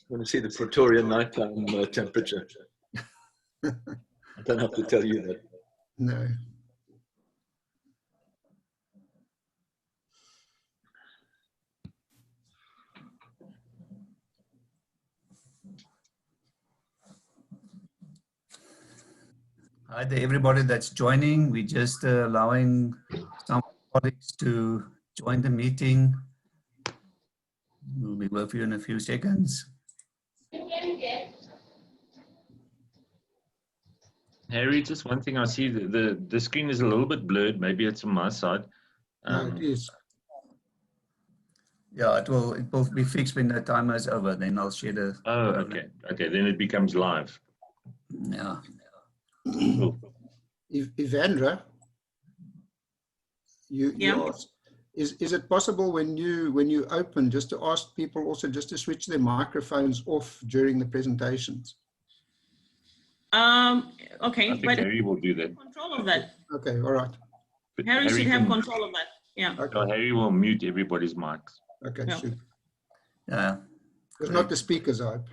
want to see the Pretoria nighttime temperature. I don't have to tell you that. No. Hi there, everybody that's joining. We're just allowing some colleagues to join the meeting. We'll be with you in a few seconds. Harry, just one thing I see, the screen is a little bit blurred. Maybe it's on my side. No, it is. Yeah, it will be fixed when the timer is over. Then I'll share the. Oh, okay. Okay, then it becomes live. Yeah. Cool. Ivandra, you asked, is it possible when you open just to ask people also just to switch their microphones off during the presentations? Okay, I think Harry will do that. Control of that. Okay, all right. Harry should have control of that. Yeah. Okay. So Harry will mute everybody's mics. Okay, Yeah. shoot. Yeah. It's not the speakers, I hope.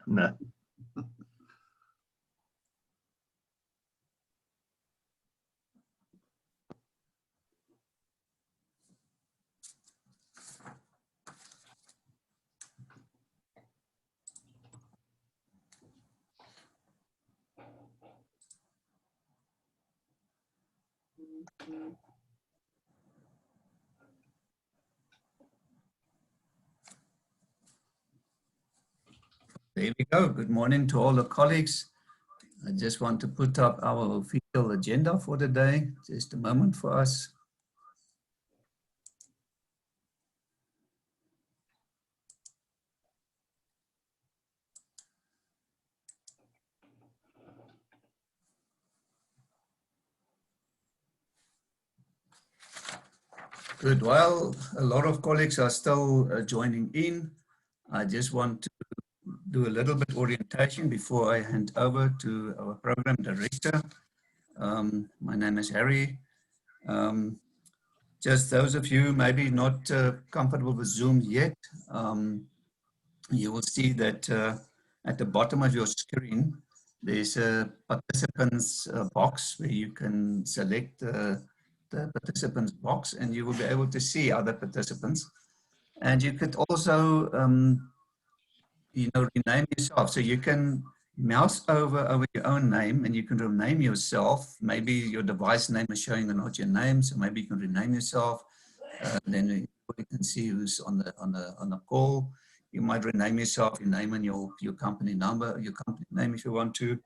No. There we go. Good morning to all the colleagues. I just want to put up our official agenda for the day. Just a moment for us. Good. Well, a lot of colleagues are still joining in. I just want to do a little bit orientation before I hand over to our program director. My name is Harry. Just those of you maybe not comfortable with Zoom yet, you will see that at the bottom of your screen, there's a participants box where you can select the participants box and you will be able to see other participants. And you could also, rename yourself. So you can mouse over your own name and you can rename yourself. Maybe your device name is showing not your name, so maybe you can rename yourself. Then you can see who's on the call. You might rename yourself, your name and your company number, your company name if you want to.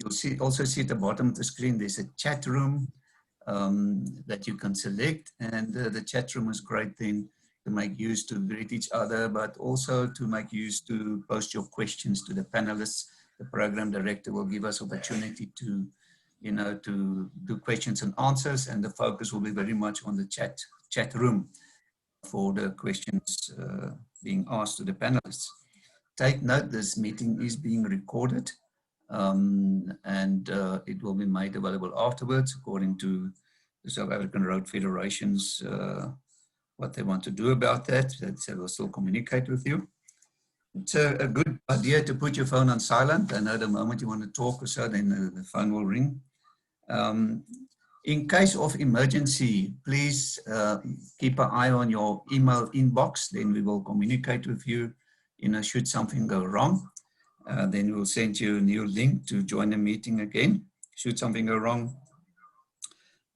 You'll also see at the bottom of the screen, there's a chat room that you can select. And the chat room is great then to make use to greet each other, but also to make use to post your questions to the panelists. The program director will give us opportunity to, to do questions and answers, and the focus will be very much on the chat room for the questions being asked to the panelists. Take note, this meeting is being recorded and it will be made available afterwards according to the South African Road Federation's what they want to do about that. They will still communicate with you. It's a good idea to put your phone on silent. I know the moment you want to talk or so, then the phone will ring. In case of emergency, please keep an eye on your email inbox. Then we will communicate with you, should something go wrong. Then we'll send you a new link to join the meeting again, should something go wrong.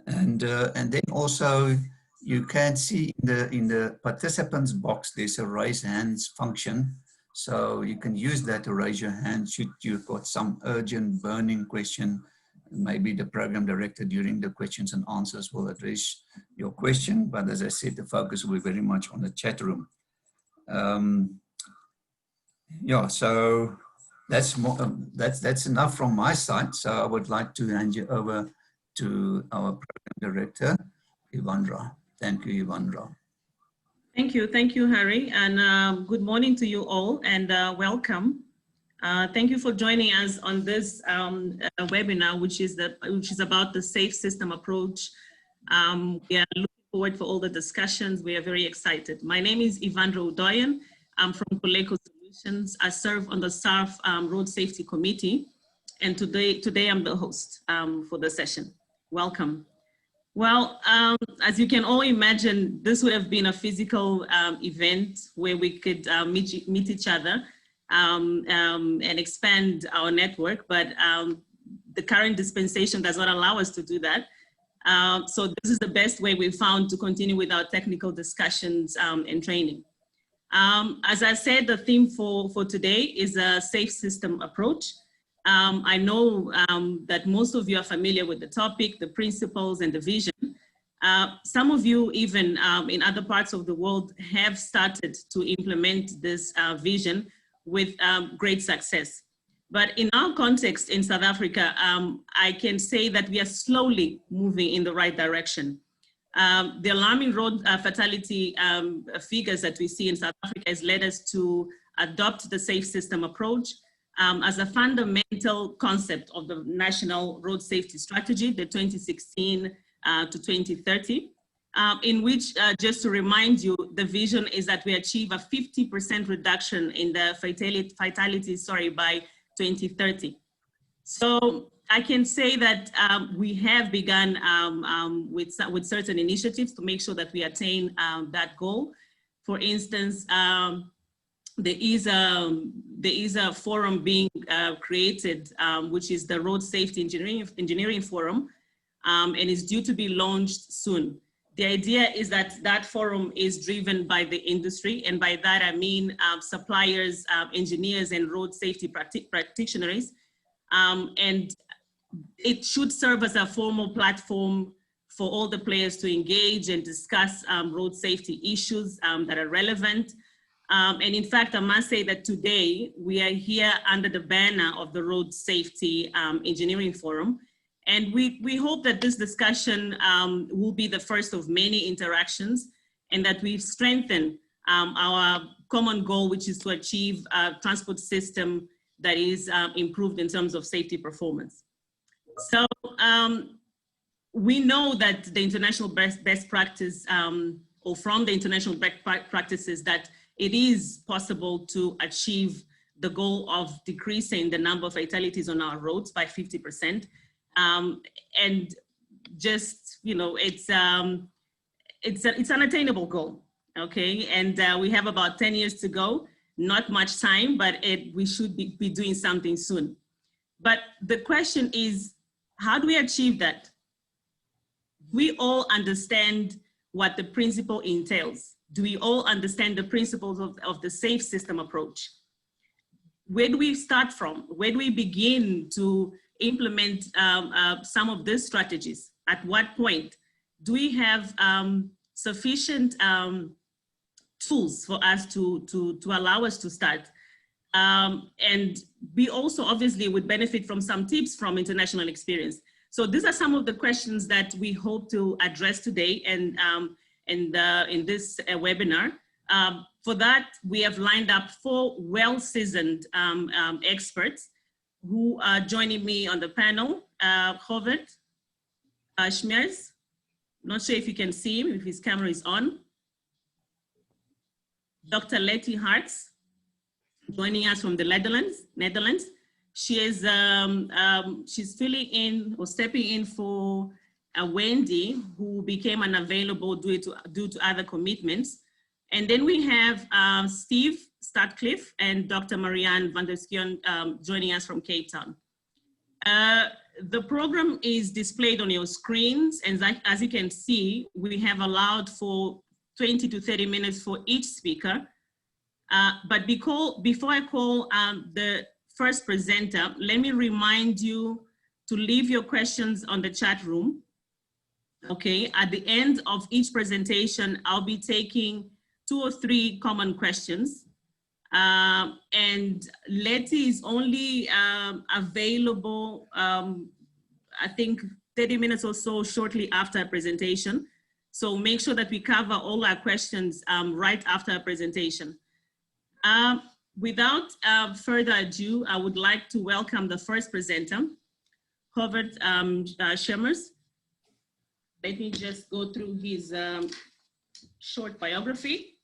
And then also, you can see in the participants box, there's a raise hands function. So you can use that to raise your hand should you've got some urgent burning question. Maybe the program director during the questions and answers will address your question. But as I said, the focus will be very much on the chat room. Yeah, so that's enough from my side. So I would like to hand you over to our program director, Ivandra. Thank you, Ivandra. Thank you, Harry, and good morning to you all, and welcome. Thank you for joining us on this webinar, which is about the safe system approach. We are looking forward for all the discussions. We are very excited. My name is Ivandra Udoyen. I'm from Coleco Solutions. I serve on the SARF Road Safety Committee, and today I'm the host for the session. Welcome. Well, as you can all imagine, this would have been a physical event where we could meet each other and expand our network, but the current dispensation does not allow us to do that. So this is the best way we found to continue with our technical discussions and training. As I said, the theme for today is a safe system approach. I know that most of you are familiar with the topic, the principles and the vision. Some of you even in other parts of the world have started to implement this vision with great success. But in our context in South Africa, I can say that we are slowly moving in the right direction. The alarming road fatality figures that we see in South Africa has led us to adopt the safe system approach as a fundamental concept of the National Road Safety Strategy, the 2016 to 2030, in which, just to remind you, the vision is that we achieve a 50% reduction in the fatalities by 2030. So I can say that we have begun with certain initiatives to make sure that we attain that goal. For instance, there is a forum being created, which is the Road Safety Engineering Forum, and is due to be launched soon. The idea is that that forum is driven by the industry, and by that I mean suppliers, engineers, and road safety practitioners. And it should serve as a formal platform for all the players to engage and discuss road safety issues that are relevant. And in fact, I must say that today we are here under the banner of the Road Safety Engineering Forum. And we hope that this discussion will be the first of many interactions, and that we've strengthened our common goal, which is to achieve a transport system that is improved in terms of safety performance. So we know that the international best practice, or from the international best practices, that it is possible to achieve the goal of decreasing the number of fatalities on our roads by 50%. And just, you know, it's an attainable goal, okay? And we have about 10 years to go, not much time, but we should be doing something soon. But the question is, how do we achieve that? We all understand what the principle entails. Do we all understand the principles of the safe system approach? Where do we start from? Where do we begin to implement some of these strategies? At what point? Do we have sufficient tools for us to allow us to start? And we also obviously would benefit from some tips from international experience. So these are some of the questions that we hope to address today and in this webinar. For that, we have lined up 4 well-seasoned experts who are joining me on the panel. Hovert Schmeers, not sure if you can see him, if his camera is on. Dr. Letty Hartz, joining us from the Netherlands. She is she's filling in or stepping in for Wendy, who became unavailable due to other commitments. And then we have Steve Statcliffe and Dr. Marianne van der Skion joining us from Cape Town. The program is displayed on your screens, and as you can see, we have allowed for 20 to 30 minutes for each speaker. But before I call the first presenter, let me remind you to leave your questions on the chat room. Okay, at the end of each presentation, I'll be taking 2 or 3 common questions. And Letty is only available, I think 30 minutes or so shortly after a presentation. So make sure that we cover all our questions right after our presentation. Without further ado, I would like to welcome the first presenter, Hovert Schmeers. Let me just go through his short biography.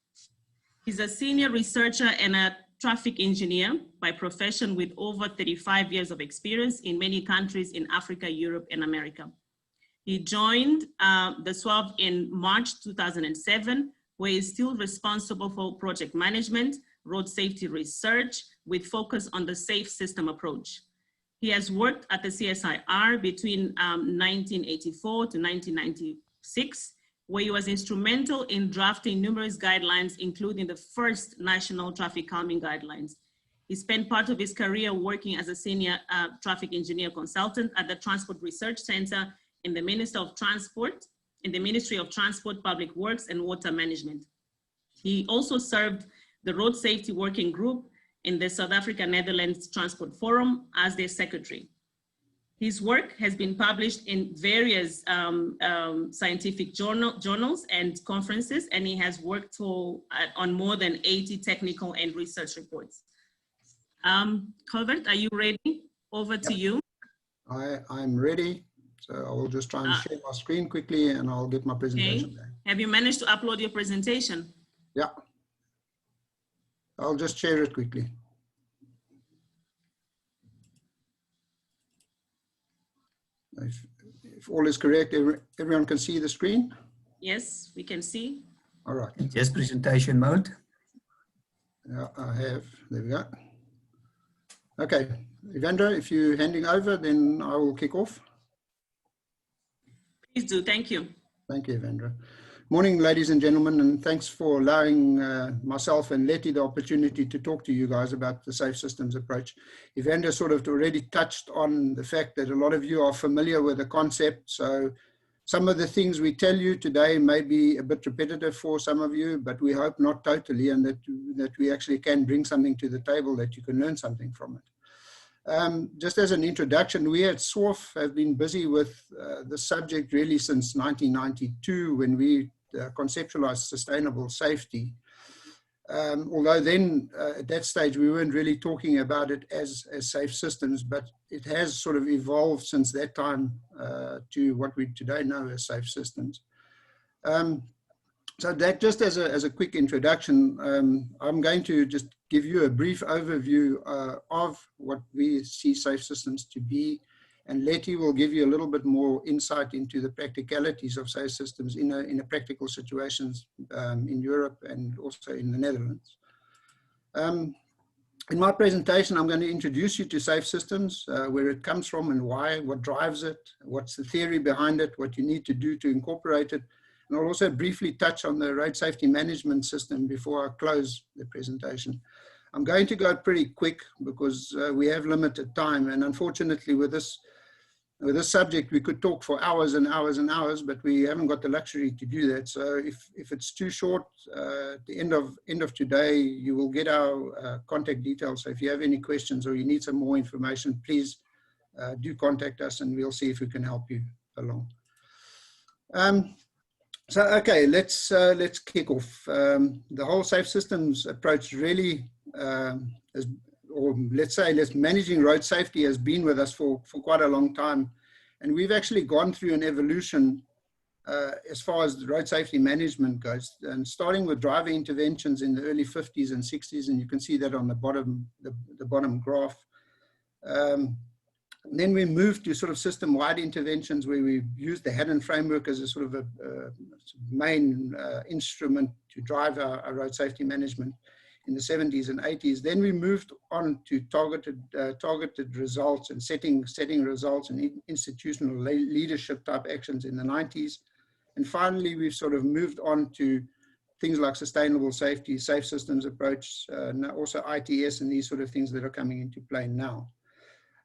He's a senior researcher and a traffic engineer by profession with over 35 years of experience in many countries in Africa, Europe, and America. He joined the SARF in March 2007, where he is still responsible for project management, road safety research, with focus on the safe system approach. He has worked at the CSIR between 1984 to 1996, where he was instrumental in drafting numerous guidelines, including the first national traffic calming guidelines. He spent part of his career working as a senior traffic engineer consultant at the Transport Research Center in the Ministry of Transport, Public Works and Water Management. He also served the Road Safety Working Group in the South Africa-Netherlands Transport Forum as their secretary. His work has been published in various scientific journals and conferences, and he has worked on more than 80 technical and research reports. Colbert, are you ready? Over to you. I'm ready. So I will just try and share my screen quickly and I'll get my presentation Okay. back. Have you managed to upload your presentation? Yeah. I'll just share it quickly. If all is correct, everyone can see the screen? Yes, we can see. All right. Yes, presentation mode. Yeah, I have. There we go. Okay. Evandra, if you're handing over, then I will kick off. Please do. Thank you. Thank you, Evandra. Morning, ladies and gentlemen, and thanks for allowing myself and Letty the opportunity to talk to you guys about the safe systems approach. Evandra sort of already touched on the fact that a lot of you are familiar with the concept, so some of the things we tell you today may be a bit repetitive for some of you, but we hope not totally, and that we actually can bring something to the table that you can learn something from it. Just as an introduction, we at SARF have been busy with the subject really since 1992 when we conceptualized sustainable safety. Although then at that stage we weren't really talking about it as safe systems, but it has sort of evolved since that time to what we today know as safe systems. So that just as a quick introduction, I'm going to just give you a brief overview of what we see safe systems to be, and Letty will give you a little bit more insight into the practicalities of safe systems in a practical situations in Europe and also in the Netherlands. In my presentation, I'm going to introduce you to safe systems, where it comes from and why, what drives it, what's the theory behind it, what you need to do to incorporate it. And I'll also briefly touch on the road safety management system before I close the presentation. I'm going to go pretty quick because we have limited time, and unfortunately with this subject we could talk for hours and hours and hours, but we haven't got the luxury to do that. So if it's too short, at the end of today you will get our contact details. So if you have any questions or you need some more information, please do contact us and we'll see if we can help you along. So okay, let's kick off. The whole safe systems approach really, managing road safety has been with us for quite a long time, and we've actually gone through an evolution as far as the road safety management goes, and starting with driver interventions in the early 50s and 60s, and you can see that on the bottom graph. And then we moved to sort of system-wide interventions where we used the Haddon framework as a sort of a main instrument to drive our road safety management in the 70s and 80s. Then we moved on to targeted results and setting results and institutional leadership type actions in the 90s. And finally, we've sort of moved on to things like sustainable safety, safe systems approach, also ITS and these sort of things that are coming into play now.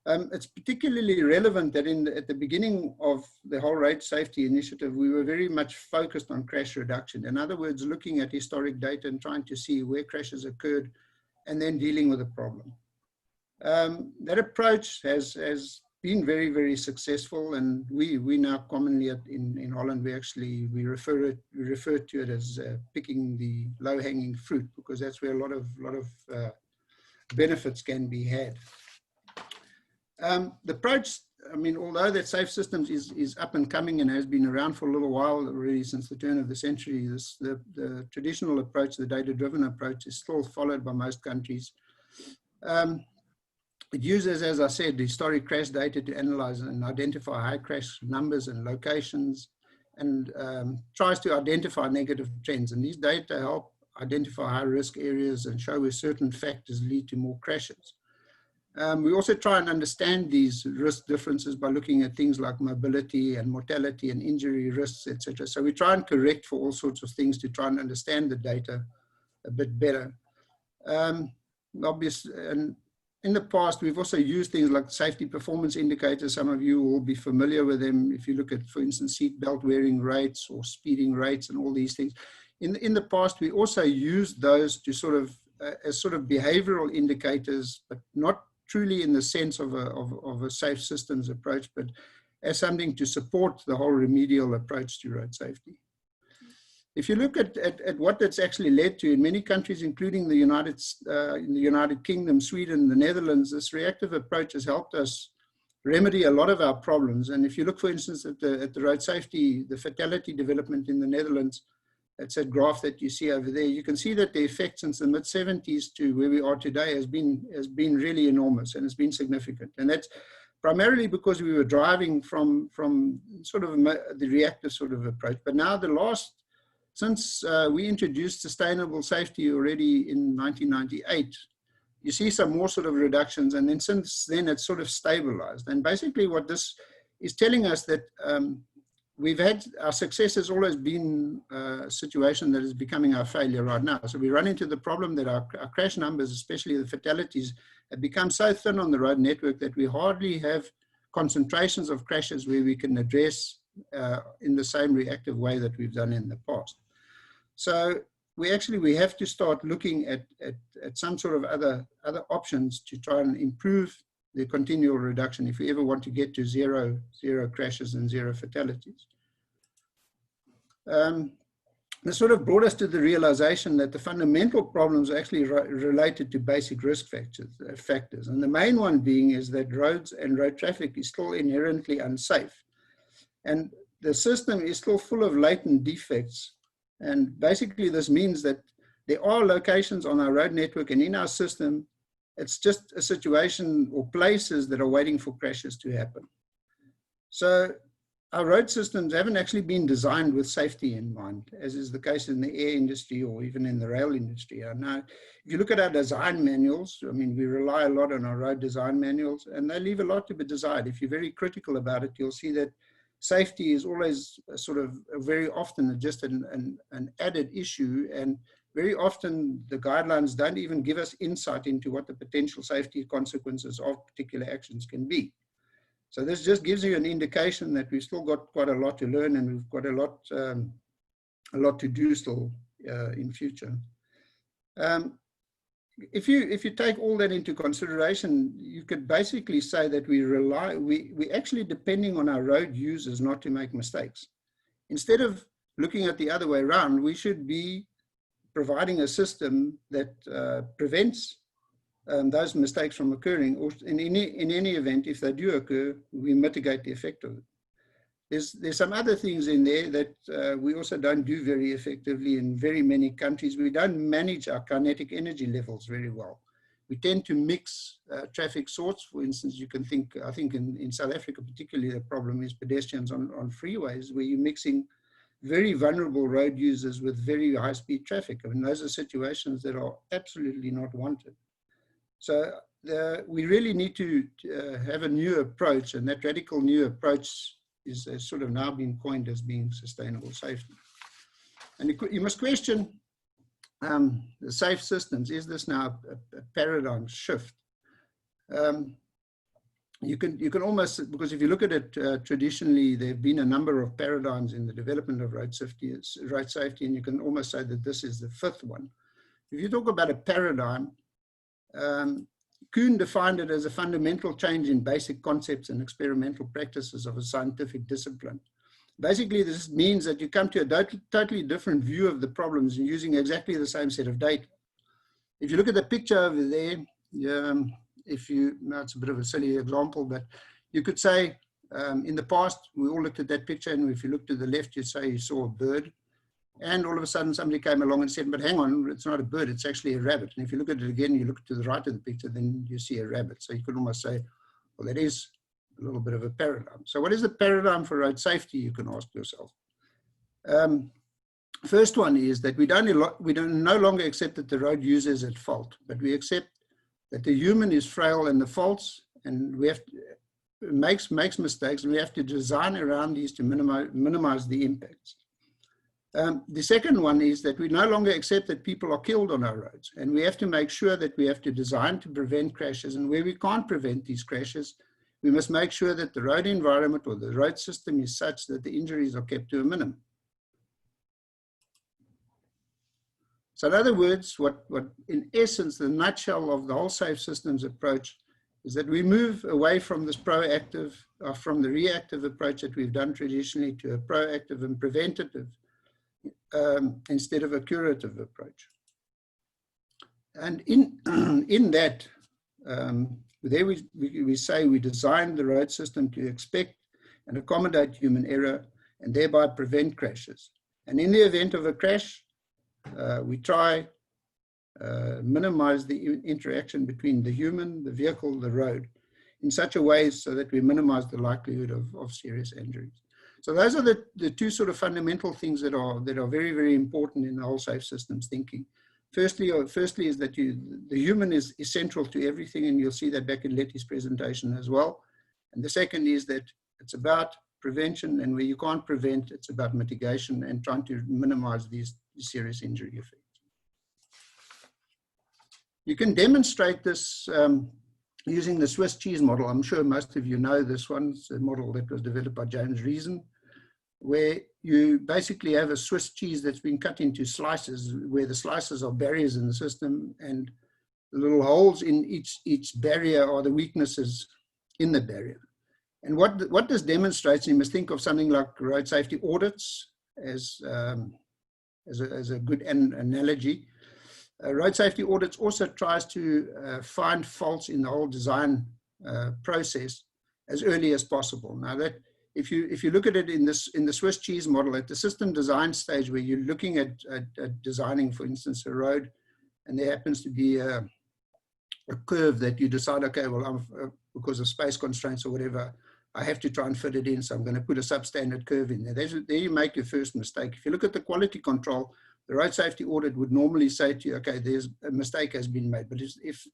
It's particularly relevant that at the beginning of the whole road safety initiative, we were very much focused on crash reduction. In other words, looking at historic data and trying to see where crashes occurred and then dealing with the problem. That approach has been very, very successful, and we now commonly in Holland, we refer to it as picking the low-hanging fruit, because that's where a lot of benefits can be had. The approach, I mean, although that safe systems is up and coming and has been around for a little while already since the turn of the century, the traditional approach, the data-driven approach, is still followed by most countries. It uses, as I said, historic crash data to analyze and identify high crash numbers and locations, and tries to identify negative trends. And these data help identify high-risk areas and show where certain factors lead to more crashes. We also try and understand these risk differences by looking at things like mobility and mortality and injury risks, etc. So we try and correct for all sorts of things to try and understand the data a bit better. Obviously, and in the past, we've also used things like safety performance indicators. Some of you will be familiar with them. If you look at, for instance, seat belt wearing rates or speeding rates and all these things. In the past, we also used those to as sort of behavioral indicators, but not truly in the sense of a safe systems approach, but as something to support the whole remedial approach to road safety. If you look at what that's actually led to in many countries, including the United Kingdom, Sweden, the Netherlands, this reactive approach has helped us remedy a lot of our problems. And if you look, for instance, at the road safety, the fatality development in the Netherlands, that's that graph that you see over there, you can see that the effect since the mid-70s to where we are today has been really enormous, and it's been significant. And that's primarily because we were driving from sort of the reactive sort of approach. But now since we introduced sustainable safety already in 1998, you see some more sort of reductions, and then since then it's sort of stabilized. And basically what this is telling us that our success has always been a situation that is becoming our failure right now. So we run into the problem that our crash numbers, especially the fatalities, have become so thin on the road network that we hardly have concentrations of crashes where we can address in the same reactive way that we've done in the past. So we have to start looking at some sort of other options to try and improve the continual reduction if we ever want to get to zero crashes and zero fatalities. This sort of brought us to the realization that the fundamental problems are actually related to basic risk factors. And the main one being is that roads and road traffic is still inherently unsafe. And the system is still full of latent defects. And basically this means that there are locations on our road network and in our system, it's just a situation or places that are waiting for crashes to happen. So our road systems haven't actually been designed with safety in mind, as is the case in the air industry or even in the rail industry. I know if you look at our design manuals, I mean, we rely a lot on our road design manuals, and they leave a lot to be desired. If you're very critical about it, you'll see that safety is always very often just an added issue, and very often the guidelines don't even give us insight into what the potential safety consequences of particular actions can be. So this just gives you an indication that we've still got quite a lot to learn, and we've got a lot to do still in future. If you take all that into consideration, you could basically say that we actually depending on our road users not to make mistakes. Instead of looking at the other way around, we should be providing a system that prevents those mistakes from occurring, or in any event, if they do occur, we mitigate the effect of it. There's some other things in there that we also don't do very effectively in very many countries. We don't manage our kinetic energy levels very well. We tend to mix traffic sorts. For instance, you can think, I think in South Africa particularly, the problem is pedestrians on freeways, where you're mixing very vulnerable road users with very high-speed traffic. I mean, those are situations that are absolutely not wanted. So we really need to have a new approach, and that radical new approach is sort of now been coined as being sustainable safety. And you must question the safe systems. Is this now a paradigm shift? You can almost, because if you look at it traditionally, there have been a number of paradigms in the development of road safety, and you can almost say that this is the fifth one. If you talk about a paradigm, Kuhn defined it as a fundamental change in basic concepts and experimental practices of a scientific discipline. Basically, this means that you come to a totally different view of the problems and using exactly the same set of data. If you look at the picture over there, now it's a bit of a silly example, but you could say in the past, we all looked at that picture, and if you looked to the left, you'd say you saw a bird. And all of a sudden somebody came along and said, but hang on, it's not a bird, it's actually a rabbit. And if you look at it again, you look to the right of the picture, then you see a rabbit. So you could almost say, well, that is a little bit of a paradigm. So what is the paradigm for road safety, you can ask yourself. First one is that we no longer accept that the road user is at fault, but we accept that the human is frail and the faults, and we have to, makes mistakes, and we have to design around these to minimize the impacts. The second one is that we no longer accept that people are killed on our roads, and we have to make sure that we have to design to prevent crashes, and where we can't prevent these crashes, we must make sure that the road environment or the road system is such that the injuries are kept to a minimum. So in other words, what in essence, the nutshell of the whole safe systems approach is that we move away from this proactive, from the reactive approach that we've done traditionally to a proactive and preventative instead of a curative approach. And in that, there we say we designed the road system to expect and accommodate human error and thereby prevent crashes. And in the event of a crash, we try minimize the interaction between the human, the vehicle, the road in such a way so that we minimize the likelihood of serious injuries. So those are the two sort of fundamental things that are very, very important in the whole safe systems thinking. Firstly is that the human is central to everything, and you'll see that back in Letty's presentation as well. And the second is that it's about prevention, and where you can't prevent, it's about mitigation and trying to minimize these serious injury effects. You can demonstrate this using the Swiss cheese model. I'm sure most of you know this one. It's a model that was developed by James Reason, where you basically have a Swiss cheese that's been cut into slices, where the slices are barriers in the system, and the little holes in each barrier are the weaknesses in the barrier. And what this demonstrates, you must think of something like road safety audits as a good analogy. Road safety audits also tries to find faults in the whole design process as early as possible. Now that if you look at it in the Swiss cheese model at the system design stage, where you're looking at designing, for instance, a road, and there happens to be a curve that you decide, okay, well, because of space constraints or whatever, I have to try and fit it in, so I'm going to put a substandard curve in there. There you make your first mistake. If you look at the quality control, the road safety audit would normally say to you, okay, there's a mistake has been made. But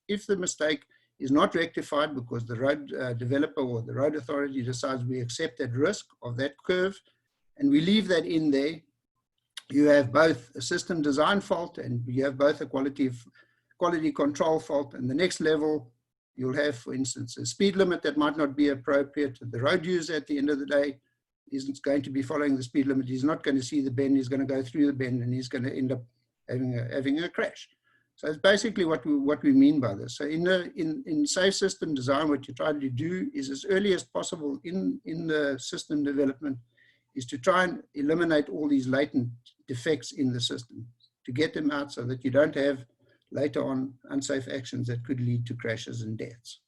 if the mistake is not rectified because the road developer or the road authority decides we accept that risk of that curve and we leave that in there, you have both a system design fault and you have both a quality control fault. And the next level, you'll have, for instance, a speed limit that might not be appropriate. The road user at the end of the day isn't going to be following the speed limit. He's not going to see the bend. He's going to go through the bend and he's going to end up having a crash. So it's basically what we mean by this. So in safe system design, what you try to do is as early as possible in the system development is to try and eliminate all these latent defects in the system, to get them out so that you don't have later on unsafe actions that could lead to crashes and deaths.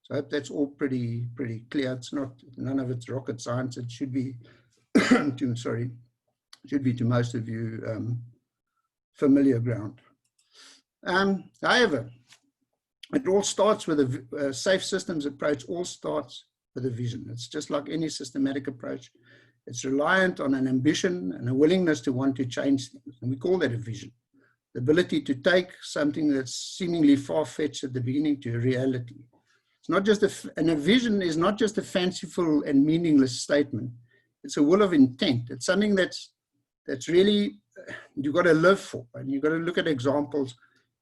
So I hope that's all pretty clear. It's not, none of it's rocket science. It should be to most of you familiar ground. However, it all starts with a safe systems approach, all starts with a vision. It's just like any systematic approach. It's reliant on an ambition and a willingness to want to change things. And we call that a vision. The ability to take something that's seemingly far-fetched at the beginning to a reality. It's not just and a vision is not just a fanciful and meaningless statement. It's a will of intent. It's something that's really, you've got to live for. And you've got to look at examples.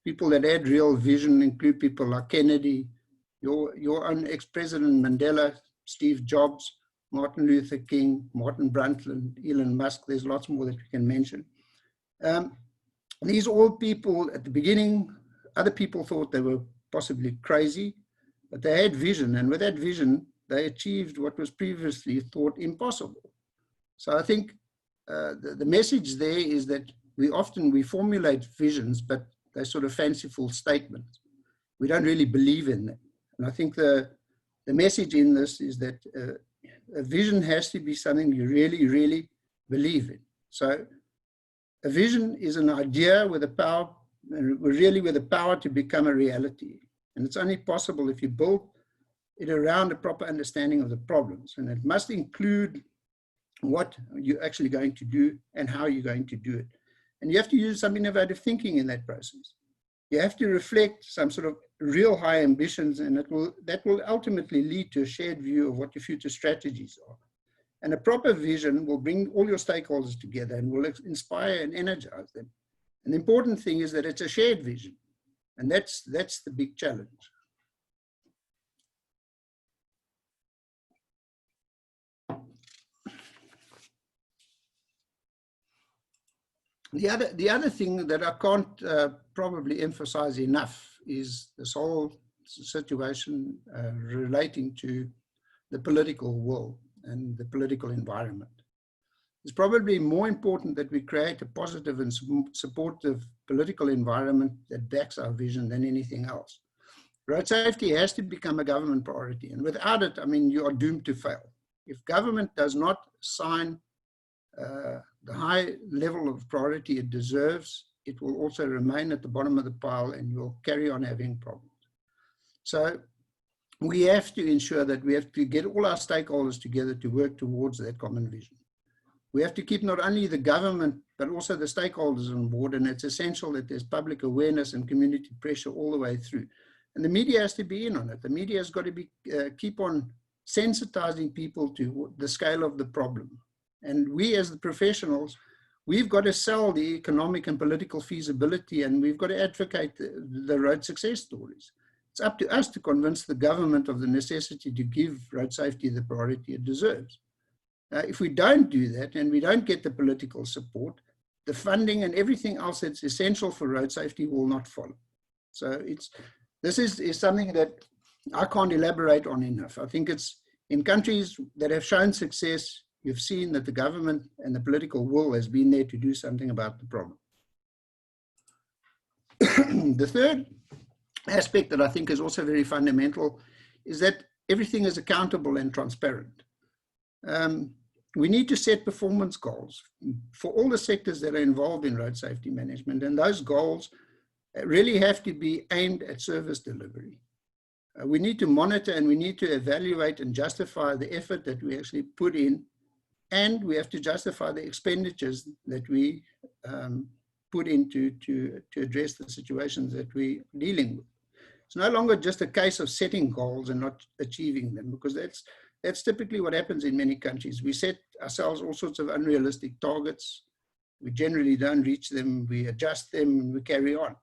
People that had real vision include people like Kennedy, your own ex-president Mandela, Steve Jobs, Martin Luther King, Martin Brundtland, Elon Musk. There's lots more that we can mention. These all people at the beginning, other people thought they were possibly crazy, but they had vision, and with that vision, they achieved what was previously thought impossible. So I think the message there is that we formulate visions, but they're sort of fanciful statements. We don't really believe in them. And I think the message in this is that a vision has to be something you really, really believe in. So a vision is an idea with the power, really with the power to become a reality. And it's only possible if you build it around a proper understanding of the problems. And it must include what you're actually going to do and how you're going to do it. And you have to use some innovative thinking in that process. You have to reflect some sort of real high ambitions, and that will ultimately lead to a shared view of what your future strategies are. And a proper vision will bring all your stakeholders together and will inspire and energize them. And the important thing is that it's a shared vision. And that's the big challenge. The other thing that I can't probably emphasize enough is this whole situation relating to the political will and the political environment. It's probably more important that we create a positive and supportive political environment that backs our vision than anything else. Road safety has to become a government priority, and without it, I mean, you are doomed to fail. If government does not sign the high level of priority it deserves, it will also remain at the bottom of the pile and you'll carry on having problems. So we have to ensure that we have to get all our stakeholders together to work towards that common vision. We have to keep not only the government, but also the stakeholders on board, and it's essential that there's public awareness and community pressure all the way through. And the media has to be in on it. The media has got to be keep on sensitizing people to the scale of the problem. And we as the professionals, we've got to sell the economic and political feasibility, and we've got to advocate the road success stories. It's up to us to convince the government of the necessity to give road safety the priority it deserves. If we don't do that and we don't get the political support, the funding and everything else that's essential for road safety will not follow. So this is something that I can't elaborate on enough. I think it's in countries that have shown success, you've seen that the government and the political will has been there to do something about the problem. The third aspect that I think is also very fundamental is that everything is accountable and transparent. We need to set performance goals for all the sectors that are involved in road safety management, and those goals really have to be aimed at service delivery. We need to monitor and we need to evaluate and justify the effort that we actually put in, and we have to justify the expenditures that we put into to address the situations that we're dealing with. It's no longer just a case of setting goals and not achieving them, because that's typically what happens in many countries. We set ourselves all sorts of unrealistic targets. We generally don't reach them, we adjust them, and we carry on.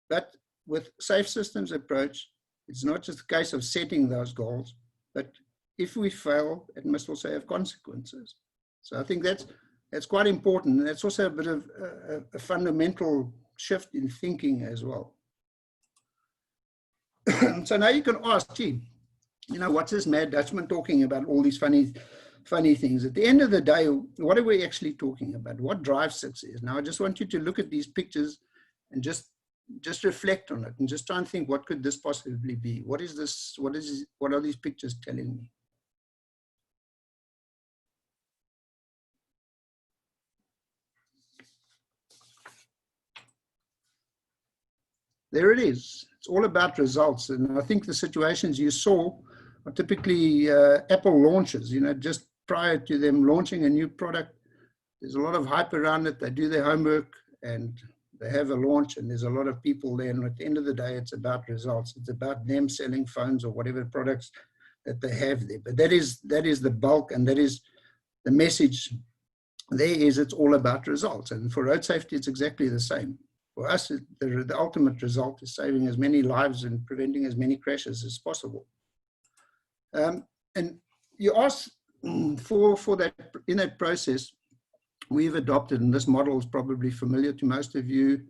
But with Safe Systems approach, it's not just a case of setting those goals, but if we fail, it must also have consequences. So I think that's quite important. And that's also a bit of a fundamental shift in thinking as well. So now you can ask, gee, you know, what's this Mad Dutchman talking about all these funny things? At the end of the day, what are we actually talking about? What drives success? Now, I just want you to look at these pictures and just reflect on it and just try and think, what could this possibly be? What is this? What are these pictures telling me? There it is. It's all about results. And I think the situations you saw are typically Apple launches, you know, just prior to them launching a new product. There's a lot of hype around it. They do their homework and they have a launch, and there's a lot of people there. And at the end of the day, it's about results. It's about them selling phones or whatever products that they have there. But that is the bulk, and that is the message there is it's all about results. And for road safety, it's exactly the same. For us, the ultimate result is saving as many lives and preventing as many crashes as possible. And you ask for that, in that process, we've adopted, and this model is probably familiar to most of you.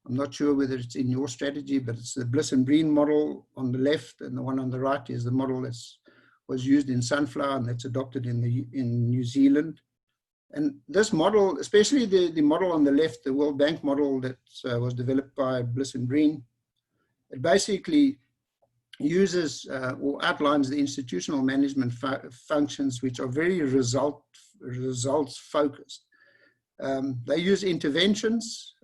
I'm not sure whether it's in your strategy, but it's the Bliss and Breen model on the left, and the one on the right is the model that was used in Sunflower and that's adopted in New Zealand. And this model, especially the model on the left, the World Bank model that was developed by Bliss and Breen, it basically uses or outlines the institutional management functions, which are very results focused. They use interventions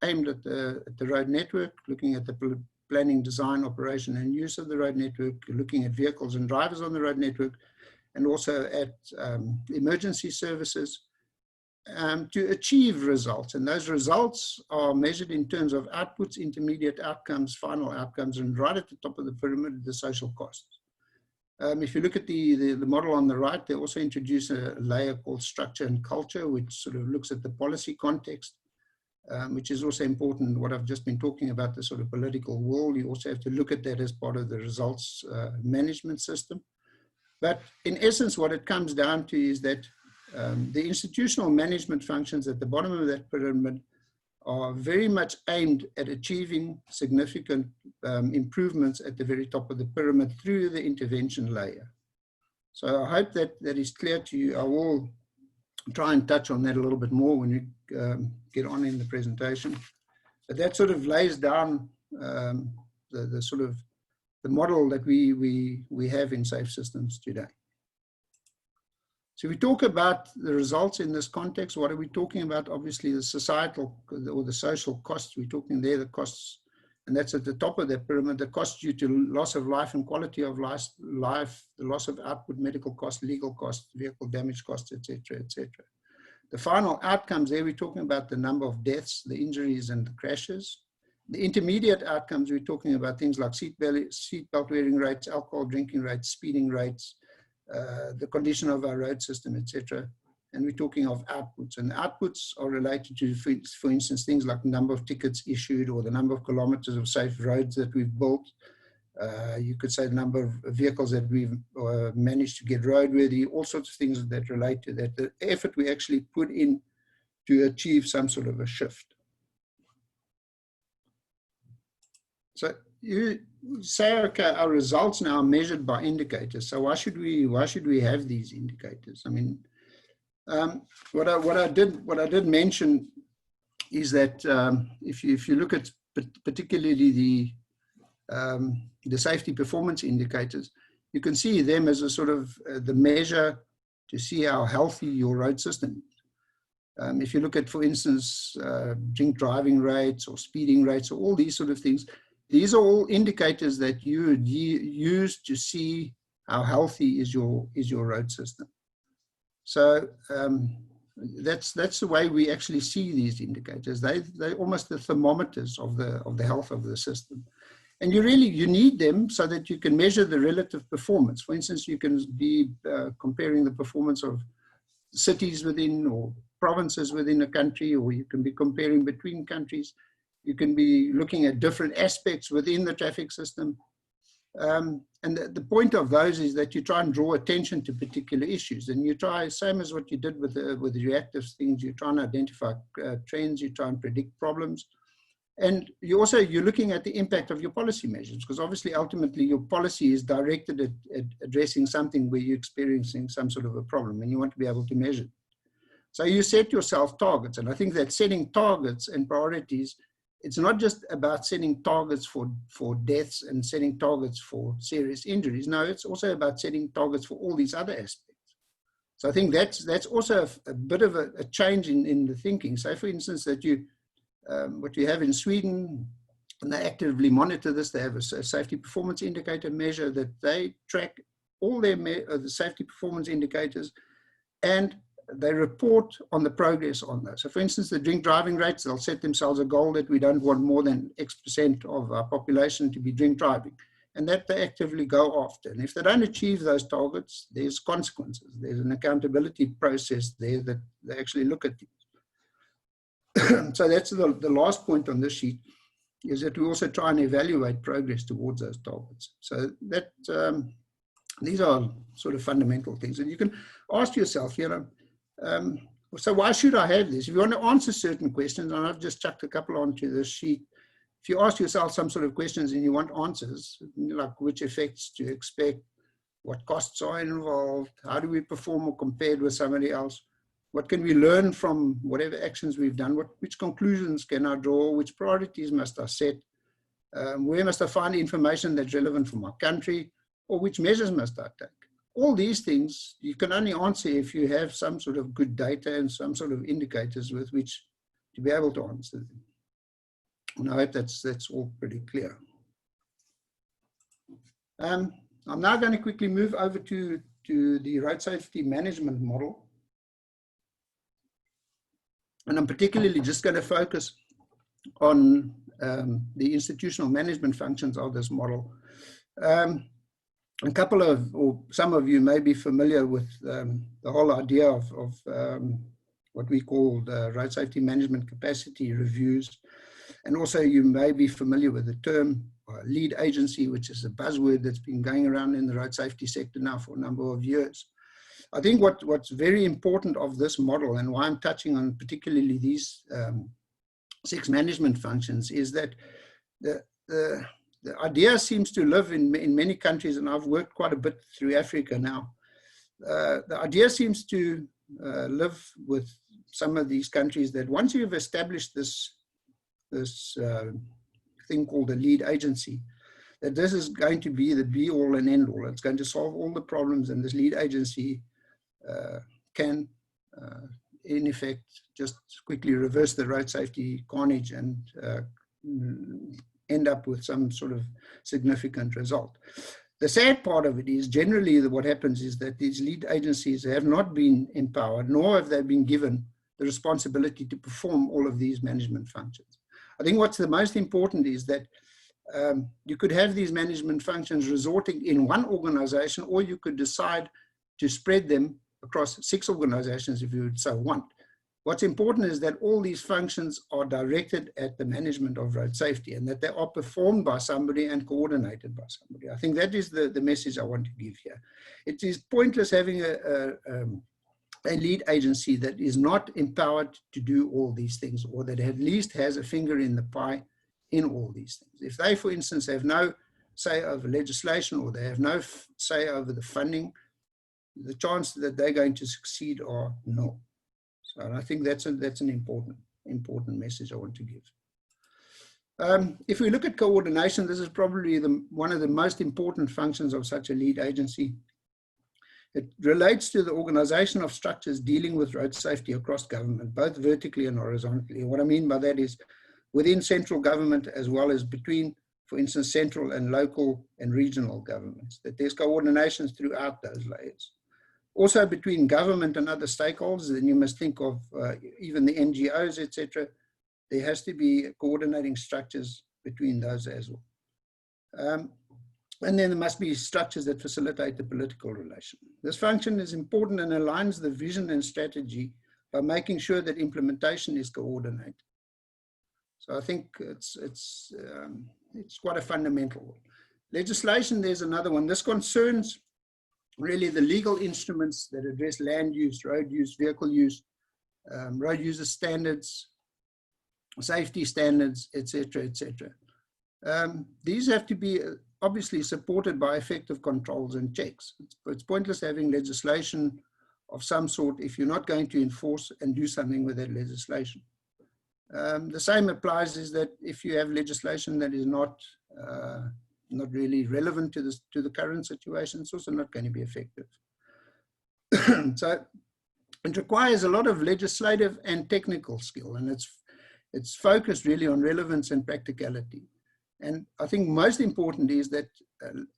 aimed at the road network, looking at the planning, design, operation, and use of the road network, looking at vehicles and drivers on the road network, and also at emergency services to achieve results. And those results are measured in terms of outputs, intermediate outcomes, final outcomes, and right at the top of the pyramid, the social costs. If you look at the model on the right, they also introduce a layer called structure and culture, which sort of looks at the policy context, which is also important. What I've just been talking about, the sort of political will, you also have to look at that as part of the results management system. But in essence, what it comes down to is that the institutional management functions at the bottom of that pyramid are very much aimed at achieving significant improvements at the very top of the pyramid through the intervention layer. So I hope that that is clear to you. I will try and touch on that a little bit more when you get on in the presentation. But that sort of lays down the sort of the model that we have in safe systems today. So we talk about the results in this context. What are we talking about? Obviously, the societal or the social costs. We're talking there, the costs, and that's at the top of that pyramid, the costs due to loss of life and quality of life, the loss of output, medical costs, legal costs, vehicle damage costs, etc., etc. The final outcomes there, we're talking about the number of deaths, the injuries, and the crashes. The intermediate outcomes, we're talking about things like seatbelt wearing rates, alcohol drinking rates, speeding rates, the condition of our road system, etc. And we're talking of outputs. And outputs are related to, for instance, things like the number of tickets issued or the number of kilometers of safe roads that we've built. You could say the number of vehicles that we've managed to get roadworthy, all sorts of things that relate to that, the effort we actually put in to achieve some sort of a shift. So you say, okay, our results now are measured by indicators. So why should we have these indicators? I mean, what I did mention is that if you look at particularly the safety performance indicators, you can see them as a sort of the measure to see how healthy your road system is. If you look at, for instance, drink driving rates or speeding rates or all these sort of things, these are all indicators that you would use to see how healthy is your road system. So that's the way we actually see these indicators. They're almost the thermometers of the health of the system. And you need them so that you can measure the relative performance. For instance, you can be comparing the performance of cities within or provinces within a country, or you can be comparing between countries. You can be looking at different aspects within the traffic system. And the point of those is that you try and draw attention to particular issues. And you try, same as what you did with the reactive things, you try and identify trends, you try and predict problems. And you're looking at the impact of your policy measures, because obviously, ultimately, your policy is directed at addressing something where you're experiencing some sort of a problem and you want to be able to measure it. So you set yourself targets. And I think that setting targets and priorities, it's not just about setting targets for deaths and setting targets for serious injuries. No, it's also about setting targets for all these other aspects. So I think that's also a bit of a change in the thinking. So for instance, that what you have in Sweden, and they actively monitor this, they have a safety performance indicator measure that they track all their the safety performance indicators, and they report on the progress on those. So for instance, the drink driving rates, they'll set themselves a goal that we don't want more than X% of our population to be drink driving, and that they actively go after. And if they don't achieve those targets, there's consequences. There's an accountability process there that they actually look at these. So that's the last point on this sheet, is that we also try and evaluate progress towards those targets. So that these are sort of fundamental things. And you can ask yourself, so why should I have this? If you want to answer certain questions, and I've just chucked a couple onto this sheet, if you ask yourself some sort of questions and you want answers, like which effects to expect, what costs are involved, how do we perform or compared with somebody else, what can we learn from whatever actions we've done, which conclusions can I draw, which priorities must I set, where must I find information that's relevant for my country, or which measures must I take? all these things you can only answer if you have some sort of good data and some sort of indicators with which to be able to answer them. And I hope that's all pretty clear. I'm now going to quickly move over to the road safety management model. And I'm particularly just going to focus on the institutional management functions of this model. A couple of, or some of you may be familiar with the whole idea of what we call the road safety management capacity reviews. And also you may be familiar with the term lead agency, which is a buzzword that's been going around in the road safety sector now for a number of years. I think what's very important of this model, and why I'm touching on particularly these 6 management functions, is that the idea seems to live in many countries, and I've worked quite a bit through Africa now. The idea seems to live with some of these countries that once you've established this thing called a lead agency, that this is going to be the be all and end all. It's going to solve all the problems, and this lead agency can, in effect, just quickly reverse the road safety carnage and end up with some sort of significant result. The sad part of it is generally what happens is that these lead agencies have not been empowered, nor have they been given the responsibility to perform all of these management functions. I think what's the most important is that you could have these management functions resorting in one organization, or you could decide to spread them across 6 organizations if you would so want. What's important is that all these functions are directed at the management of road safety, and that they are performed by somebody and coordinated by somebody. I think that is the message I want to give here. It is pointless having a lead agency that is not empowered to do all these things, or that at least has a finger in the pie in all these things. If they, for instance, have no say over legislation, or they have no say over the funding, the chances that they're going to succeed are nil. So I think that's an important message I want to give. If we look at coordination, this is probably one of the most important functions of such a lead agency. It relates to the organization of structures dealing with road safety across government, both vertically and horizontally. What I mean by that is within central government, as well as between, for instance, central and local and regional governments, that there's coordinations throughout those layers. Also between government and other stakeholders, then you must think of even the NGOs, etc. There has to be coordinating structures between those as well. And then there must be structures that facilitate the political relation. This function is important and aligns the vision and strategy by making sure that implementation is coordinated. So I think it's quite a fundamental one. Legislation, there's another one. This concerns really the legal instruments that address land use, road use, vehicle use, road user standards, safety standards, etc., etc. These have to be obviously supported by effective controls and checks. It's pointless having legislation of some sort if you're not going to enforce and do something with that legislation. The same applies is that if you have legislation that is not really relevant to the current situation, it's also not going to be effective. So it requires a lot of legislative and technical skill, and it's focused really on relevance and practicality. And I think most important is that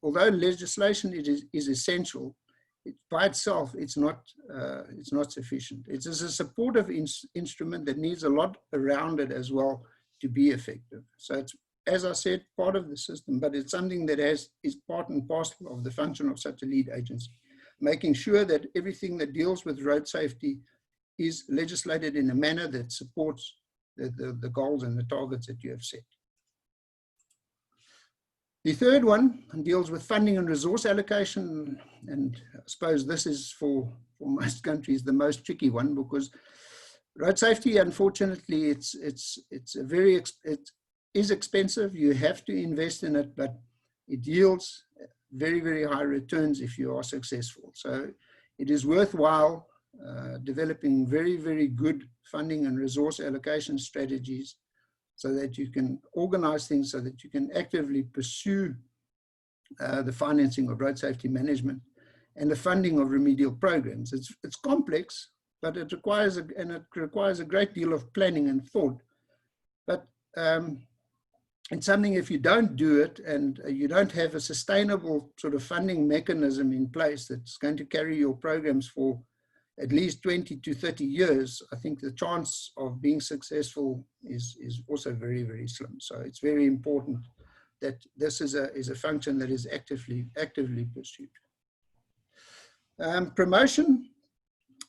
although legislation is essential, by itself it's not sufficient. It's a supportive instrument that needs a lot around it as well to be effective. So it's, as I said, part of the system, but it's something that is part and parcel of the function of such a lead agency, making sure that everything that deals with road safety is legislated in a manner that supports the goals and the targets that you have set. The third one deals with funding and resource allocation, and I suppose this is for most countries the most tricky one, because road safety, unfortunately, it is expensive. You have to invest in it, but it yields very, very high returns if you are successful. So it is worthwhile developing very, very good funding and resource allocation strategies, so that you can organize things, so that you can actively pursue the financing of road safety management and the funding of remedial programs. It's complex, but it requires a great deal of planning and thought. But it's something, if you don't do it and you don't have a sustainable sort of funding mechanism in place that's going to carry your programs for at least 20 to 30 years, I think the chance of being successful is also very, very slim. So it's very important that this is a function that is actively pursued. Promotion,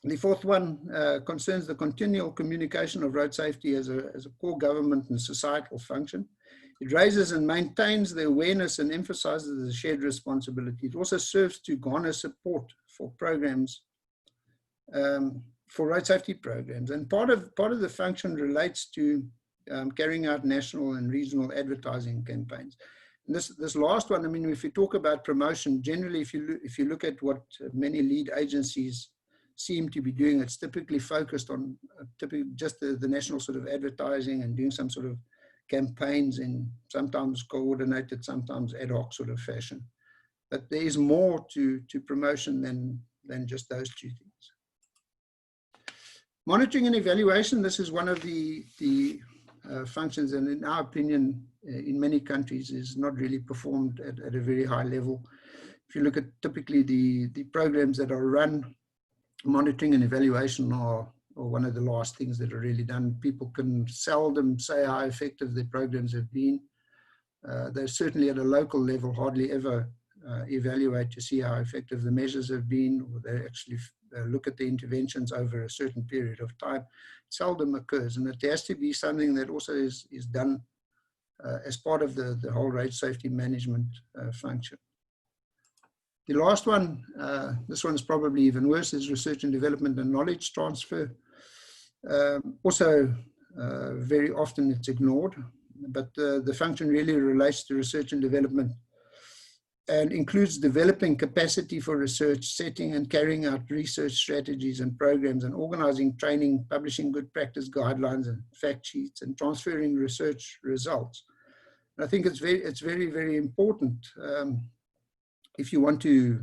the fourth one concerns the continual communication of road safety as a core government and societal function. It raises and maintains the awareness and emphasizes the shared responsibility. It also serves to garner support for programs, for road safety programs. And part of the function relates to carrying out national and regional advertising campaigns. And this last one, I mean, if you talk about promotion, generally, if you look at what many lead agencies seem to be doing, it's typically focused on just the national sort of advertising and doing some sort of campaigns in sometimes coordinated, sometimes ad hoc sort of fashion. But there is more to promotion than just those two things. Monitoring and evaluation, this is one of the functions, and in our opinion, in many countries is not really performed at a very high level. If you look at typically the programs that are run, monitoring and evaluation are one of the last things that are really done. People can seldom say how effective their programs have been. They're certainly at a local level hardly ever evaluate to see how effective the measures have been, or they actually look at the interventions over a certain period of time. It seldom occurs, and it has to be something that also is done as part of the whole road safety management function. The last one, this one's probably even worse, is research and development and knowledge transfer. Also, very often it's ignored, but the function really relates to research and development and includes developing capacity for research, setting and carrying out research strategies and programs, and organizing training, publishing good practice guidelines and fact sheets, and transferring research results. And I think it's very, very important. If you want to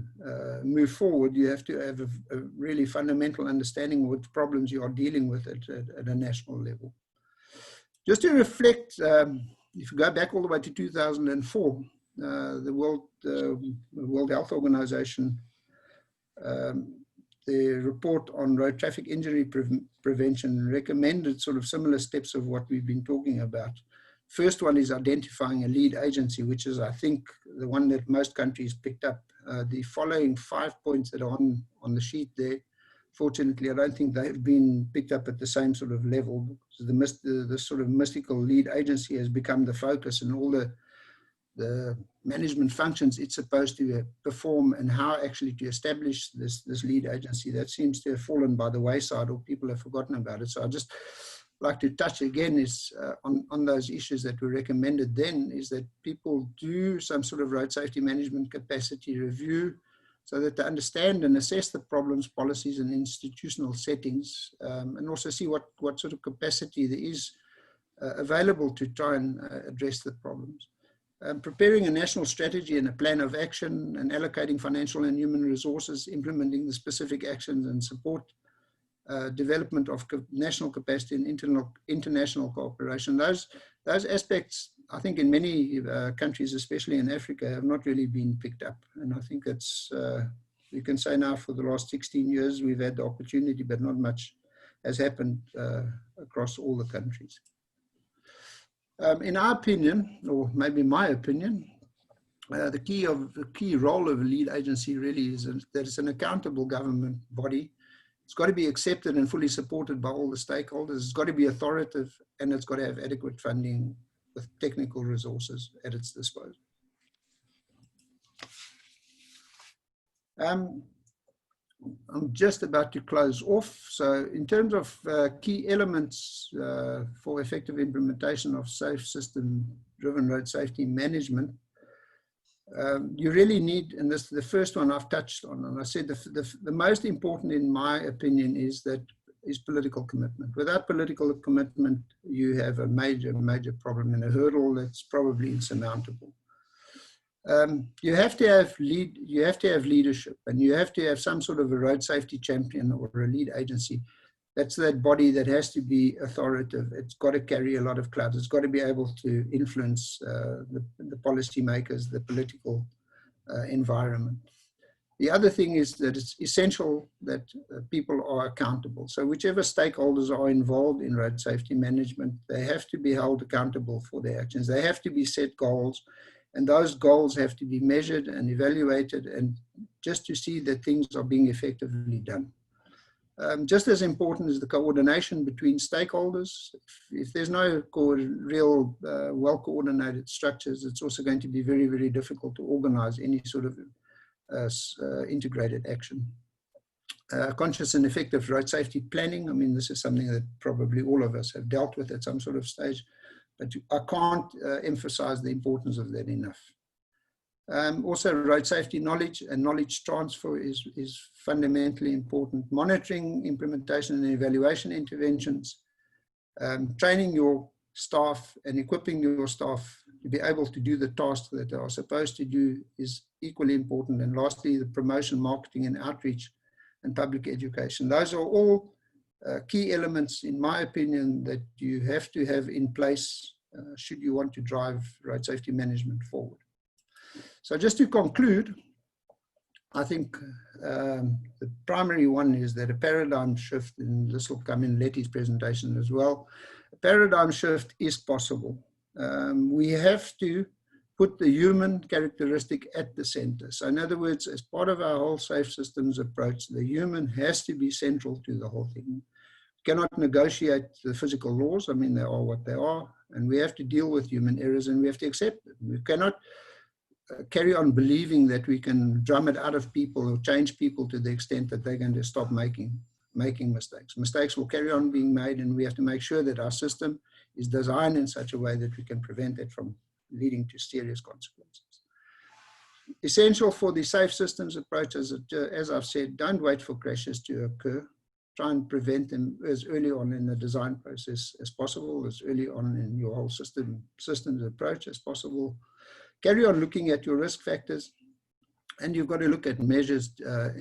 move forward, you have to have a really fundamental understanding of what problems you are dealing with at a national level. Just to reflect, if you go back all the way to 2004, the World Health Organization, the report on road traffic injury prevention recommended sort of similar steps of what we've been talking about. First one is identifying a lead agency, which is, I think, the one that most countries picked up. The following 5 points that are on the sheet there, fortunately, I don't think they've been picked up at the same sort of level. So the sort of mystical lead agency has become the focus, and all the management functions it's supposed to perform and how actually to establish this lead agency, that seems to have fallen by the wayside, or people have forgotten about it. So I just like to touch again is on those issues that were recommended then, is that people do some sort of road safety management capacity review so that they understand and assess the problems, policies and institutional settings, and also see what sort of capacity there is available to try and address the problems. Preparing a national strategy and a plan of action, and allocating financial and human resources, implementing the specific actions and support development of national capacity and international cooperation. Those aspects, I think, in many countries, especially in Africa, have not really been picked up. And I think it's, you can say now for the last 16 years, we've had the opportunity, but not much has happened across all the countries. In our opinion, or maybe my opinion, the key role of a lead agency really is that it's an accountable government body. It's got to be accepted and fully supported by all the stakeholders. It's got to be authoritative, and it's got to have adequate funding with technical resources at its disposal. I'm just about to close off. So in terms of key elements for effective implementation of safe system-driven road safety management, you really need, and this the first one I've touched on, and I said the most important in my opinion is political commitment. Without political commitment, you have a major problem and a hurdle that's probably insurmountable. You have to have leadership, and you have to have some sort of a road safety champion or a lead agency. That's that body that has to be authoritative. It's got to carry a lot of clout. It's got to be able to influence the policymakers, the political environment. The other thing is that it's essential that people are accountable. So whichever stakeholders are involved in road safety management, they have to be held accountable for their actions. They have to be set goals, and those goals have to be measured and evaluated, and just to see that things are being effectively done. Just as important is the coordination between stakeholders. If there's no real well-coordinated structures, it's also going to be very, very difficult to organize any sort of integrated action. Conscious and effective road safety planning. I mean, this is something that probably all of us have dealt with at some sort of stage, but I can't emphasize the importance of that enough. Also, road safety knowledge and knowledge transfer is fundamentally important. Monitoring, implementation and evaluation interventions, training your staff and equipping your staff to be able to do the tasks that they are supposed to do is equally important. And lastly, the promotion, marketing and outreach and public education. Those are all key elements, in my opinion, that you have to have in place should you want to drive road safety management forward. So just to conclude, I think the primary one is that a paradigm shift, and this will come in Letty's presentation as well, a paradigm shift is possible. We have to put the human characteristic at the center. So in other words, as part of our whole safe systems approach, the human has to be central to the whole thing. We cannot negotiate the physical laws. I mean, they are what they are, and we have to deal with human errors, and we have to accept it. We cannot carry on believing that we can drum it out of people or change people to the extent that they're going to stop making mistakes. Mistakes will carry on being made, and we have to make sure that our system is designed in such a way that we can prevent it from leading to serious consequences. Essential for the safe systems approach, as I've said, don't wait for crashes to occur. Try and prevent them as early on in the design process as possible, as early on in your whole systems approach as possible. Carry on looking at your risk factors, and you've got to look at measures,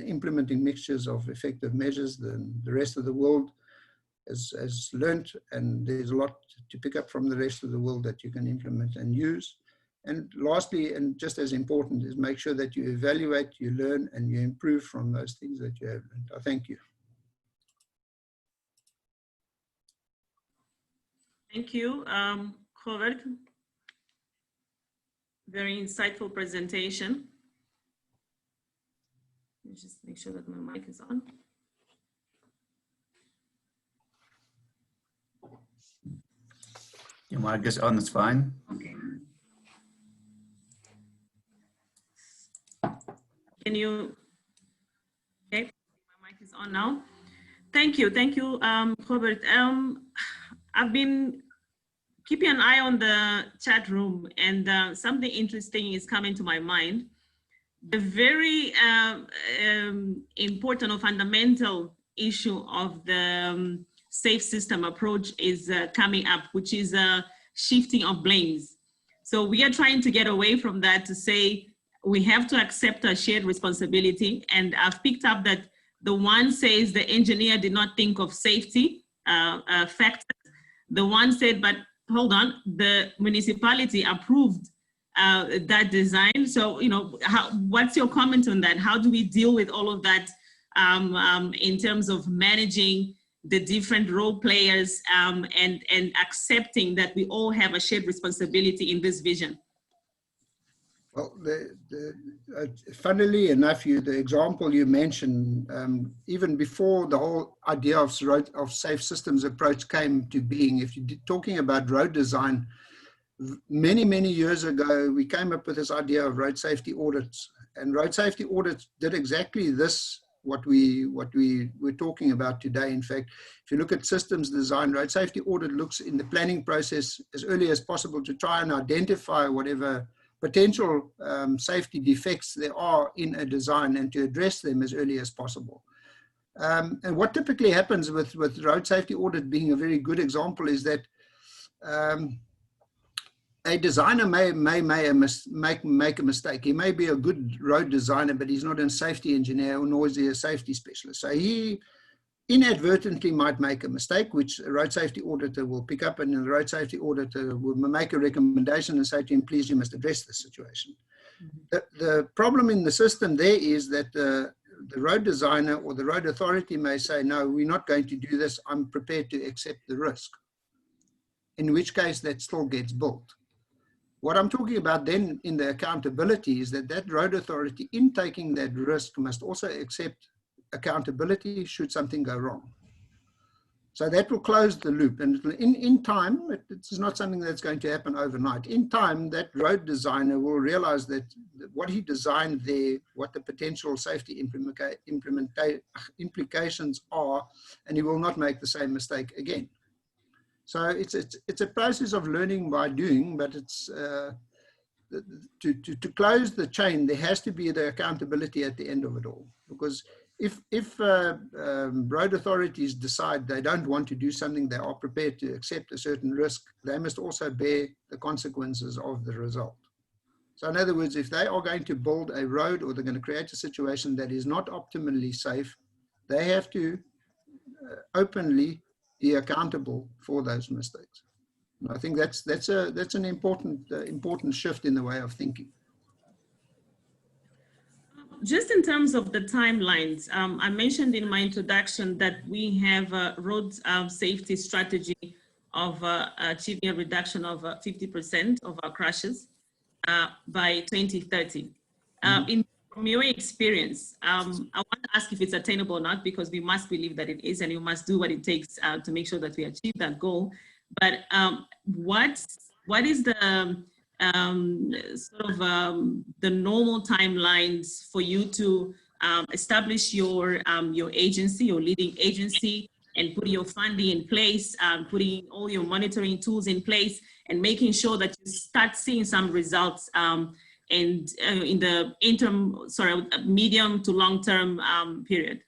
implementing mixtures of effective measures. The rest of the world has learned, and there's a lot to pick up from the rest of the world that you can implement and use. And lastly, and just as important, is make sure that you evaluate, you learn, and you improve from those things that you have learned. I thank you. Thank you, Robert. Very insightful presentation. Let me just make sure that my mic is on. Your mic is on, it's fine. Okay. Can you, okay, my mic is on now. Thank you, Robert. I've been keeping an eye on the chat room, and something interesting is coming to my mind. The very important or fundamental issue of the safe system approach is coming up, which is shifting of blames. So we are trying to get away from that to say we have to accept a shared responsibility. And I've picked up that the one says the engineer did not think of safety factors. The one said, but hold on, the municipality approved that design. So, you know, what's your comment on that? How do we deal with all of that in terms of managing the different role players and accepting that we all have a shared responsibility in this vision? Well, funnily enough, the example you mentioned, even before the whole idea of safe systems approach came to being, if you're talking about road design, many, many years ago, we came up with this idea of road safety audits. And road safety audits did exactly this, what we're talking about today. In fact, if you look at systems design, road safety audit looks in the planning process as early as possible to try and identify whatever potential safety defects there are in a design and to address them as early as possible. And what typically happens with road safety audit being a very good example is that a designer may make a mistake. He may be a good road designer, but he's not a safety engineer, nor is he a safety specialist. So he inadvertently might make a mistake, which a road safety auditor will pick up, and the road safety auditor will make a recommendation and say to him, please, you must address this situation. The problem in the system there is that the road designer or the road authority may say, no, we're not going to do this. I'm prepared to accept the risk, in which case that still gets built. What I'm talking about then in the accountability is that that road authority, in taking that risk, must also accept accountability should something go wrong. So that will close the loop. And in time, it's not something that's going to happen overnight. In time, that road designer will realize that what he designed there, what the potential safety implications are, and he will not make the same mistake again. So it's a process of learning by doing, but it's to close the chain, there has to be the accountability at the end of it all. Because if road authorities decide they don't want to do something, they are prepared to accept a certain risk, they must also bear the consequences of the result. So in other words, if they are going to build a road or they're going to create a situation that is not optimally safe, they have to openly be accountable for those mistakes. And I think that's an important shift in the way of thinking. Just in terms of the timelines, I mentioned in my introduction that we have a road safety strategy of achieving a reduction of 50% of our crashes by 2030. From your experience, I want to ask if it's attainable or not, because we must believe that it is, and we must do what it takes to make sure that we achieve that goal. But what is the the normal timelines for you to establish your agency, your leading agency, and put your funding in place, putting all your monitoring tools in place, and making sure that you start seeing some results and in the medium to long term period?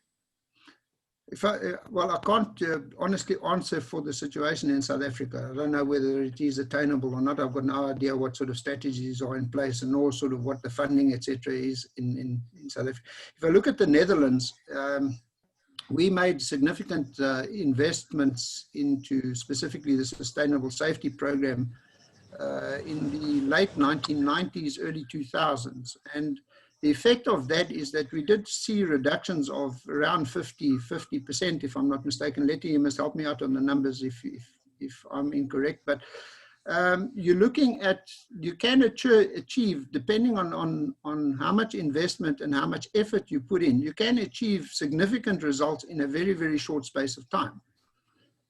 Well, I can't honestly answer for the situation in South Africa. I don't know whether it is attainable or not. I've got no idea what sort of strategies are in place, and nor sort of what the funding, etc., is in South Africa. If I look at the Netherlands, we made significant investments into specifically the sustainable safety program in the late 1990s, early 2000s. And the effect of that is that we did see reductions of around 50%, if I'm not mistaken. Letty, you must help me out on the numbers if I'm incorrect. But you're looking at, you can achieve, depending on how much investment and how much effort you put in, you can achieve significant results in a very, very short space of time.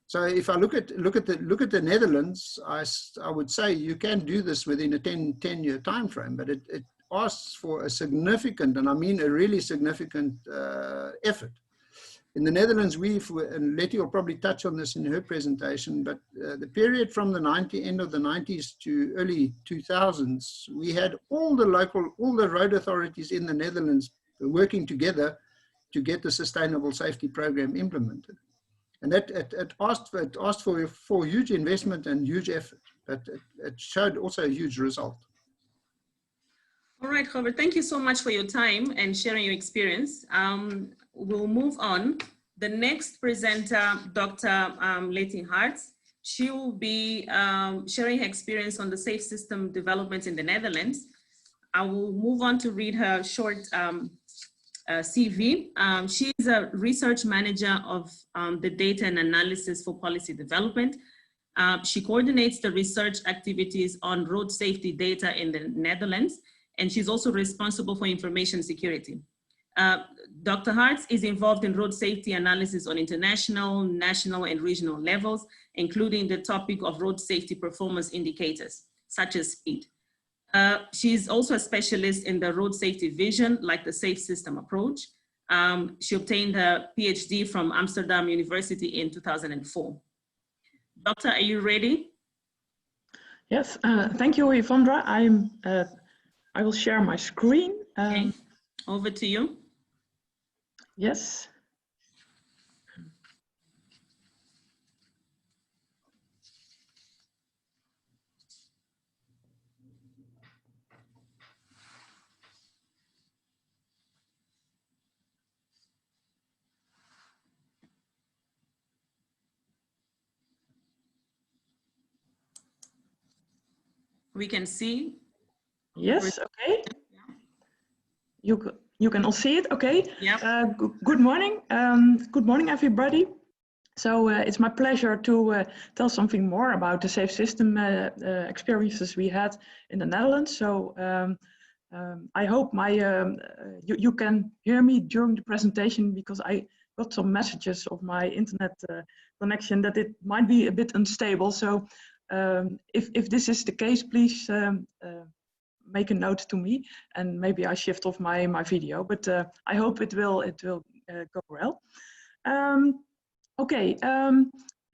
So if I look at the Netherlands, I would say you can do this within a 10-year time frame, but it asks for a significant, and I mean a really significant effort. In the Netherlands, and Letty will probably touch on this in her presentation, but the period from the end of the 90s to early 2000s, we had all the road authorities in the Netherlands working together to get the sustainable safety program implemented. And that it asked for huge investment and huge effort, but it showed also a huge result. All right, Robert, thank you so much for your time and sharing your experience. We'll move on. The next presenter, Dr. Letty Hartz, she will be sharing her experience on the safe system development in the Netherlands. I will move on to read her short CV. She's a research manager of the data and analysis for policy development. She coordinates the research activities on road safety data in the Netherlands, and she's also responsible for information security. Dr. Hartz is involved in road safety analysis on international, national, and regional levels, including the topic of road safety performance indicators, such as speed. She's also a specialist in the road safety vision, like the safe system approach. She obtained her PhD from Amsterdam University in 2004. Doctor, are you ready? Yes, thank you, Yvondra. I will share my screen. Okay. Over to you. Yes. We can see. Yes, okay. You can all see it, okay. Yeah. Good morning. Good morning, everybody. So it's my pleasure to tell something more about the safe system experiences we had in the Netherlands. So I hope you can hear me during the presentation, because I got some messages of my internet connection that it might be a bit unstable. So if this is the case, please make a note to me, and maybe I shift off my video. But I hope it will go well. Okay.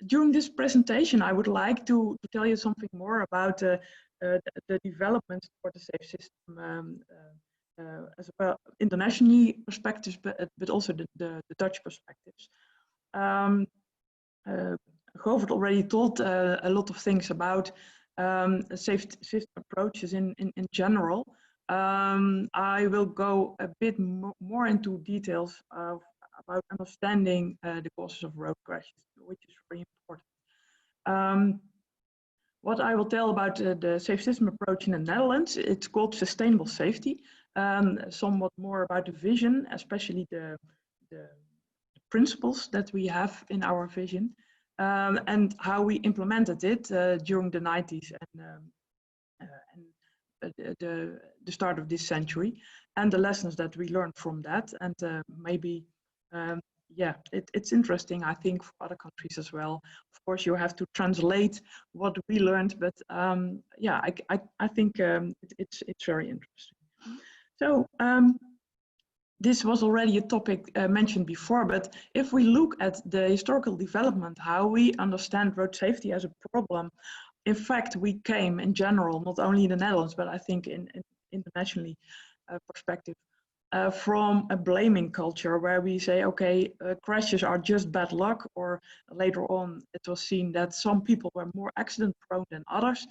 During this presentation, I would like to tell you something more about the development for the safe system, as well, internationally perspectives, but also the Dutch perspectives. Govert already told a lot of things about safe system approaches in general. I will go a bit more into details about understanding the causes of road crashes, which is very important. What I will tell about the safe system approach in the Netherlands, it's called sustainable safety. Somewhat more about the vision, especially the principles that we have in our vision, and how we implemented it during the 90s and the start of this century, and the lessons that we learned from that. And maybe, yeah, it's interesting, I think, for other countries as well. Of course, you have to translate what we learned, but yeah, I think it's very interesting. So this was already a topic mentioned before, but if we look at the historical development, how we understand road safety as a problem, in fact, we came in general, not only in the Netherlands, but I think in internationally perspective, from a blaming culture where we say, okay, crashes are just bad luck, or later on it was seen that some people were more accident prone than others.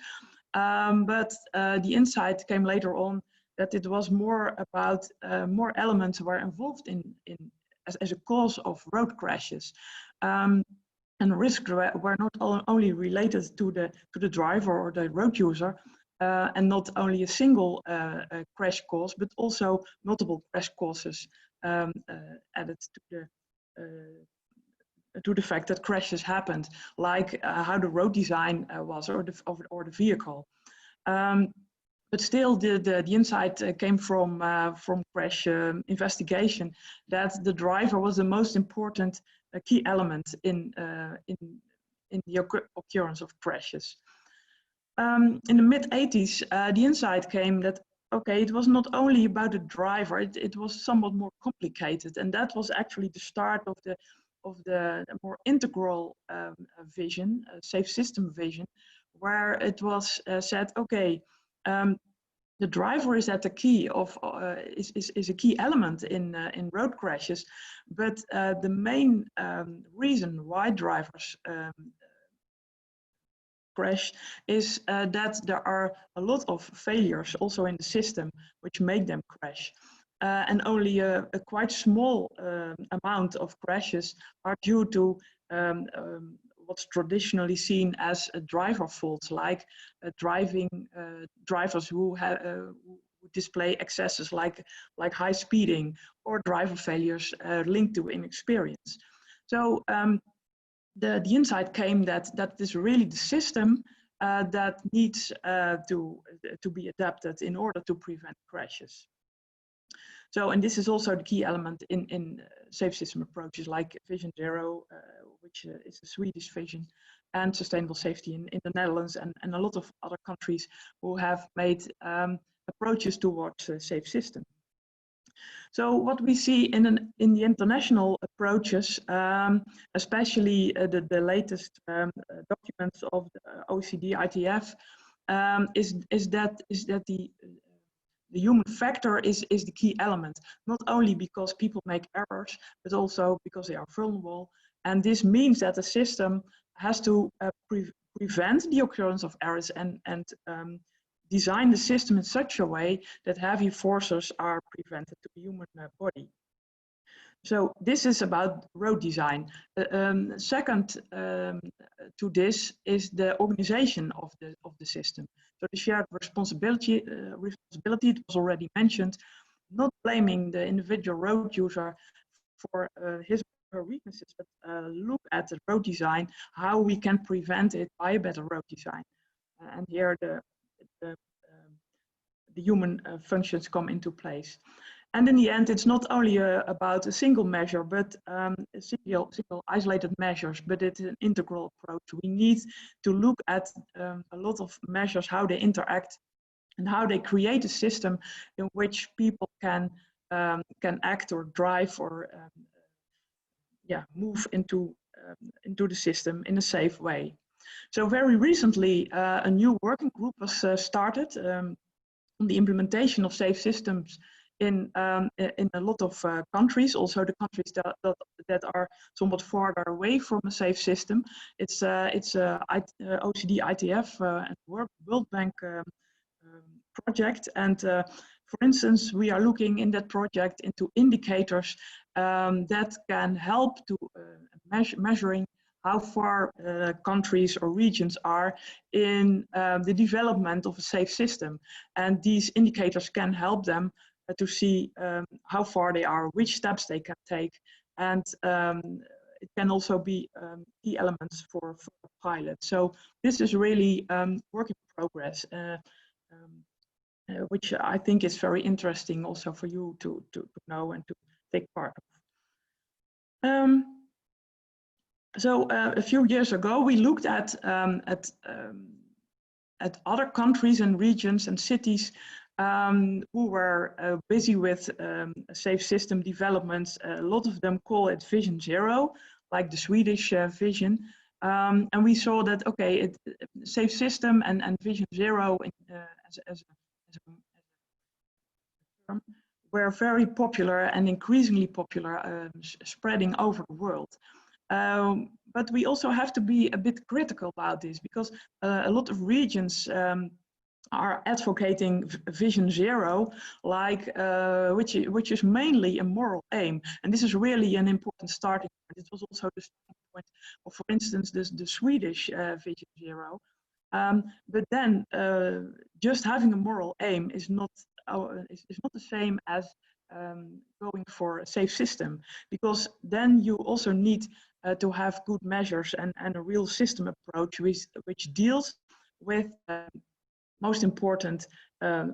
But the insight came later on that it was more about more elements were involved as a cause of road crashes. And risks were not only related to the driver or the road user, and not only a single crash cause, but also multiple crash causes added to the fact that crashes happened, like how the road design was, or the vehicle. But still, the insight came from crash investigation that the driver was the most important key element in the occurrence of crashes. In the mid-80s, the insight came that, okay, it was not only about the driver, it was somewhat more complicated, and that was actually the start of the more integral vision, safe system vision, where it was said, okay, the driver is at the key of is a key element in road crashes, but the main reason why drivers crash is that there are a lot of failures also in the system which make them crash. And only a quite small amount of crashes are due to what's traditionally seen as driver faults, like drivers who display excesses like high speeding, or driver failures linked to inexperience. So the insight came that is really the system that needs to be adapted in order to prevent crashes. So, and this is also the key element in safe system approaches like Vision Zero, which is a Swedish vision, and sustainable safety in the Netherlands, and a lot of other countries who have made approaches towards a safe system. So what we see in the international approaches, especially the latest documents of the OECD ITF, is that the human factor is the key element, not only because people make errors, but also because they are vulnerable. And this means that the system has to prevent the occurrence of errors and design the system in such a way that heavy forces are prevented to the human body. So this is about road design. Second to this is the organization of the system. So the shared responsibility, it was already mentioned, not blaming the individual road user for his or her weaknesses, but look at the road design, how we can prevent it by a better road design. And here the human functions come into place. And in the end, it's not only about a single measure, but single isolated measures, but it's an integral approach. We need to look at a lot of measures, how they interact and how they create a system in which people can act or drive or move into the system in a safe way. So very recently, a new working group was started on the implementation of safe systems in a lot of countries, also the countries that are somewhat farther away from a safe system. It's OECD, ITF, and World Bank project. And for instance, we are looking in that project into indicators that can help to measuring how far countries or regions are in the development of a safe system. And these indicators can help them to see how far they are, which steps they can take. And it can also be key elements for a pilot. So this is really work in progress, which I think is very interesting also for you to know and to take part of. So a few years ago, we looked at other countries and regions and cities who were busy with safe system developments. A lot of them call it Vision Zero, like the Swedish vision. And we saw that, okay, safe system and Vision Zero as a term were very popular and increasingly popular, spreading over the world. But we also have to be a bit critical about this, because a lot of regions are advocating Vision Zero, like which is mainly a moral aim, and this is really an important starting point. It was also the starting point of, for instance, the Swedish Vision Zero. But then just having a moral aim is not the same as going for a safe system, because then you also need to have good measures and a real system approach which deals with most important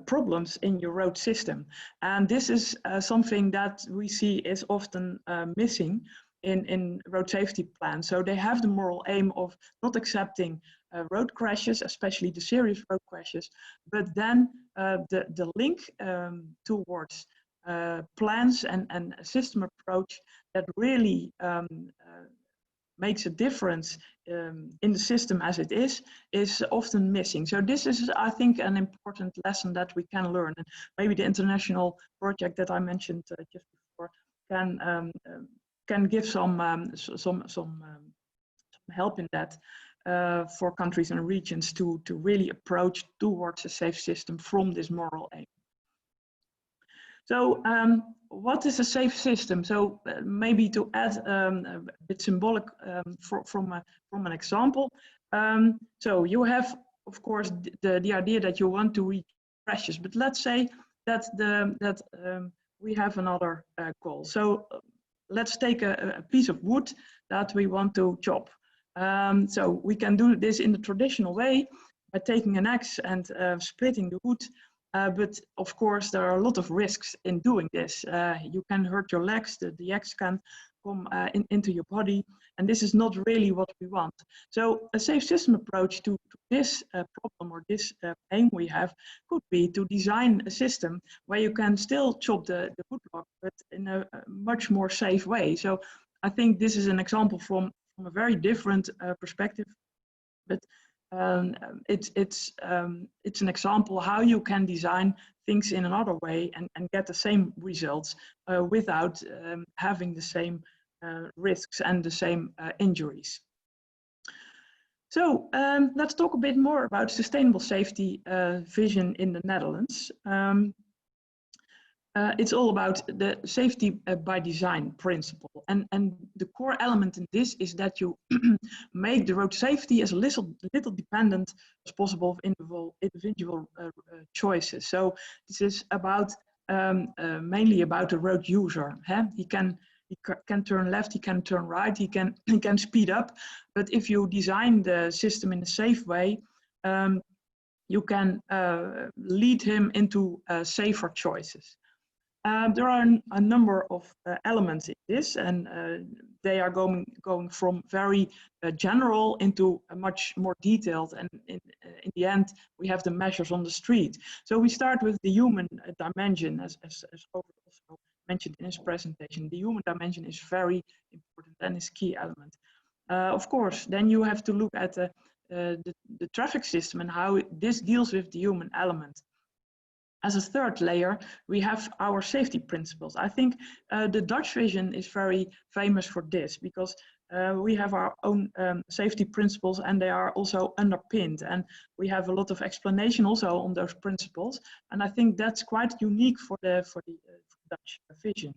problems in your road system. And this is something that we see is often missing in road safety plans. So they have the moral aim of not accepting road crashes, especially the serious road crashes, but then the link towards plans and a system approach that really makes a difference in the system as it is often missing. So this is, I think, an important lesson that we can learn. And maybe the international project that I mentioned just before can give some help in that for countries and regions to really approach towards a safe system from this moral aim. So what is a safe system? So maybe to add a bit symbolic from an example. So you have, of course, the idea that you want to reach crashes, but let's say that we have another goal. So let's take a piece of wood that we want to chop. So we can do this in the traditional way by taking an axe and splitting the wood. But of course, there are a lot of risks in doing this. You can hurt your legs, the axe can come into your body, and this is not really what we want. So a safe system approach to this problem or this aim we have could be to design a system where you can still chop the wood block, but in a much more safe way. So I think this is an example from a very different perspective, but it's an example how you can design things in another way and get the same results without having the same risks and the same injuries. So let's talk a bit more about sustainable safety vision in the Netherlands. it's all about the safety by design principle. And the core element in this is that you make the road safety as little dependent as possible of individual choices. So this is about mainly about the road user. He can turn left, he can turn right, he can speed up. But if you design the system in a safe way, you can lead him into safer choices. There are a number of elements in this, and they are going from very general into a much more detailed, and in the end we have the measures on the street. So we start with the human dimension, as Robert also mentioned in his presentation. The human dimension is very important and is key element. Of course, then you have to look at the traffic system and how this deals with the human element. As a third layer, we have our safety principles. I think the Dutch vision is very famous for this, because we have our own safety principles, and they are also underpinned. And we have a lot of explanation also on those principles. And I think that's quite unique for the Dutch vision.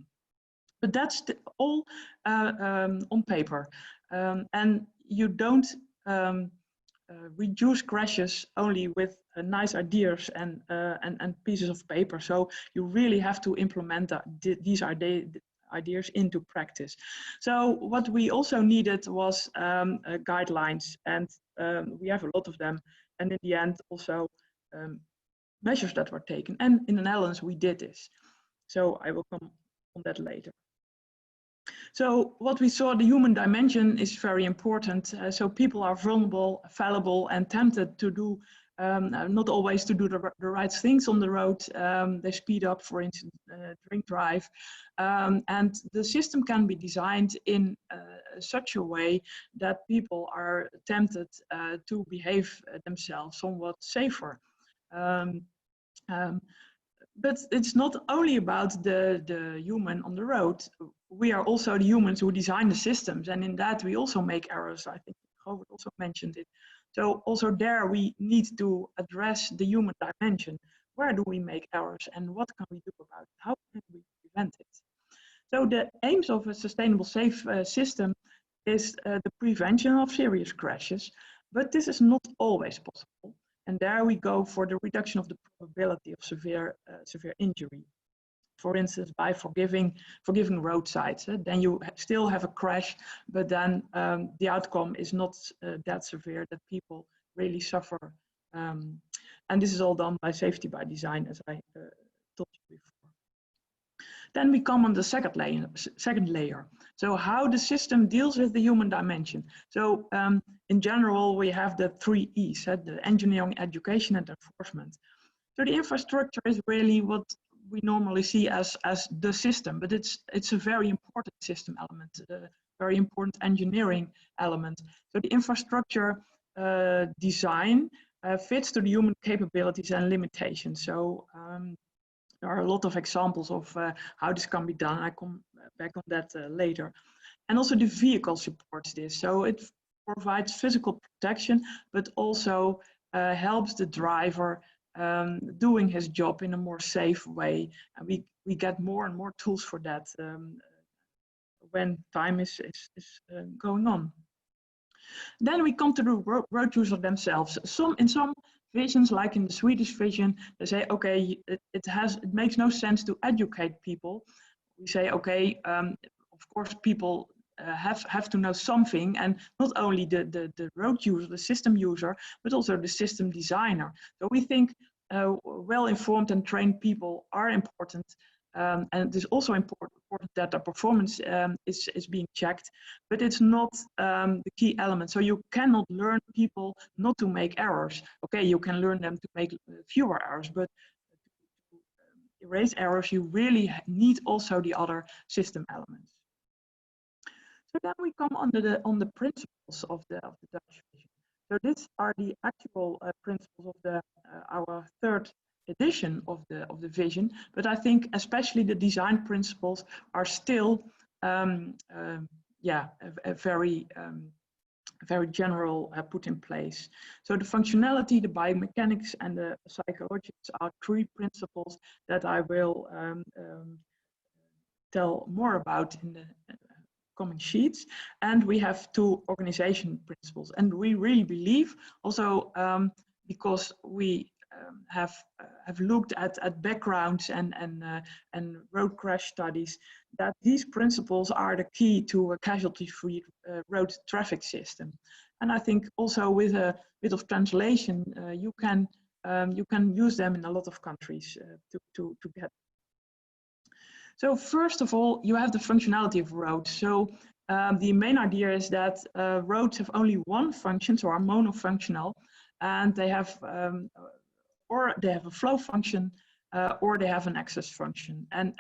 But that's all on paper. And you don't reduce crashes only with nice ideas and pieces of paper. So you really have to implement these ideas into practice. So what we also needed was guidelines, and we have a lot of them. And in the end, also measures that were taken. And in the Netherlands, we did this. So I will come on that later. So what we saw, the human dimension is very important. So people are vulnerable, fallible, and tempted to do, not always to do the right things on the road. They speed up, for instance, drink drive. And the system can be designed in such a way that people are tempted to behave themselves somewhat safer. But it's not only about the human on the road. We are also the humans who design the systems, and in that we also make errors. I think Robert also mentioned it. So also there we need to address the human dimension. Where do we make errors, and what can we do about it? How can we prevent it? So the aims of a sustainable safe system is the prevention of serious crashes, but this is not always possible. And there we go for the reduction of the probability of severe injury. For instance, by forgiving roadsides. Then you still have a crash, but then the outcome is not that severe that people really suffer. And this is all done by safety by design, as I told you before. Then we come on the second layer. So how the system deals with the human dimension. So in general, we have the 3 E's, the engineering, education, and enforcement. So the infrastructure is really what we normally see as the system, but it's a very important system element, a very important engineering element. So the infrastructure design fits to the human capabilities and limitations. So there are a lot of examples of how this can be done. I come back on that later. And also the vehicle supports this. So it provides physical protection, but also helps the driver doing his job in a more safe way. And we get more and more tools for that when time is going on. Then we come to the road user themselves. In some visions, like in the Swedish vision, they say, okay, it makes no sense to educate people. We say, okay, of course, people have to know something, and not only the road user, the system user, but also the system designer. So we think well-informed and trained people are important, and it is also important that the performance is being checked, but it's not the key element. So you cannot learn people not to make errors. Okay, you can learn them to make fewer errors, but to erase errors, you really need also the other system elements. So then we come on the principles of the Dutch vision. So these are the actual principles of our third edition of the vision, but I think especially the design principles are still very very general put in place. So the functionality, the biomechanics, and the psychologics are three principles that I will tell more about in the coming sheets. And we have two organization principles. And we really believe also because we have looked at backgrounds and road crash studies, that these principles are the key to a casualty-free road traffic system. And I think also with a bit of translation, you can use them in a lot of countries to get. So first of all, you have the functionality of roads. So the main idea is that roads have only one function, so are monofunctional, and they have or they have a flow function, or they have an access function. And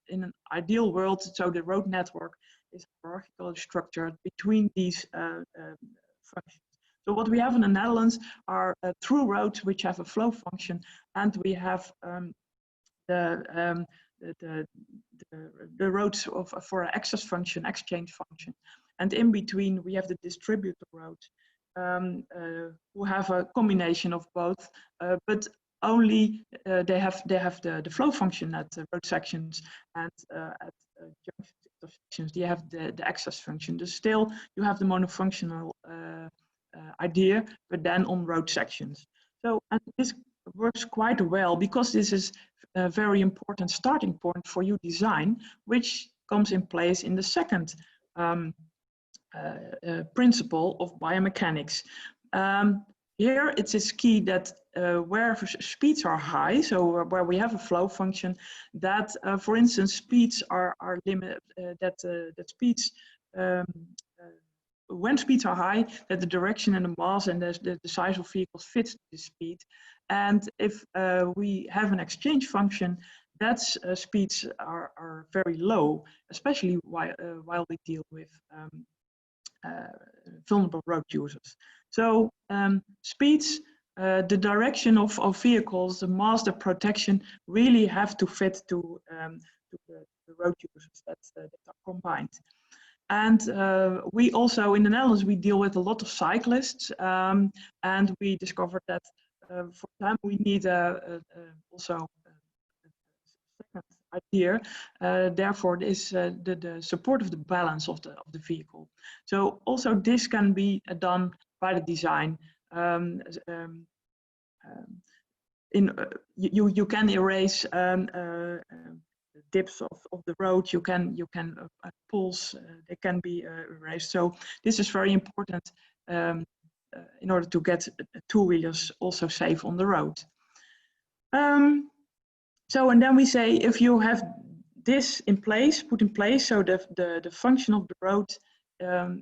in an ideal world, so the road network is hierarchically structured between these functions. So what we have in the Netherlands are through roads which have a flow function, and we have the roads for an access function, exchange function. And in between, we have the distributor roads who have a combination of both, but only they have the flow function at road sections, and at junction intersections they have the access function. So still you have the monofunctional idea, but then on road sections. So and this works quite well because this is a very important starting point for your design, which comes in place in the second principle of biomechanics. Here it is key that where speeds are high, so where we have a flow function, that for instance speeds are limited, that speeds when speeds are high, that the direction and the mass and the size of vehicles fits the speed. And if we have an exchange function, that speeds are very low, especially while we deal with vulnerable road users. So speeds, the direction of vehicles, the mass, the protection really have to fit to the road users that are combined. And we also, in the Netherlands, we deal with a lot of cyclists, and we discovered that for them we need also a second idea. Therefore, is the support of the balance of the vehicle. So also this can be done by the design. You can erase dips of the road. You can pulls. They can be erased. So this is very important in order to get two-wheelers also safe on the road. So and then we say if you have this in place, put in place, so the function of the road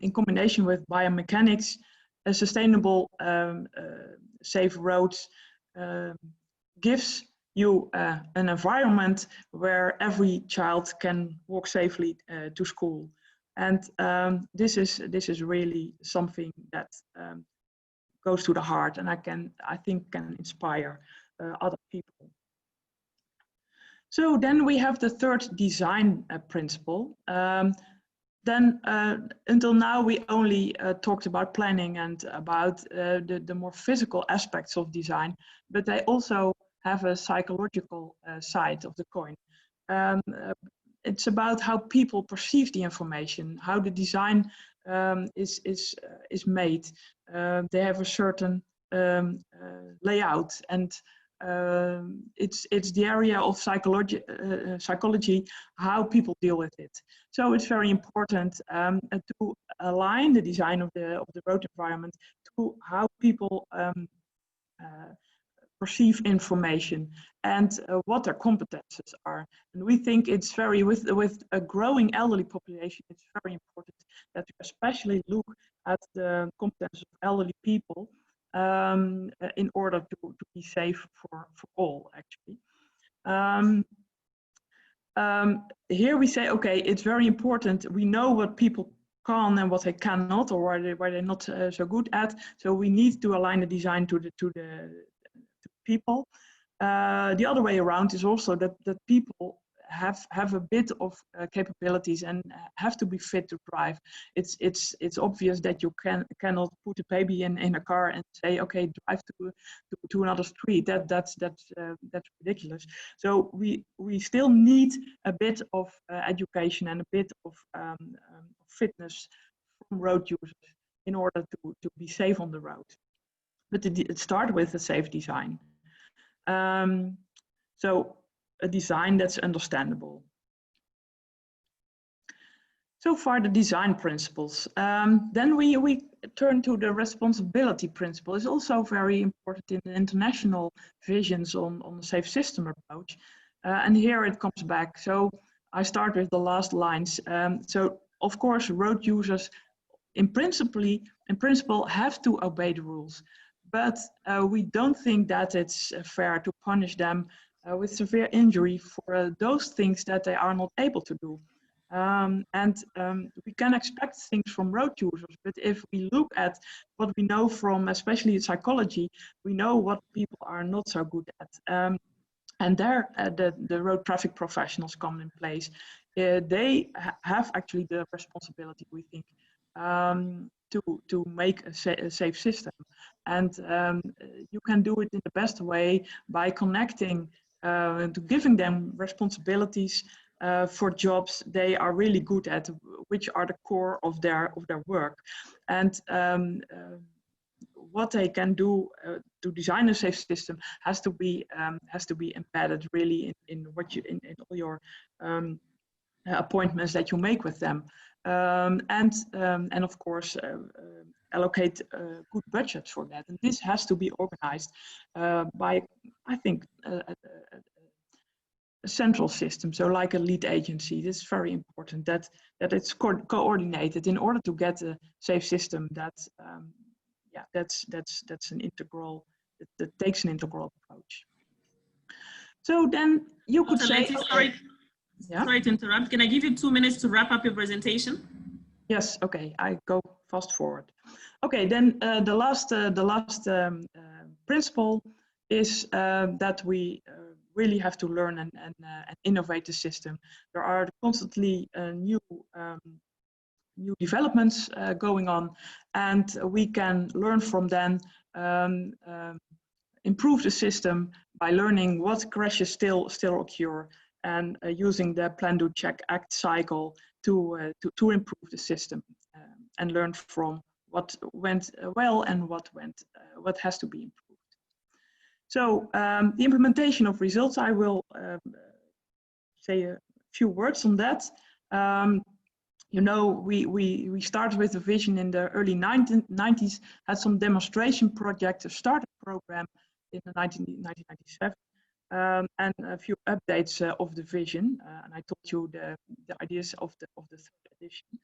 in combination with biomechanics, a sustainable safe roads gives you an environment where every child can walk safely to school. And this is really something that goes to the heart, and I think can inspire other people. So then we have the third design principle. Then until now we only talked about planning and about the more physical aspects of design, but they also have a psychological side of the coin. It's about how people perceive the information, how the design is made. They have a certain layout, and it's the area of psychology, how people deal with it. So it's very important to align the design of the road environment to how people perceive information and what their competences are. And we think it's very, with a growing elderly population, it's very important that we especially look at the competences of elderly people in order to be safe for all, actually. Here we say, okay, it's very important. We know what people can and what they cannot, or where they're not so good at. So we need to align the design to the people. The other way around is also that people have a bit of capabilities and have to be fit to drive. It's obvious that you cannot put a baby in a car and say, okay, drive to another street. That's ridiculous. So we still need a bit of education and a bit of fitness from road users in order to be safe on the road. But it started with a safe design. So a design that's understandable. So far the design principles. Then we turn to the responsibility principle. It's also very important in the international visions on the safe system approach. And here it comes back. So I start with the last lines. So of course road users in principle have to obey the rules. But we don't think that it's fair to punish them with severe injury for those things that they are not able to do. We can expect things from road users, but if we look at what we know from especially psychology, we know what people are not so good at. And there the road traffic professionals come in place. They have actually the responsibility, we think, to make a safe system. And you can do it in the best way by connecting to giving them responsibilities for jobs they are really good at, which are the core of their work. And what they can do to design a safe system has to be embedded really in what you in all your appointments that you make with them, and of course allocate good budgets for that. And this has to be organized by, I think, a central system, so like a lead agency. This is very important that it's coordinated in order to get a safe system that's an integral, that takes an integral approach. So then you could say, okay, sorry to interrupt. Can I give you 2 minutes to wrap up your presentation? Yes, okay, I go fast forward. Okay, then the last principle is that we really have to learn and innovate the system. There are constantly new developments going on, and we can learn from them, improve the system by learning what crashes still occur, and using the plan, do, check, act cycle to improve the system, and learn from what went well and what has to be improved. So the implementation of results, I will say a few words on that. You know, we started with a vision in the early 1990s, had some demonstration project, a startup program in 1997, and a few updates of the vision. And I told you the ideas of the third edition.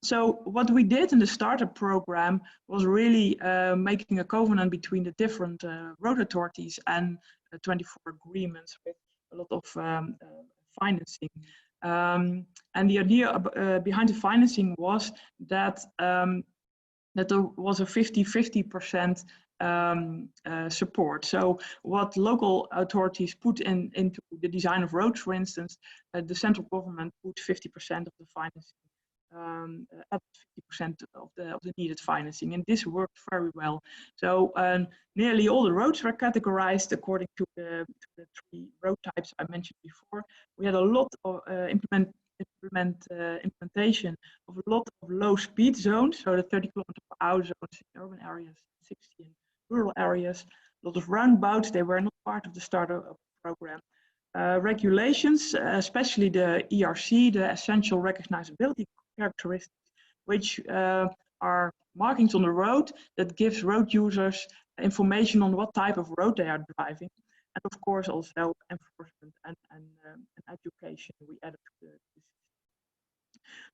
So what we did in the startup program was really making a covenant between the different road authorities and 24 agreements with a lot of financing. And the idea behind the financing was that that there was a 50-50% support. So what local authorities put into the design of roads, for instance, the central government put 50% of the financing, up to 50% of the needed financing, and this worked very well. So nearly all the roads were categorized according to the 3 road types I mentioned before. We had a lot of implementation of a lot of low speed zones, so the 30 km/h zones in urban areas, 60 in rural areas, a lot of roundabouts. They were not part of the startup program. Regulations, especially the ERC, the essential recognizability characteristics, which are markings on the road that gives road users information on what type of road they are driving. And of course also enforcement and education we added to the system.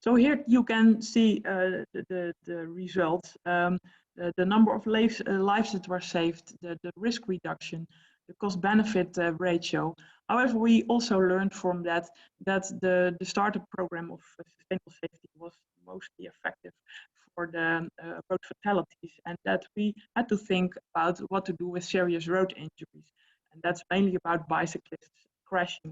So here you can see the results, the number of lives that were saved, the risk reduction, the cost-benefit ratio. However, we also learned from that the startup program of sustainable safety was mostly effective for the road fatalities, and that we had to think about what to do with serious road injuries. And that's mainly about bicyclists crashing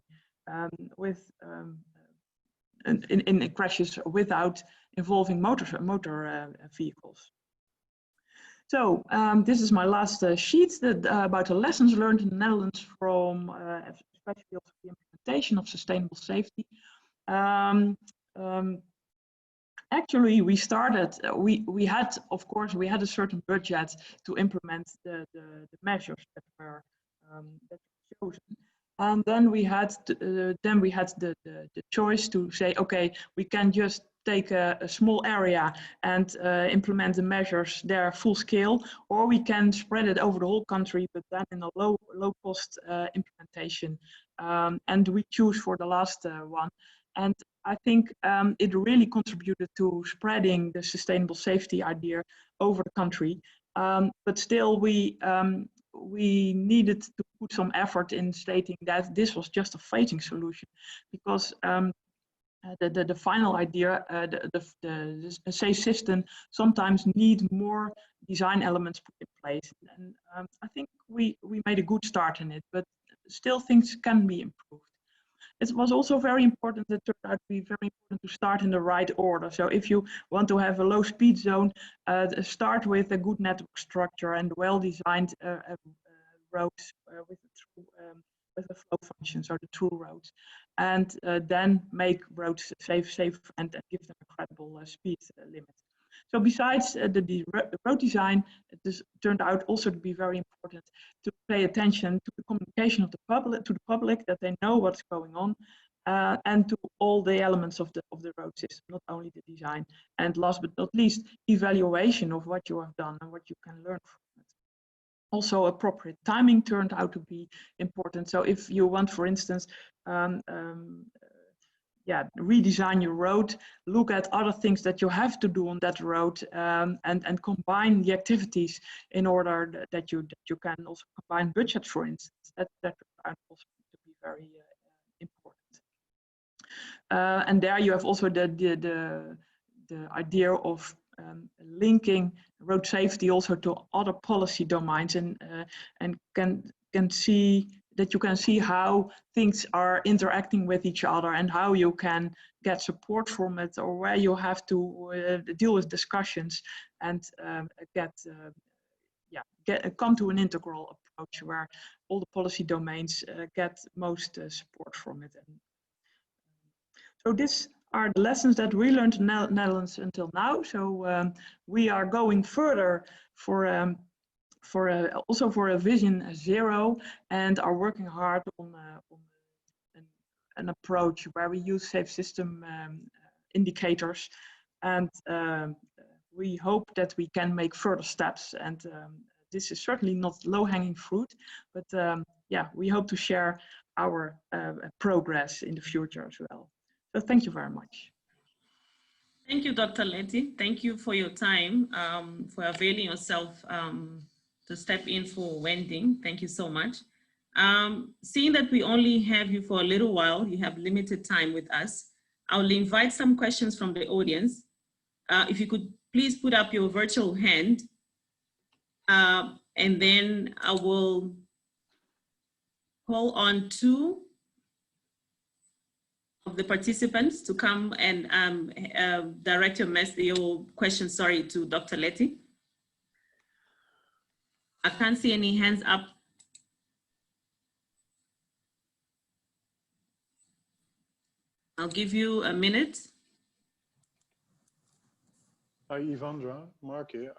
in crashes without involving motor vehicles. So this is my last sheet about the lessons learned in the Netherlands from especially also the implementation of sustainable safety. Actually, we started, we had, of course, we had a certain budget to implement the measures that were chosen. And then we had the choice to say, okay, we can just take a small area and implement the measures there full scale, or we can spread it over the whole country, but then in a low cost implementation. And we choose for the last one. And I think it really contributed to spreading the sustainable safety idea over the country. But still, we needed to put some effort in stating that this was just a phasing solution, because the final idea, the safe system, sometimes need more design elements put in place. And I think we made a good start in it, but still things can be improved. It was also very important, it turned out to be very important to start in the right order. So if you want to have a low speed zone, start with a good network structure and well-designed roads with a flow function, so the true roads. And then make roads safe and give them a credible speed limit. So besides the road design, this turned out also to be very important to pay attention to the communication of the public, that they know what's going on, and to all the elements of the road system, not only the design. And last but not least, evaluation of what you have done and what you can learn from it. Also, appropriate timing turned out to be important. So if you want, for instance, redesign your road, look at other things that you have to do on that road, and combine the activities in order that you can also combine budgets, for instance. That turned out also to be very important. And there you have also the idea of linking road safety also to other policy domains, and can see that you can see how things are interacting with each other and how you can get support from it, or where you have to deal with discussions and come to an integral approach where all the policy domains get most support from it. And so these are the lessons that we learned in the Netherlands until now. So we are going further also for a Vision Zero, and are working hard on an approach where we use safe system indicators, and we hope that we can make further steps. And this is certainly not low-hanging fruit, but we hope to share our progress in the future as well. So thank you very much. Thank you, Dr. Letty. Thank you for your time, for availing yourself to step in for Wending. Thank you so much. Seeing that we only have you for a little while, you have limited time with us, I will invite some questions from the audience. If you could please put up your virtual hand, and then I will call on two of the participants to come and direct your question, to Dr. Letty. I can't see any hands up. I'll give you a minute. Hi, Ivandra, Mark here.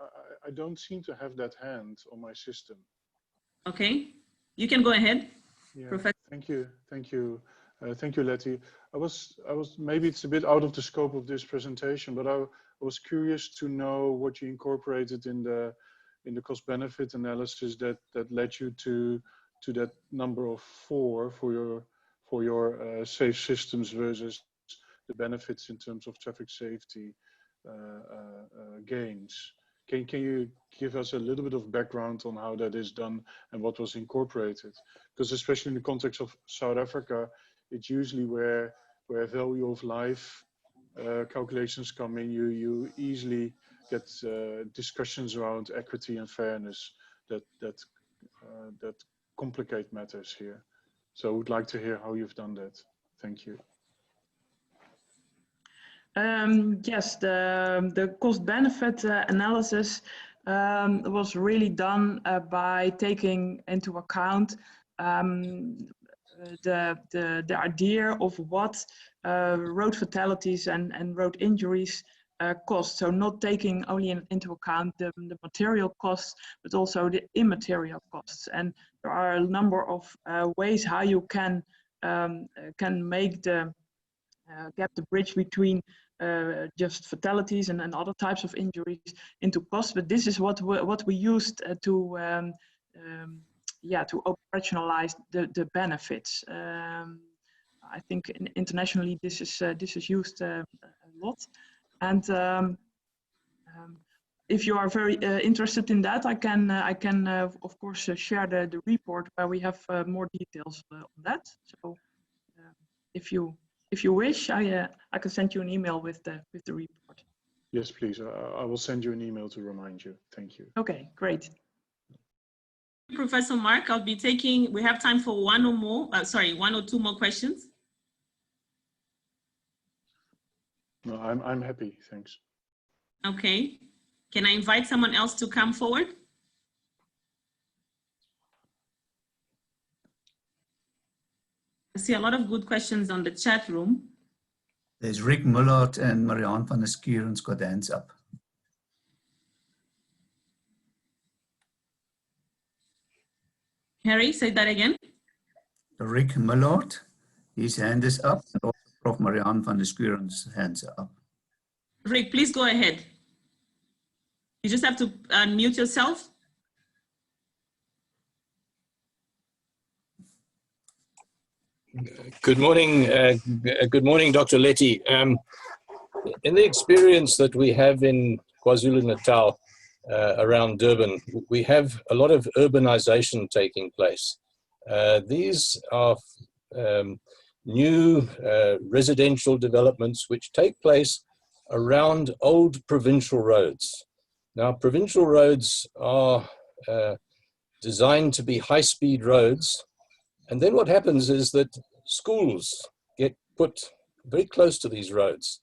I don't seem to have that hand on my system. Okay, you can go ahead. Yeah, Professor. thank you, Letty. Maybe it's a bit out of the scope of this presentation, but I was curious to know what you incorporated in the cost-benefit analysis that led you to that number of 4 for your safe systems versus the benefits in terms of traffic safety gains. Can you give us a little bit of background on how that is done and what was incorporated? Because especially in the context of South Africa, it's usually where value of life calculations come in. You easily get discussions around equity and fairness that complicate matters here. So I would like to hear how you've done that. Thank you. Yes, the cost-benefit analysis was really done by taking into account the idea of what road fatalities and road injuries cost. So not taking only into account the material costs, but also the immaterial costs. And there are a number of ways how you can make the gap, the bridge between just fatalities and other types of injuries into cost. But this is what we used to operationalize the benefits. I think internationally this is used a lot. And if you are very interested in that, I can of course share the report where we have more details on that. So if you wish, I can send you an email with the report. Yes, please. I will send you an email to remind you. Thank you. Okay, great. Professor Mark, I'll be taking, we have time for one or two more questions. No, I'm happy. Thanks. Okay. Can I invite someone else to come forward? I see a lot of good questions on the chat room. There's Rick Mullard and Marianne van der Skuren's got hands up. Harry, say that again. Rick Mullard, his hand is up, and also Prof. Marianne van der Skuren's hands are up. Rick, please go ahead. You just have to unmute yourself. Good morning, Dr. Letty. In the experience that we have in KwaZulu-Natal around Durban, we have a lot of urbanization taking place. These are new residential developments which take place around old provincial roads. Now, provincial roads are designed to be high-speed roads. And then what happens is that schools get put very close to these roads.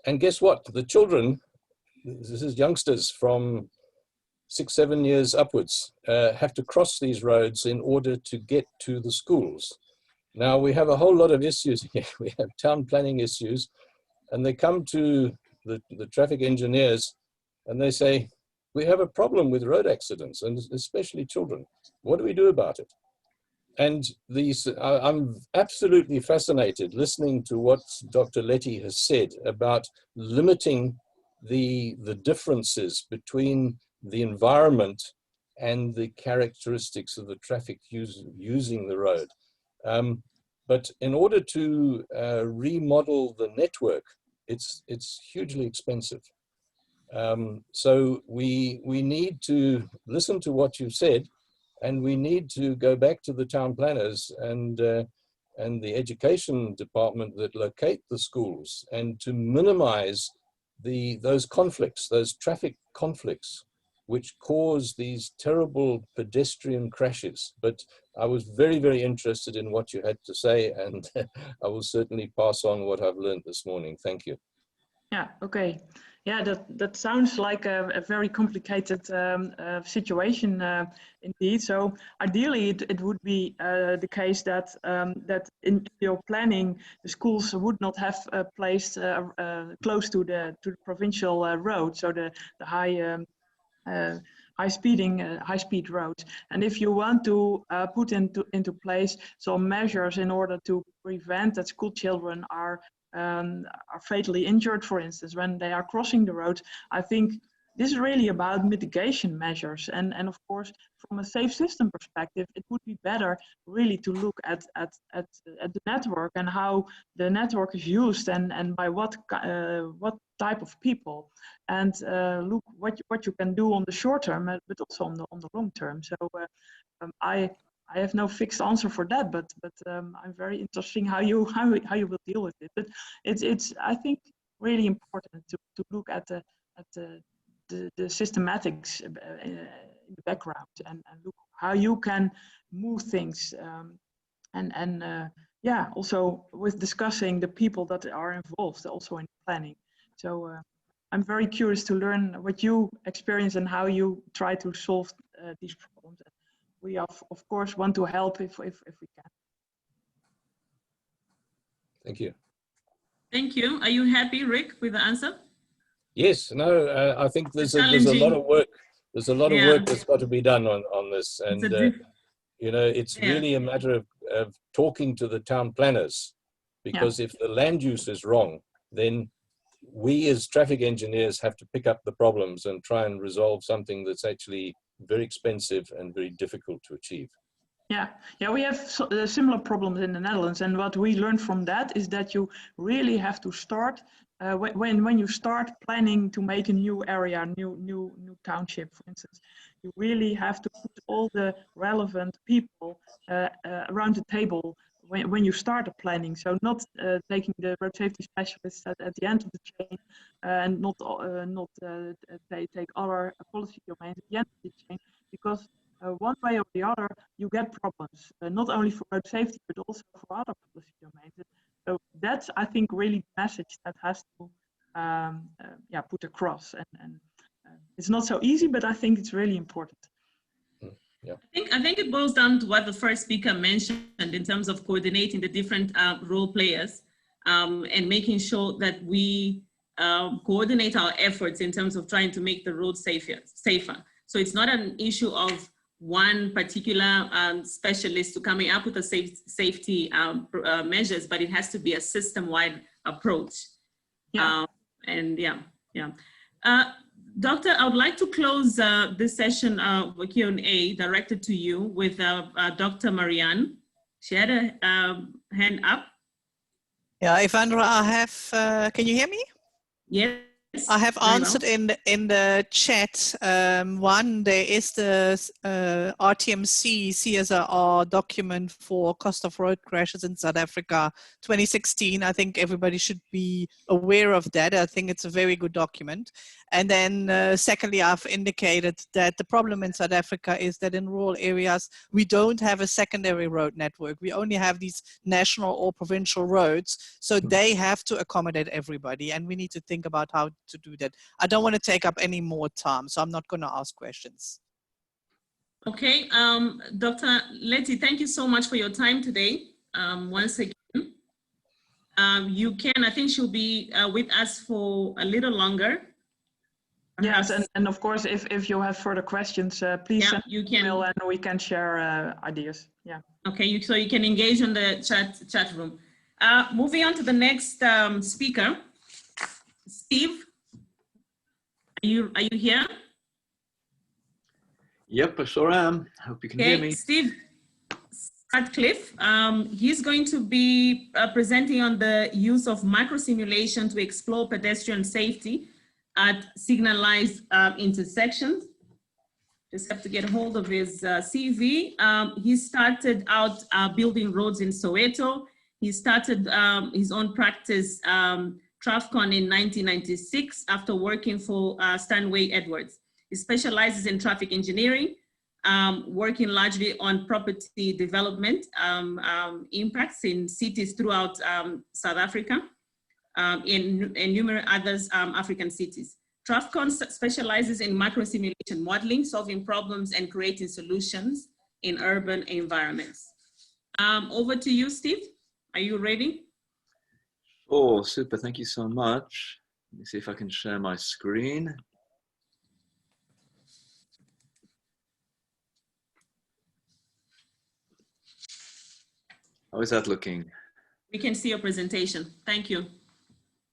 And guess what? The children, this is youngsters from 6, 7 years upwards, have to cross these roads in order to get to the schools. Now, we have a whole lot of issues here. We have town planning issues, and they come to the traffic engineers and they say, we have a problem with road accidents, and especially children. What do we do about it? And I'm absolutely fascinated listening to what Dr. Letty has said about limiting the differences between the environment and the characteristics of the traffic using the road. But in order to remodel the network, it's hugely expensive. So we need to listen to what you've said, and we need to go back to the town planners and the education department that locate the schools, and to minimize those conflicts, those traffic conflicts, which cause these terrible pedestrian crashes. But I was very, very interested in what you had to say, and I will certainly pass on what I've learned this morning. Thank you. Yeah, okay. Yeah, that sounds like a very complicated situation indeed. So ideally, it would be the case that that in your planning, the schools would not have placed close to the provincial road, so the high speed roads. And if you want to put into place some measures in order to prevent that school children are fatally injured, for instance, when they are crossing the road, I think this is really about mitigation measures. And of course, from a safe system perspective, it would be better really to look at the network and how the network is used and by what type of people, and look what you can do on the short term, but also on the long term. So I have no fixed answer for that, but I'm very interested in how you will deal with it. But it's I think really important to look at the systematics in the background and look how you can move things and yeah, also with discussing the people that are involved also in planning. So I'm very curious to learn what you experience and how you try to solve these problems. We of course want to help if we can. Thank you. Thank you. Are you happy, Rick, with the answer? Yes, no, I think there's a lot Challenging. of work. There's a lot of Yeah. work that's got to be done on this, It's and a you know, it's Yeah. really a matter of talking to the town planners, because if the land use is wrong, then we as traffic engineers have to pick up the problems and try and resolve something that's actually very expensive and very difficult to achieve. Yeah, we have similar problems in the Netherlands, and what we learned from that is that you really have to start when you start planning to make a new area, new township, for instance. You really have to put all the relevant people around the table when you start the planning. So not taking the road safety specialists at the end of the chain, and not take other policy domains at the end of the chain, because one way or the other, you get problems, not only for road safety, but also for other policy domains. So that's, I think, really the message that has to put across. And it's not so easy, but I think it's really important. Yeah. I think it boils down to what the first speaker mentioned in terms of coordinating the different role players and making sure that we coordinate our efforts in terms of trying to make the road safer. So it's not an issue of one particular specialist to coming up with the safety measures, but it has to be a system-wide approach. Yeah. Doctor, I would like to close this session of Q&A directed to you with Dr. Marianne. She had a hand up. Yeah, Ivandra, I have, can you hear me? Yes. I have answered well. in the chat. One, there is the RTMC CSRR document for cost of road crashes in South Africa 2016. I think everybody should be aware of that. I think it's a very good document. And then secondly, I've indicated that the problem in South Africa is that in rural areas, we don't have a secondary road network. We only have these national or provincial roads. So they have to accommodate everybody. And we need to think about how to do that. I don't want to take up any more time, so I'm not going to ask questions. Okay, Dr. Letty, thank you so much for your time today. Once again, you can, I think she'll be with us for a little longer. Yes, and of course, if you have further questions, please send you an email and we can share ideas. Yeah. Okay, so you can engage on the chat room. Moving on to the next speaker, Steve. Are you here? Yep, I sure am. Hope you can hear me. Steve Sutcliffe, he's going to be presenting on the use of microsimulation to explore pedestrian safety at signalized intersections. Just have to get hold of his CV. He started out building roads in Soweto. He started his own practice, TrafCon, in 1996 after working for Stanway Edwards. He specializes in traffic engineering, working largely on property development impacts in cities throughout South Africa and numerous other African cities. TrafCon specializes in microsimulation modeling, solving problems and creating solutions in urban environments. Over to you, Steve. Are you ready? Oh, super. Thank you so much. Let me see if I can share my screen. How is that looking? We can see your presentation. Thank you.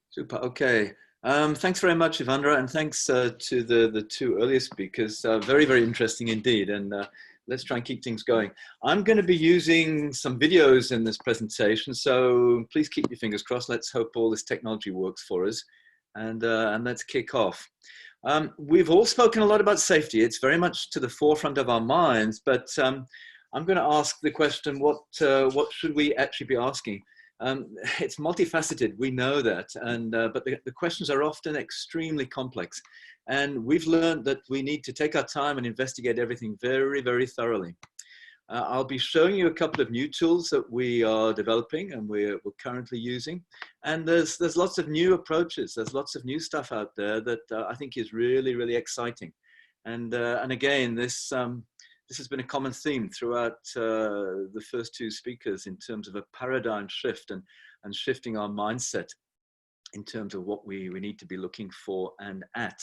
Super. Okay. Thanks very much, Ivandra, and thanks to the two earlier speakers. Very, very interesting indeed. And let's try and keep things going. I'm going to be using some videos in this presentation, so please keep your fingers crossed. Let's hope all this technology works for us, and let's kick off. We've all spoken a lot about safety. It's very much to the forefront of our minds, but I'm going to ask the question, what should we actually be asking? It's multifaceted, we know that, and but the questions are often extremely complex. And we've learned that we need to take our time and investigate everything very, very thoroughly. I'll be showing you a couple of new tools that we are developing and we're currently using. And there's lots of new approaches. There's lots of new stuff out there that I think is really, really exciting. And again, this has been a common theme throughout the first two speakers in terms of a paradigm shift and shifting our mindset in terms of what we need to be looking for and at.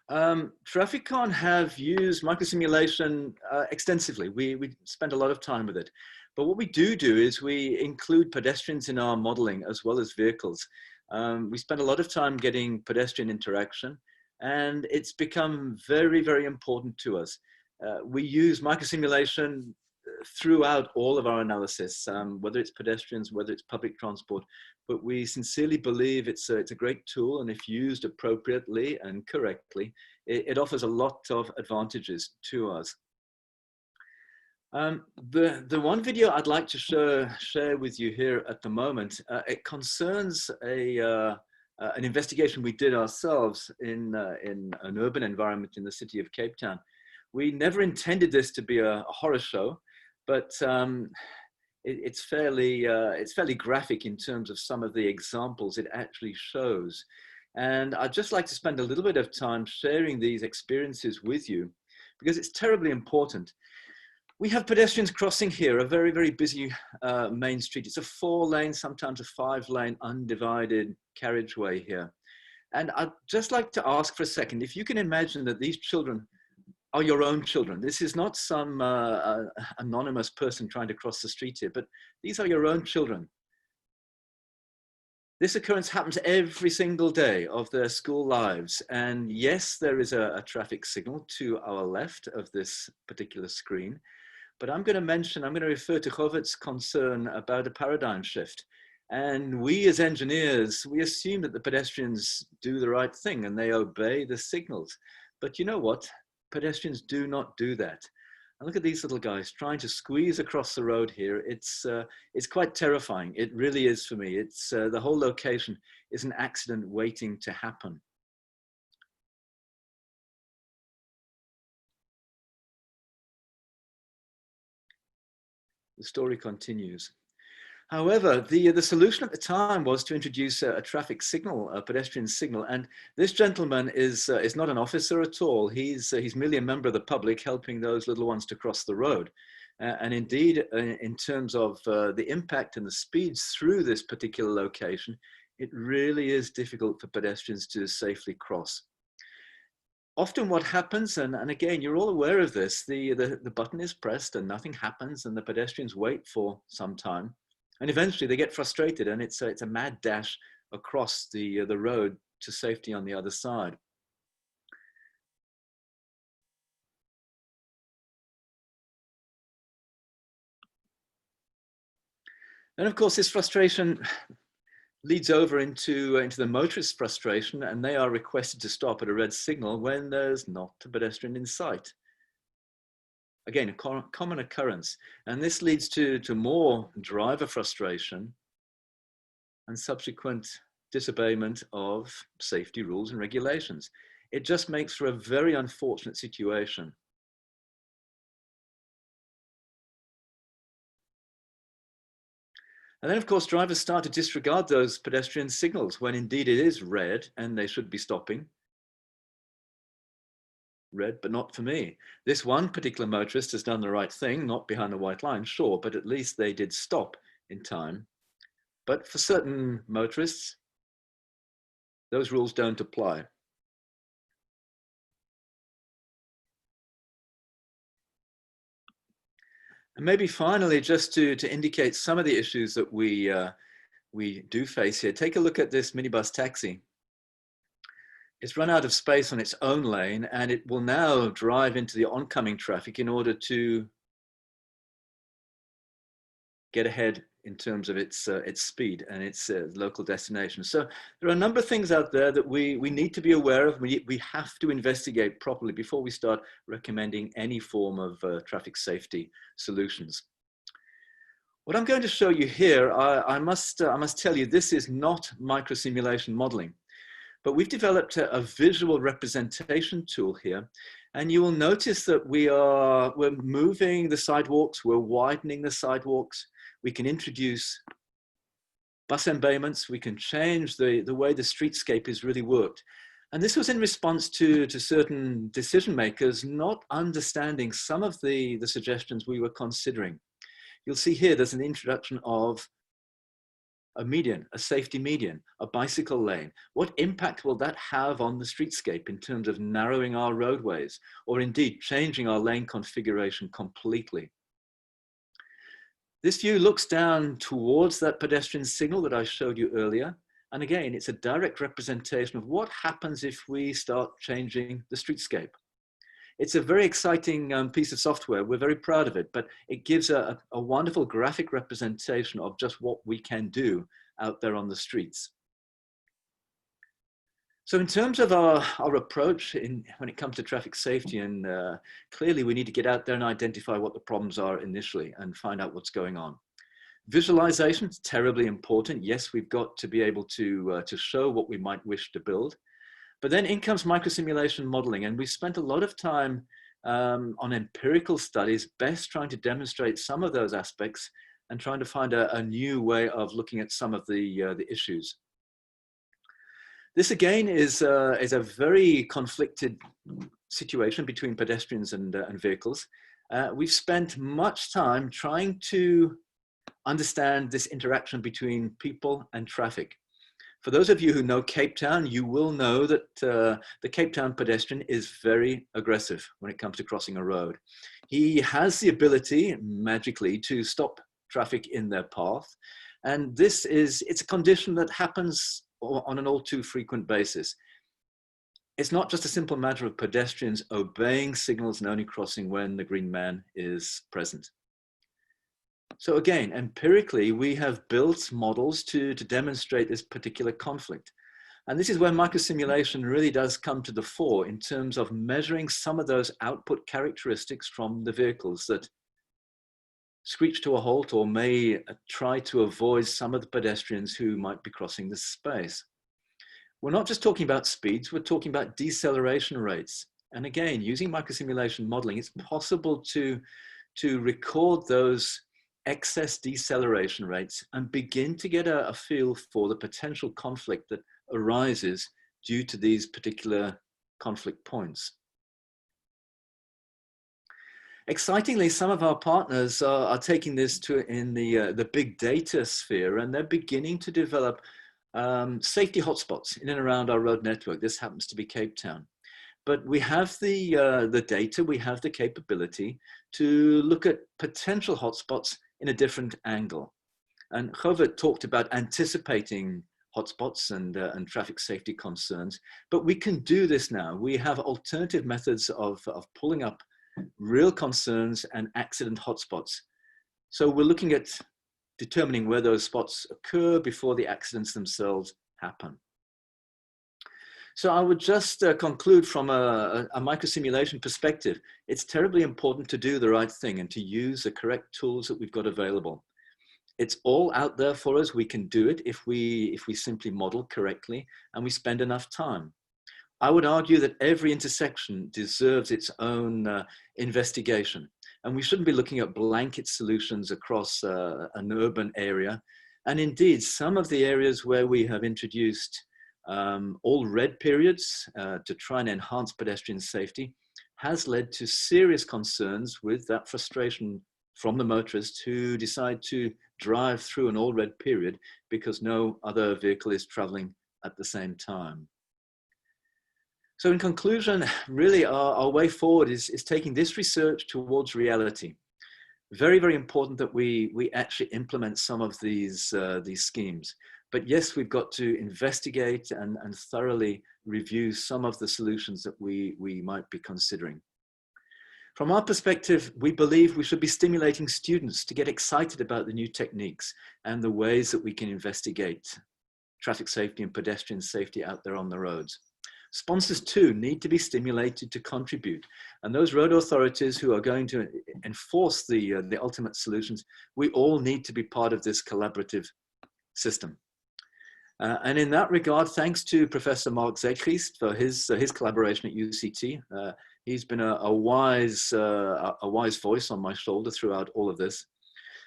Trafficcon have used microsimulation extensively. We spend a lot of time with it. But what we do is we include pedestrians in our modeling as well as vehicles. We spend a lot of time getting pedestrian interaction, and it's become very, very important to us. We use microsimulation throughout all of our analysis, whether it's pedestrians, whether it's public transport, but we sincerely believe it's a great tool, and if used appropriately and correctly, it offers a lot of advantages to us. The one video I'd like to share with you here at the moment, it concerns an investigation we did ourselves in an urban environment in the city of Cape Town. We never intended this to be a horror show, but it's fairly graphic in terms of some of the examples it actually shows. And I'd just like to spend a little bit of time sharing these experiences with you because it's terribly important. We have pedestrians crossing here, a very, very busy main street. It's a 4-lane, sometimes a 5-lane undivided carriageway here. And I'd just like to ask for a second, if you can imagine that these children are your own children. This is not some anonymous person trying to cross the street here, but these are your own children. This occurrence happens every single day of their school lives. And yes, there is a traffic signal to our left of this particular screen, but I'm going to refer to Govert's concern about a paradigm shift. And we as engineers, we assume that the pedestrians do the right thing and they obey the signals. But you know what? Pedestrians do not do that. And look at these little guys trying to squeeze across the road here. It's quite terrifying. It really is for me. It's the whole location is an accident waiting to happen. The story continues. However, the solution at the time was to introduce a traffic signal, a pedestrian signal. And this gentleman is not an officer at all. He's merely a member of the public helping those little ones to cross the road. And indeed, in terms of the impact and the speeds through this particular location, it really is difficult for pedestrians to safely cross. Often what happens, and again, you're all aware of this, the button is pressed and nothing happens and the pedestrians wait for some time. And eventually they get frustrated and it's a mad dash across the road to safety on the other side. And of course, this frustration leads over into the motorist's frustration, and they are requested to stop at a red signal when there's not a pedestrian in sight. Again, a common occurrence. And this leads to more driver frustration and subsequent disobeyment of safety rules and regulations. It just makes for a very unfortunate situation. And then, of course, drivers start to disregard those pedestrian signals when indeed it is red and they should be stopping. Red, but not for me. This one particular motorist has done the right thing, not behind the white line, sure, but at least they did stop in time. But for certain motorists, those rules don't apply. And maybe finally, just to indicate some of the issues that we do face here, take a look at this minibus taxi. It's run out of space on its own lane, and it will now drive into the oncoming traffic in order to get ahead in terms of its speed and its local destination. So there are a number of things out there that we need to be aware of. We have to investigate properly before we start recommending any form of traffic safety solutions. What I'm going to show you here, I must tell you, this is not microsimulation modeling. But we've developed a visual representation tool here. And you will notice that we're moving the sidewalks, we're widening the sidewalks. We can introduce bus embayments, we can change the way the streetscape is really worked. And this was in response to certain decision makers not understanding some of the suggestions we were considering. You'll see here there's an introduction of a median, a safety median, a bicycle lane. What impact will that have on the streetscape in terms of narrowing our roadways, or indeed changing our lane configuration completely? This view looks down towards that pedestrian signal that I showed you earlier. And again, it's a direct representation of what happens if we start changing the streetscape. It's a very exciting piece of software. We're very proud of it, but it gives a wonderful graphic representation of just what we can do out there on the streets. So in terms of our approach when it comes to traffic safety, and clearly we need to get out there and identify what the problems are initially and find out what's going on. Visualization is terribly important. Yes, we've got to be able to show what we might wish to build. But then in comes microsimulation modeling, and we spent a lot of time on empirical studies, best trying to demonstrate some of those aspects and trying to find a new way of looking at some of the issues. This again is a very conflicted situation between pedestrians and vehicles. We've spent much time trying to understand this interaction between people and traffic. For those of you who know Cape Town, you will know that the Cape Town pedestrian is very aggressive when it comes to crossing a road. He has the ability, magically, to stop traffic in their path. And it's a condition that happens on an all too frequent basis. It's not just a simple matter of pedestrians obeying signals and only crossing when the green man is present. So again, empirically, we have built models to demonstrate this particular conflict. And this is where microsimulation really does come to the fore in terms of measuring some of those output characteristics from the vehicles that screech to a halt or may try to avoid some of the pedestrians who might be crossing this space. We're not just talking about speeds, we're talking about deceleration rates. And again, using microsimulation modeling, it's possible to record those excess deceleration rates and begin to get a feel for the potential conflict that arises due to these particular conflict points. Excitingly, some of our partners are taking this in the big data sphere, and they're beginning to develop safety hotspots in and around our road network. This happens to be Cape Town. But we have the data, we have the capability to look at potential hotspots in a different angle. And Govert talked about anticipating hotspots and traffic safety concerns, but we can do this now. We have alternative methods of pulling up real concerns and accident hotspots. So we're looking at determining where those spots occur before the accidents themselves happen. So I would just conclude from a microsimulation perspective. It's terribly important to do the right thing and to use the correct tools that we've got available. It's all out there for us. We can do it if we simply model correctly and we spend enough time. I would argue that every intersection deserves its own investigation, and we shouldn't be looking at blanket solutions across an urban area. And indeed, some of the areas where we have introduced all red periods to try and enhance pedestrian safety has led to serious concerns with that frustration from the motorists who decide to drive through an all red period because no other vehicle is traveling at the same time. So in conclusion, really our way forward is taking this research towards reality. Very, very important that we actually implement some of these schemes. But yes, we've got to investigate and thoroughly review some of the solutions that we might be considering. From our perspective, we believe we should be stimulating students to get excited about the new techniques and the ways that we can investigate traffic safety and pedestrian safety out there on the roads. Sponsors too need to be stimulated to contribute. And those road authorities who are going to enforce the ultimate solutions, we all need to be part of this collaborative system. And in that regard, thanks to Professor Mark Zegrist for his collaboration at UCT. He's been a wise voice on my shoulder throughout all of this.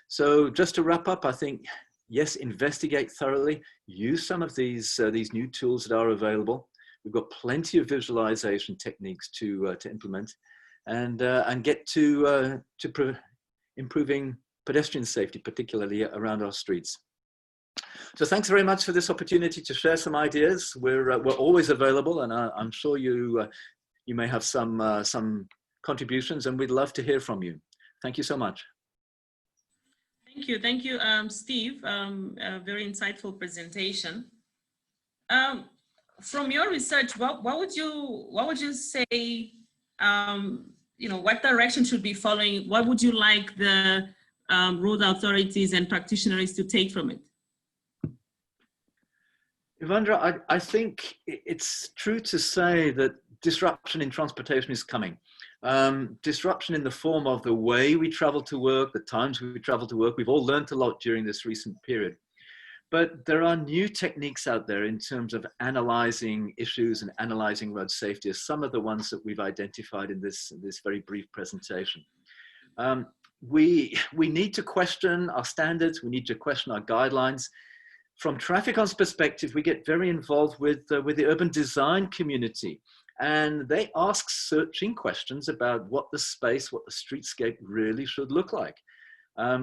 So just to wrap up, I think, yes, investigate thoroughly, use some of these new tools that are available. We've got plenty of visualization techniques to implement, and get to improving pedestrian safety, particularly around our streets. So thanks very much for this opportunity to share some ideas. We're always available, and I'm sure you may have some contributions, and we'd love to hear from you. Thank you so much. Thank you, Steve. A very insightful presentation. From your research, what would you say? What direction should be following? What would you like the road authorities and practitioners to take from it? Ivandra, I think it's true to say that disruption in transportation is coming. Disruption in the form of the way we travel to work, the times we travel to work. We've all learned a lot during this recent period. But there are new techniques out there in terms of analyzing issues and analyzing road safety, as some of the ones that we've identified in this very brief presentation. We need to question our standards. We need to question our guidelines. From Trafficon's perspective, we get very involved with the urban design community, and they ask searching questions about what the space, what the streetscape really should look like.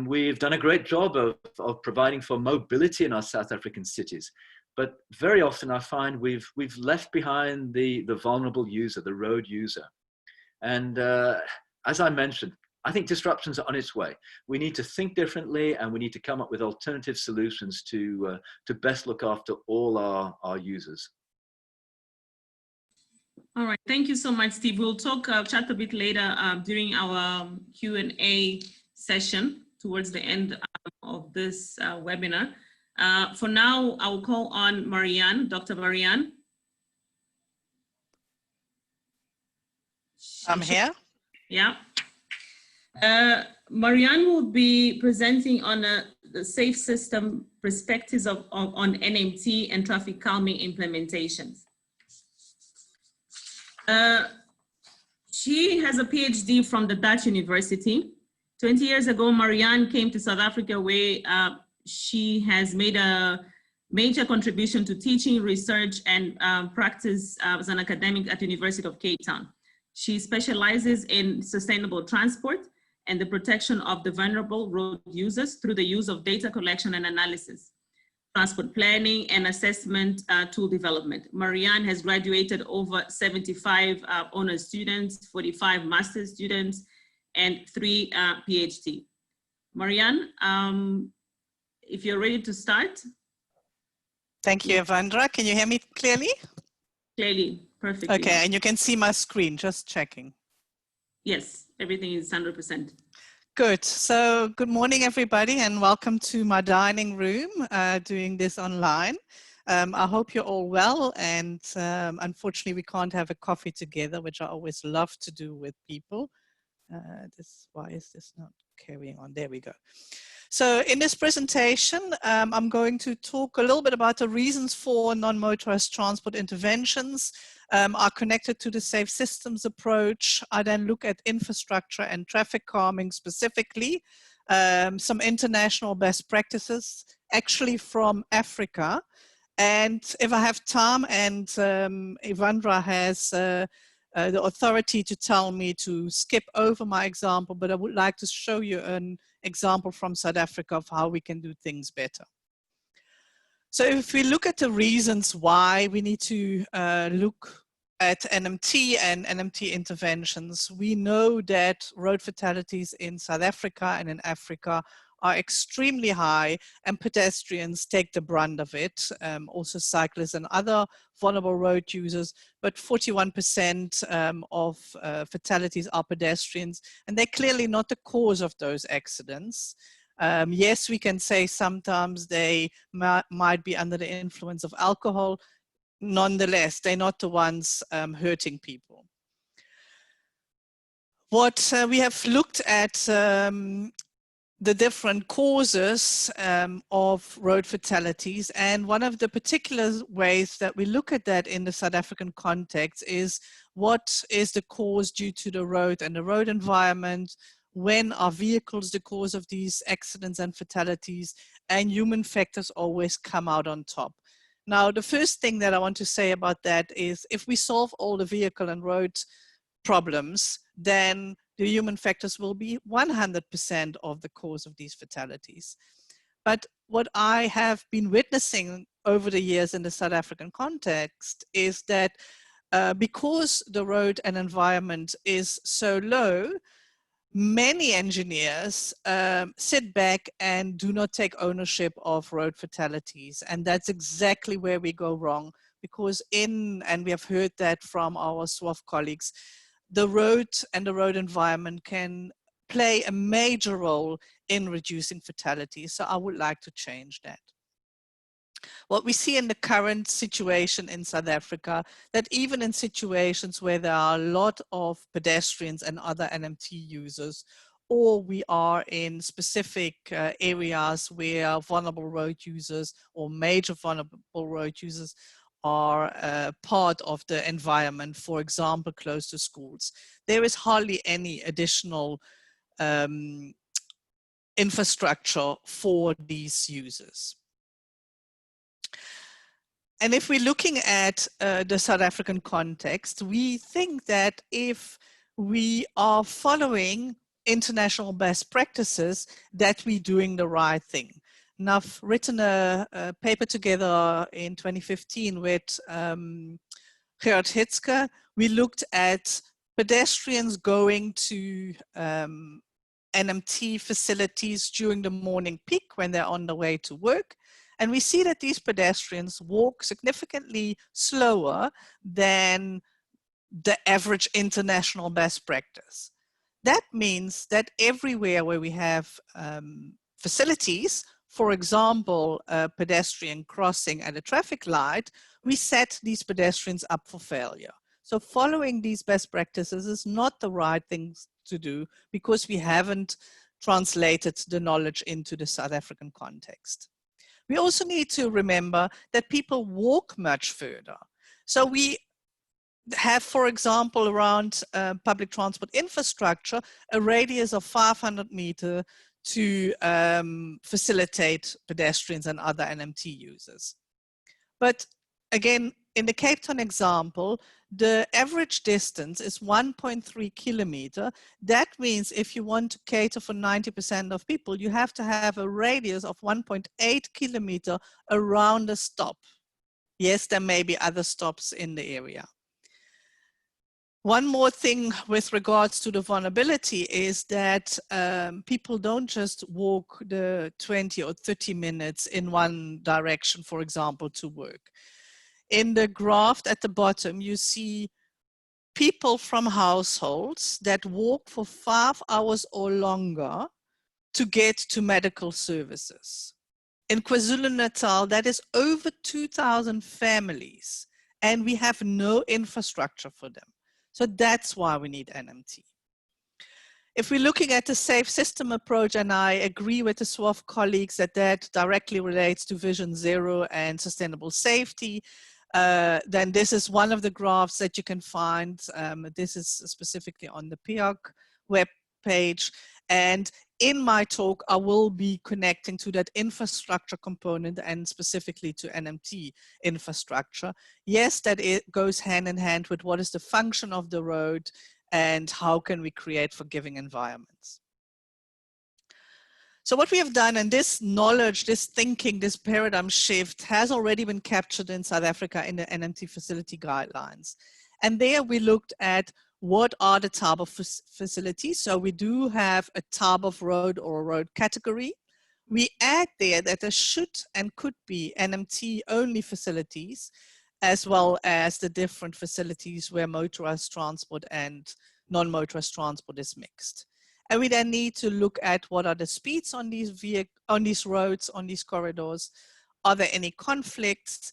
We've done a great job of providing for mobility in our South African cities, but very often I find we've left behind the vulnerable user, the road user. And as I mentioned, I think disruptions are on its way. We need to think differently, and we need to come up with alternative solutions to best look after all our users. All right, thank you so much, Steve. We'll chat a bit later during our Q&A session towards the end of this webinar. For now, I will call on Marianne, Dr. Marianne. I'm here. Yeah. Marianne will be presenting on the safe system perspectives on NMT and traffic calming implementations. She has a PhD from the Dutch University. 20 years ago, Marianne came to South Africa, where she has made a major contribution to teaching, research, and practice as an academic at the University of Cape Town. She specializes in sustainable transport and the protection of the vulnerable road users through the use of data collection and analysis, transport planning and assessment tool development. Marianne has graduated over 75 honors students, 45 master's students, and 3 PhD. Marianne, if you're ready to start. Thank you, Ivandra. Can you hear me clearly? Clearly, perfectly. Okay, and you can see my screen, just checking. Yes, everything is 100%. Good. So good morning, everybody, and welcome to my dining room, doing this online. I hope you're all well, and unfortunately we can't have a coffee together, which I always love to do with people. Why is this not carrying on? There we go. So in this presentation, I'm going to talk a little bit about the reasons for non-motorized transport interventions, are connected to the safe systems approach. I then look at infrastructure and traffic calming specifically, some international best practices, actually from Africa. And if I have time, and Ivandra has the authority to tell me to skip over my example, but I would like to show you an example from South Africa of how we can do things better. So if we look at the reasons why we need to look at NMT and NMT interventions, we know that road fatalities in South Africa and in Africa are extremely high, and pedestrians take the brunt of it, also cyclists and other vulnerable road users, but 41% of fatalities are pedestrians, and they're clearly not the cause of those accidents. Yes, we can say sometimes they might be under the influence of alcohol. Nonetheless, they're not the ones hurting people. What we have looked at the different causes of road fatalities. And one of the particular ways that we look at that in the South African context is what is the cause due to the road and the road environment, when are vehicles the cause of these accidents and fatalities, and human factors always come out on top. Now, the first thing that I want to say about that is if we solve all the vehicle and road problems, then the human factors will be 100% of the cause of these fatalities. But what I have been witnessing over the years in the South African context is that because the road and environment is so low, many engineers sit back and do not take ownership of road fatalities. And that's exactly where we go wrong, because and we have heard that from our SWAF colleagues, the road and the road environment can play a major role in reducing fatalities. So I would like to change that. What we see in the current situation in South Africa, that even in situations where there are a lot of pedestrians and other NMT users, or we are in specific areas where vulnerable road users or major vulnerable road users are part of the environment, for example, close to schools, there is hardly any additional infrastructure for these users. And if we're looking at the South African context, we think that if we are following international best practices, that we're doing the right thing. And I've written a paper together in 2015 with Gerard Hitzke. We looked at pedestrians going to NMT facilities during the morning peak when they're on their way to work. And we see that these pedestrians walk significantly slower than the average international best practice. That means that everywhere where we have facilities, for example, a pedestrian crossing at a traffic light, we set these pedestrians up for failure. So following these best practices is not the right thing to do because we haven't translated the knowledge into the South African context. We also need to remember that people walk much further. So we have, for example, around public transport infrastructure, a radius of 500 meters to facilitate pedestrians and other NMT users. But again, in the Cape Town example, the average distance is 1.3 kilometers. That means if you want to cater for 90% of people, you have to have a radius of 1.8 kilometers around a stop. Yes, there may be other stops in the area. One more thing with regards to the vulnerability is that people don't just walk the 20 or 30 minutes in one direction, for example, to work. In the graph at the bottom, you see people from households that walk for 5 hours or longer to get to medical services. In KwaZulu-Natal, that is over 2,000 families, and we have no infrastructure for them. So that's why we need NMT. If we're looking at the safe system approach, and I agree with the SWAF colleagues that that directly relates to Vision Zero and sustainable safety, then this is one of the graphs that you can find. This is specifically on the PIOC web page. And in my talk, I will be connecting to that infrastructure component and specifically to NMT infrastructure. Yes, that it goes hand in hand with what is the function of the road and how can we create forgiving environments. So what we have done, and this knowledge, this thinking, this paradigm shift has already been captured in South Africa in the NMT facility guidelines. And there we looked at what are the type of facilities. So we do have a type of road or a road category. We add there that there should and could be NMT only facilities, as well as the different facilities where motorized transport and non-motorized transport is mixed. And we then need to look at what are the speeds on these roads, on these corridors. Are there any conflicts?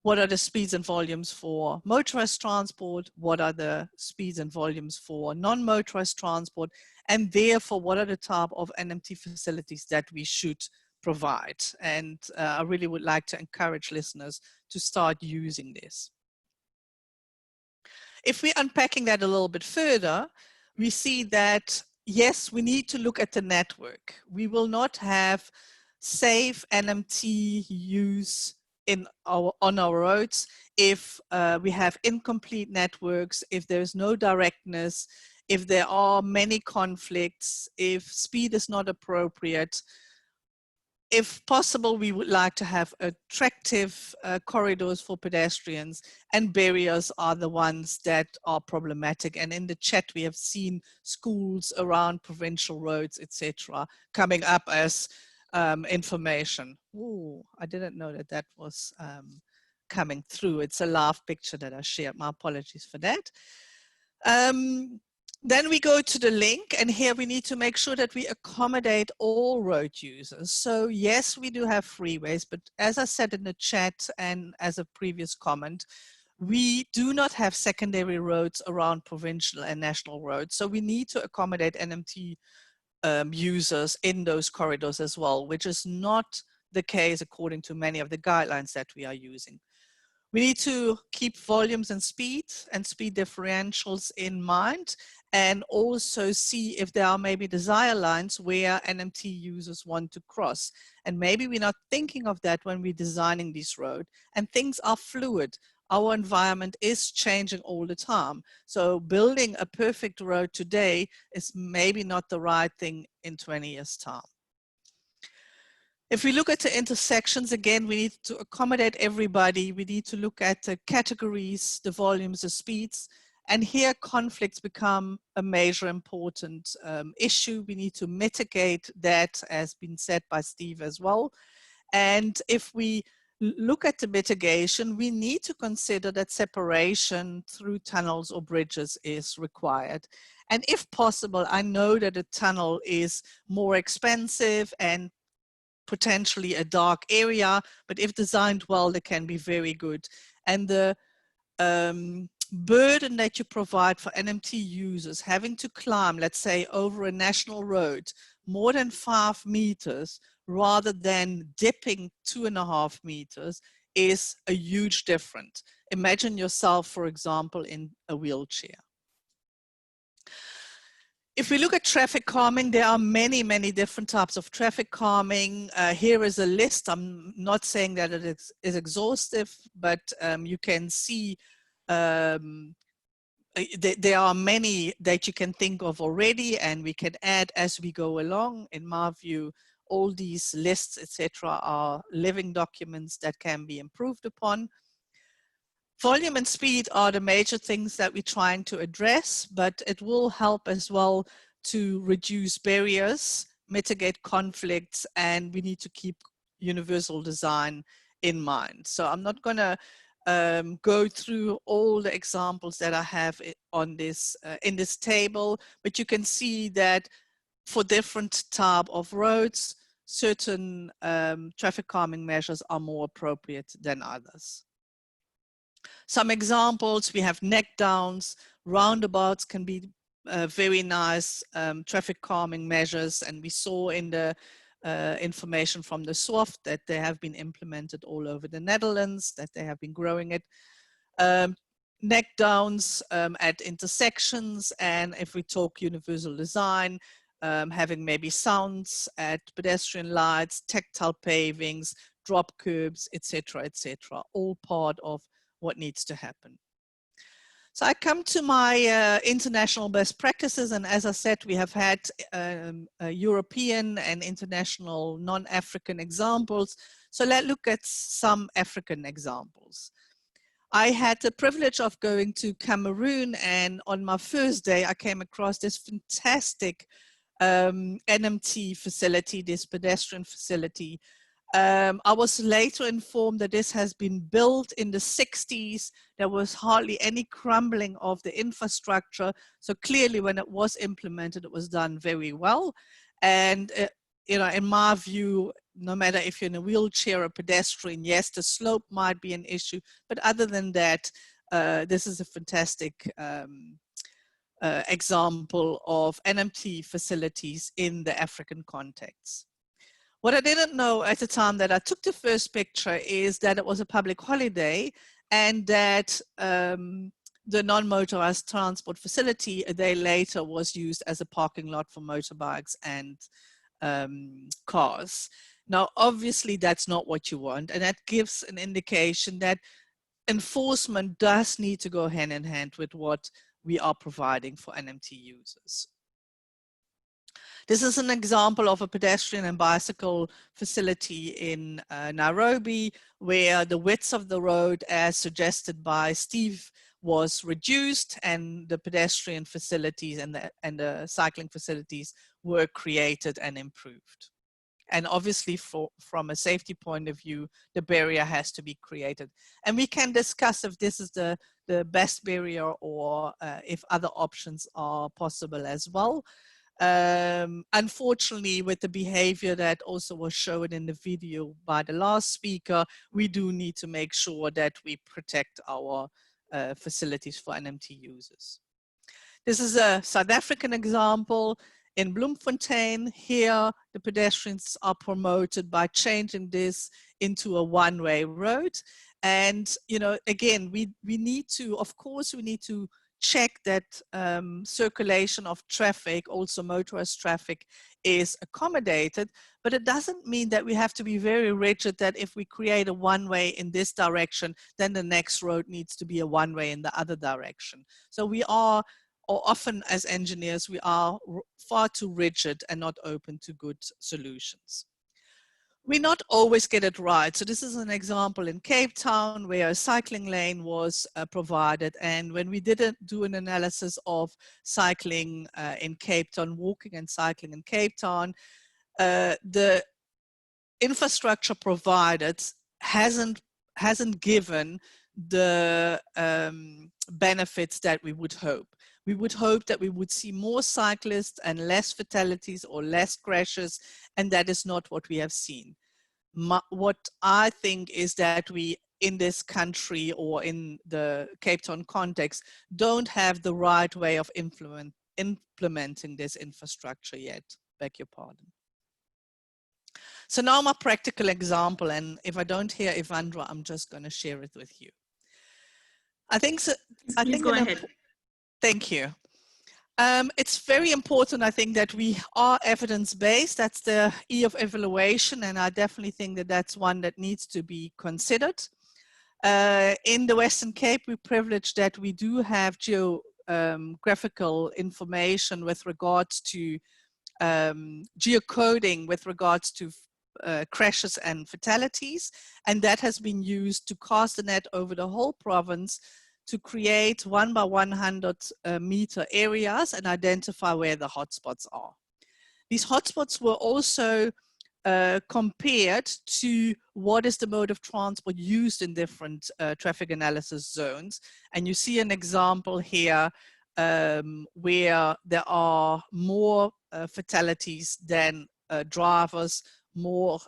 What are the speeds and volumes for motorized transport? What are the speeds and volumes for non-motorized transport? And therefore, what are the type of NMT facilities that we should provide? And I really would like to encourage listeners to start using this. If we're unpacking that a little bit further, we see that, yes, we need to look at the network. We will not have safe NMT use on our roads if we have incomplete networks, if there's no directness, if there are many conflicts, if speed is not appropriate. If possible, we would like to have attractive corridors for pedestrians, and barriers are the ones that are problematic. And in the chat, we have seen schools around provincial roads, etc., coming up as information. Ooh, I didn't know that that was coming through. It's a live picture that I shared. My apologies for that. Then we go to the link, and here we need to make sure that we accommodate all road users. So yes, we do have freeways, but as I said in the chat and as a previous comment, we do not have secondary roads around provincial and national roads. So we need to accommodate NMT users in those corridors as well, which is not the case according to many of the guidelines that we are using. We need to keep volumes and speed differentials in mind, and also see if there are maybe desire lines where NMT users want to cross. And maybe we're not thinking of that when we're designing this road, and things are fluid. Our environment is changing all the time. So building a perfect road today is maybe not the right thing in 20 years' time. If we look at the intersections, again, we need to accommodate everybody. We need to look at the categories, the volumes, the speeds. And here conflicts become a major important issue. We need to mitigate that, as been said by Steve as well. And if we look at the mitigation, we need to consider that separation through tunnels or bridges is required. And if possible, I know that a tunnel is more expensive and potentially a dark area, but if designed well, they can be very good. And the burden that you provide for NMT users having to climb, let's say, over a national road, more than 5 meters, rather than dipping 2.5 meters, is a huge difference. Imagine yourself, for example, in a wheelchair. If we look at traffic calming, there are many, many different types of traffic calming. Here is a list. I'm not saying that it is exhaustive, but you can see there are many that you can think of already, and we can add as we go along. In my view, all these lists, etc., are living documents that can be improved upon. Volume and speed are the major things that we're trying to address, but it will help as well to reduce barriers, mitigate conflicts, and we need to keep universal design in mind. So I'm not going to go through all the examples that I have on this in this table, but you can see that for different type of roads, certain traffic calming measures are more appropriate than others. Some examples, we have neck downs, roundabouts can be very nice traffic calming measures, and we saw in the information from the SARF that they have been implemented all over the Netherlands, that they have been growing it. Neck downs at intersections, and if we talk universal design, having maybe sounds at pedestrian lights, tactile pavings, drop curbs, etc., etc., all part of what needs to happen. So I come to my international best practices, and as I said, we have had European and international non-African examples. So let's look at some African examples. I had the privilege of going to Cameroon, and on my first day, I came across this fantastic NMT facility, this pedestrian facility. I was later informed that this has been built in the 60s. There was hardly any crumbling of the infrastructure. So clearly when it was implemented, it was done very well. And, you know, in my view, no matter if you're in a wheelchair or pedestrian, yes, the slope might be an issue, but other than that, this is a fantastic example of NMT facilities in the African context. What I didn't know at the time that I took the first picture is that it was a public holiday, and that the non-motorized transport facility a day later was used as a parking lot for motorbikes and cars. Now, obviously, that's not what you want, and that gives an indication that enforcement does need to go hand in hand with what we are providing for NMT users. This is an example of a pedestrian and bicycle facility in Nairobi, where the width of the road, as suggested by Steve, was reduced, and the pedestrian facilities and the cycling facilities were created and improved. And obviously, from a safety point of view, the barrier has to be created. And we can discuss if this is the best barrier, or if other options are possible as well. Unfortunately, with the behavior that also was shown in the video by the last speaker, we do need to make sure that we protect our facilities for NMT users. This is a South African example. In Bloemfontein, here the pedestrians are promoted by changing this into a one-way road. And, you know, again, we need to, of course, we need to check that circulation of traffic, also motorized traffic, is accommodated, but it doesn't mean that we have to be very rigid that if we create a one-way in this direction, then the next road needs to be a one-way in the other direction. So we are, or often as engineers, we are far too rigid and not open to good solutions. We not always get it right. So this is an example in Cape Town where a cycling lane was provided. And when we didn't do an analysis of cycling in Cape Town, walking and cycling in Cape Town, the infrastructure provided hasn't given the benefits that we would hope. We would hope that we would see more cyclists and less fatalities or less crashes, and that is not what we have seen. What I think is that we, in this country or in the Cape Town context, don't have the right way of implementing this infrastructure yet. Beg your pardon. So now my practical example, and if I don't hear Evandra, I'm just going to share it with you. I think so. Please go ahead. Thank you. It's very important, I think, that we are evidence-based. That's the E of evaluation, and I definitely think that that's one that needs to be considered. In the Western Cape, we're privileged that we do have geographical information with regards to geocoding with regards to crashes and fatalities, and that has been used to cast the net over the whole province to create 1 by 100 meter areas and identify where the hotspots are. These hotspots were also compared to what is the mode of transport used in different traffic analysis zones. And you see an example here where there are more fatalities than drivers, more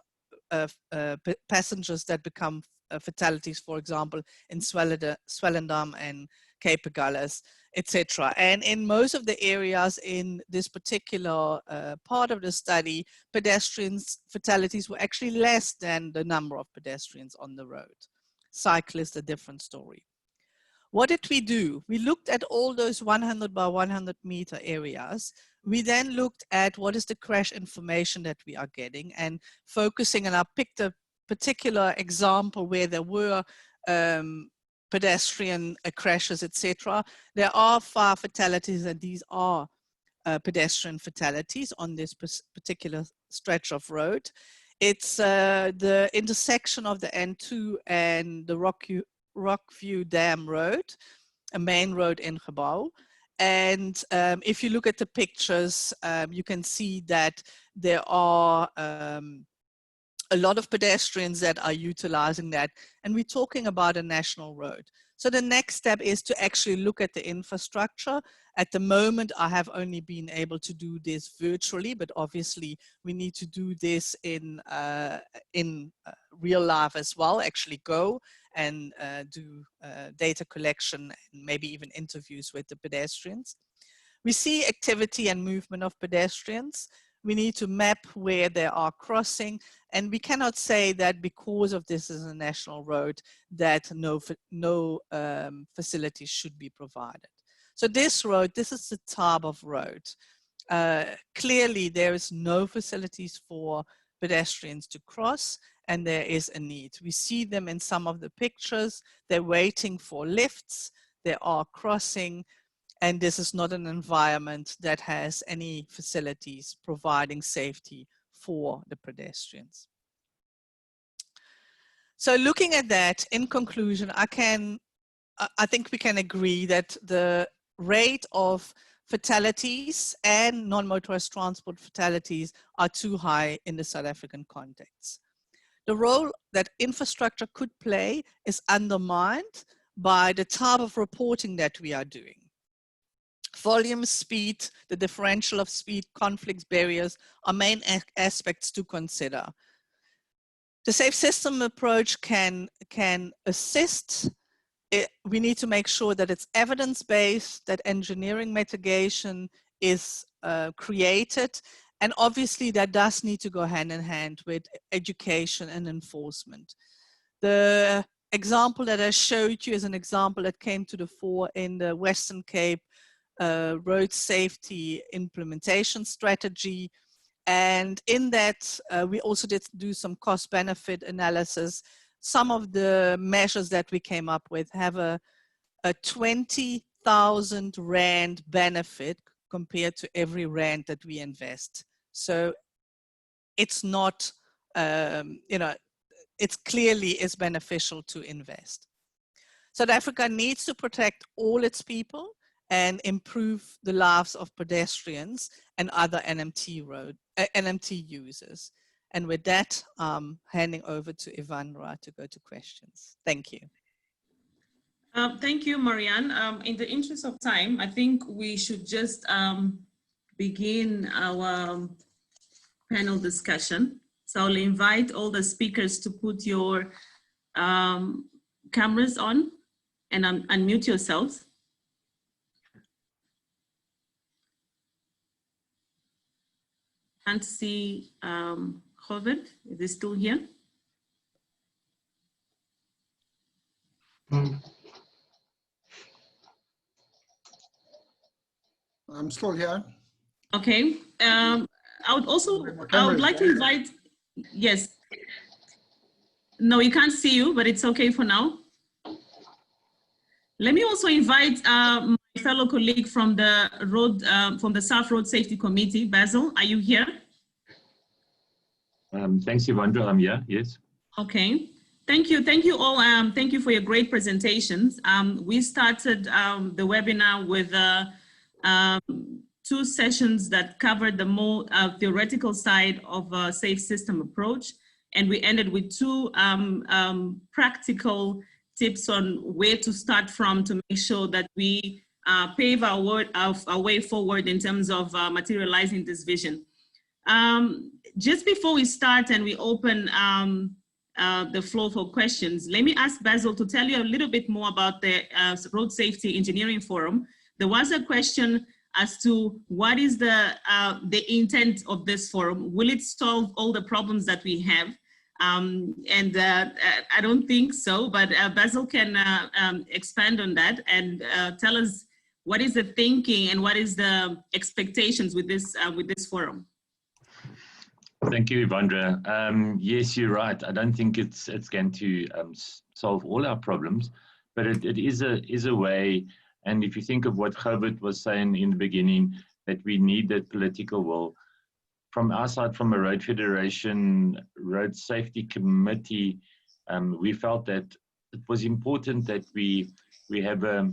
passengers that become fatalities, for example, in Swellendam and Cape Agulhas, etc. And in most of the areas in this particular part of the study, pedestrians fatalities were actually less than the number of pedestrians on the road. Cyclists, a different story. What did we do? We looked at all those 100 by 100 meter areas. We then looked at what is the crash information that we are getting and focusing, and I picked a particular example where there were pedestrian crashes, etc. There are 5 fatalities, and these are pedestrian fatalities on this particular stretch of road. It's the intersection of the N2 and the Rockview Dam Road, a main road in Gebou. And if you look at the pictures, you can see that there are a lot of pedestrians that are utilizing that. And we're talking about a national road. So the next step is to actually look at the infrastructure. At the moment, I have only been able to do this virtually, but obviously we need to do this in real life as well, actually go and do data collection and maybe even interviews with the pedestrians. We see activity and movement of pedestrians. We need to map where they are crossing, and we cannot say that because of this is a national road that no facilities should be provided. So this road, this is the Tarbov Road. Clearly there is no facilities for pedestrians to cross, and there is a need. We see them in some of the pictures. They're waiting for lifts, they are crossing, and this is not an environment that has any facilities providing safety for the pedestrians. So looking at that, in conclusion, I think we can agree that the rate of fatalities and non-motorized transport fatalities are too high in the South African context. The role that infrastructure could play is undermined by the type of reporting that we are doing. Volume, speed, the differential of speed, conflicts, barriers are main aspects to consider. The safe system approach can assist. We need to make sure that it's evidence-based, that engineering mitigation is created, and obviously that does need to go hand in hand with education and enforcement. The example that I showed you is an example that came to the fore in the Western Cape road safety implementation strategy. And in that, we also did do some cost-benefit analysis. Some of the measures that we came up with have a 20,000 Rand benefit compared to every Rand that we invest. So it's not, you know, it clearly is beneficial to invest. South Africa needs to protect all its people and improve the lives of pedestrians and other NMT users. And with that, handing over to Ivandra to go to questions. Thank you. Thank you, Marianne. In the interest of time, I think we should just begin our panel discussion. So I'll invite all the speakers to put your cameras on and unmute yourselves. Can't see Hovet. Is he still here? I'm still here. Okay. I would like to invite, yes. No, we can't see you, but it's okay for now. Let me also invite my fellow colleague from the SARF Road Safety Committee, Basil. Are you here? Thanks, Ivandra. I'm here. Yes. Okay. Thank you all. Thank you for your great presentations. We started the webinar with 2 sessions that covered the more theoretical side of a safe system approach, and we ended with 2 practical tips on where to start from to make sure that we pave our way forward in terms of materializing this vision. Just before we start and we open the floor for questions, let me ask Basil to tell you a little bit more about the Road Safety Engineering Forum. There was a question as to what is the intent of this forum. Will it solve all the problems that we have? I don't think so, but Basil can expand on that and tell us what is the thinking and what is the expectations with this forum. Thank you, Ivandra. Yes, you're right. I don't think it's going to solve all our problems, but it is a way. And if you think of what Herbert was saying in the beginning, that we need that political will. From our side, from a Road Federation Road Safety Committee, we felt that it was important that we have a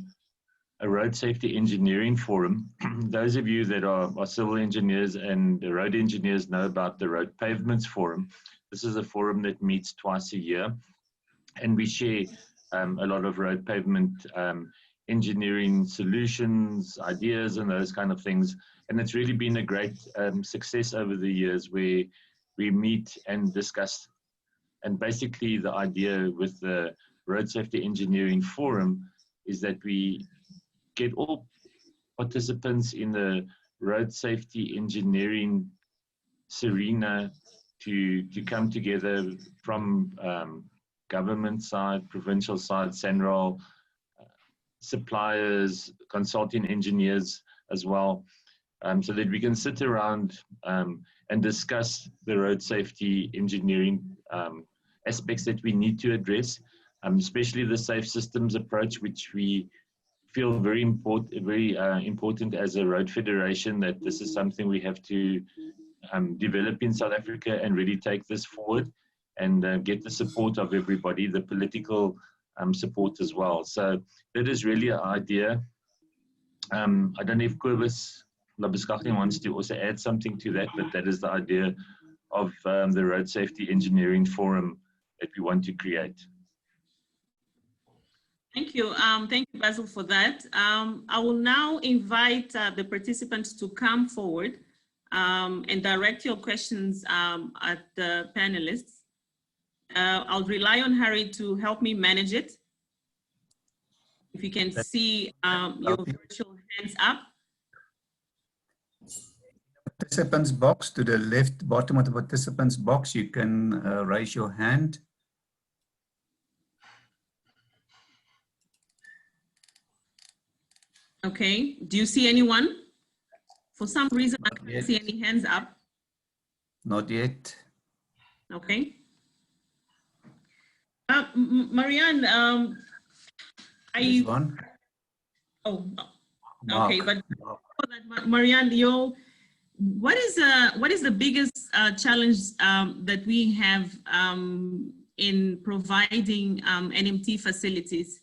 road safety engineering forum. Those of you that are civil engineers and road engineers know about the Road Pavements Forum. This is a forum that meets twice a year, and we share a lot of road pavement engineering solutions, ideas, and those kind of things. And it's really been a great success over the years, where we meet and discuss. And basically the idea with the Road Safety Engineering Forum is that we get all participants in the road safety engineering arena to come together from government side, provincial side, SANRAL, suppliers, consulting engineers as well, so that we can sit around and discuss the road safety engineering aspects that we need to address, especially the safe systems approach, which we feel very important as a road federation, that this is something we have to develop in South Africa and really take this forward and get the support of everybody, the political support as well. So that is really an idea. I don't know if Kobus Labuschagne wants to also add something to that, but that is the idea of the Road Safety Engineering Forum that we want to create. Thank you. Thank you, Basil, for that. I will now invite the participants to come forward and direct your questions at the panelists. I'll rely on Harry to help me manage it. If you can see your virtual hands up. Participants box, to the left bottom of the participants box, you can raise your hand. Okay, do you see anyone? For some reason, I can't see any hands up. Not yet. Okay. Marianne, One. Oh, Mark. okay, but Marianne, what is the biggest challenge that we have in providing NMT facilities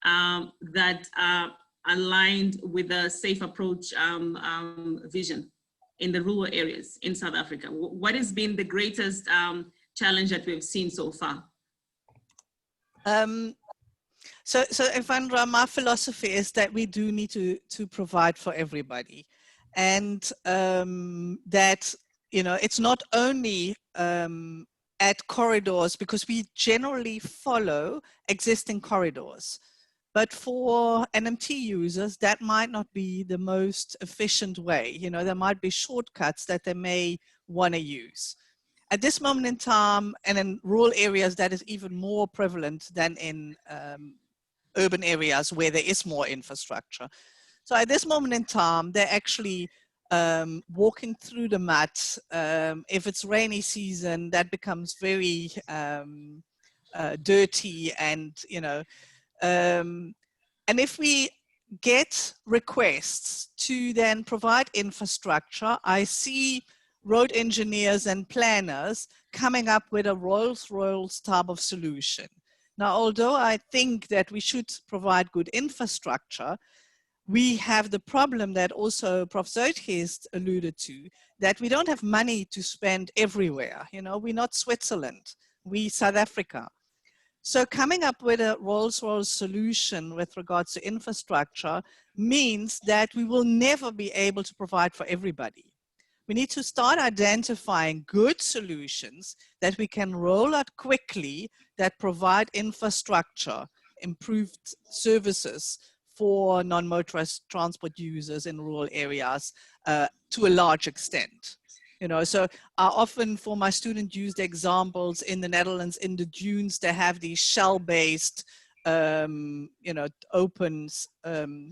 that are aligned with the safe approach vision in the rural areas in South Africa? What has been the greatest challenge that we've seen so far? So Evandra, my philosophy is that we do need to provide for everybody, and that, you know, it's not only at corridors, because we generally follow existing corridors, but for NMT users, that might not be the most efficient way. You know, there might be shortcuts that they may want to use. At this moment in time, and in rural areas, that is even more prevalent than in urban areas where there is more infrastructure. So at this moment in time, they're actually walking through the mud. If it's rainy season, that becomes very dirty, and, you know, and if we get requests to then provide infrastructure, I see road engineers and planners coming up with a Rolls-Royce type of solution. Now, although I think that we should provide good infrastructure, we have the problem that also Prof. Zuidgeest alluded to, that we don't have money to spend everywhere. You know, we're not Switzerland, we South Africa. So coming up with a Rolls-Royce solution with regards to infrastructure means that we will never be able to provide for everybody. We need to start identifying good solutions that we can roll out quickly that provide infrastructure, improved services for non-motorized transport users in rural areas to a large extent. You know, so I often, for my student, use the examples in the Netherlands, in the dunes, they have these shell-based, you know, open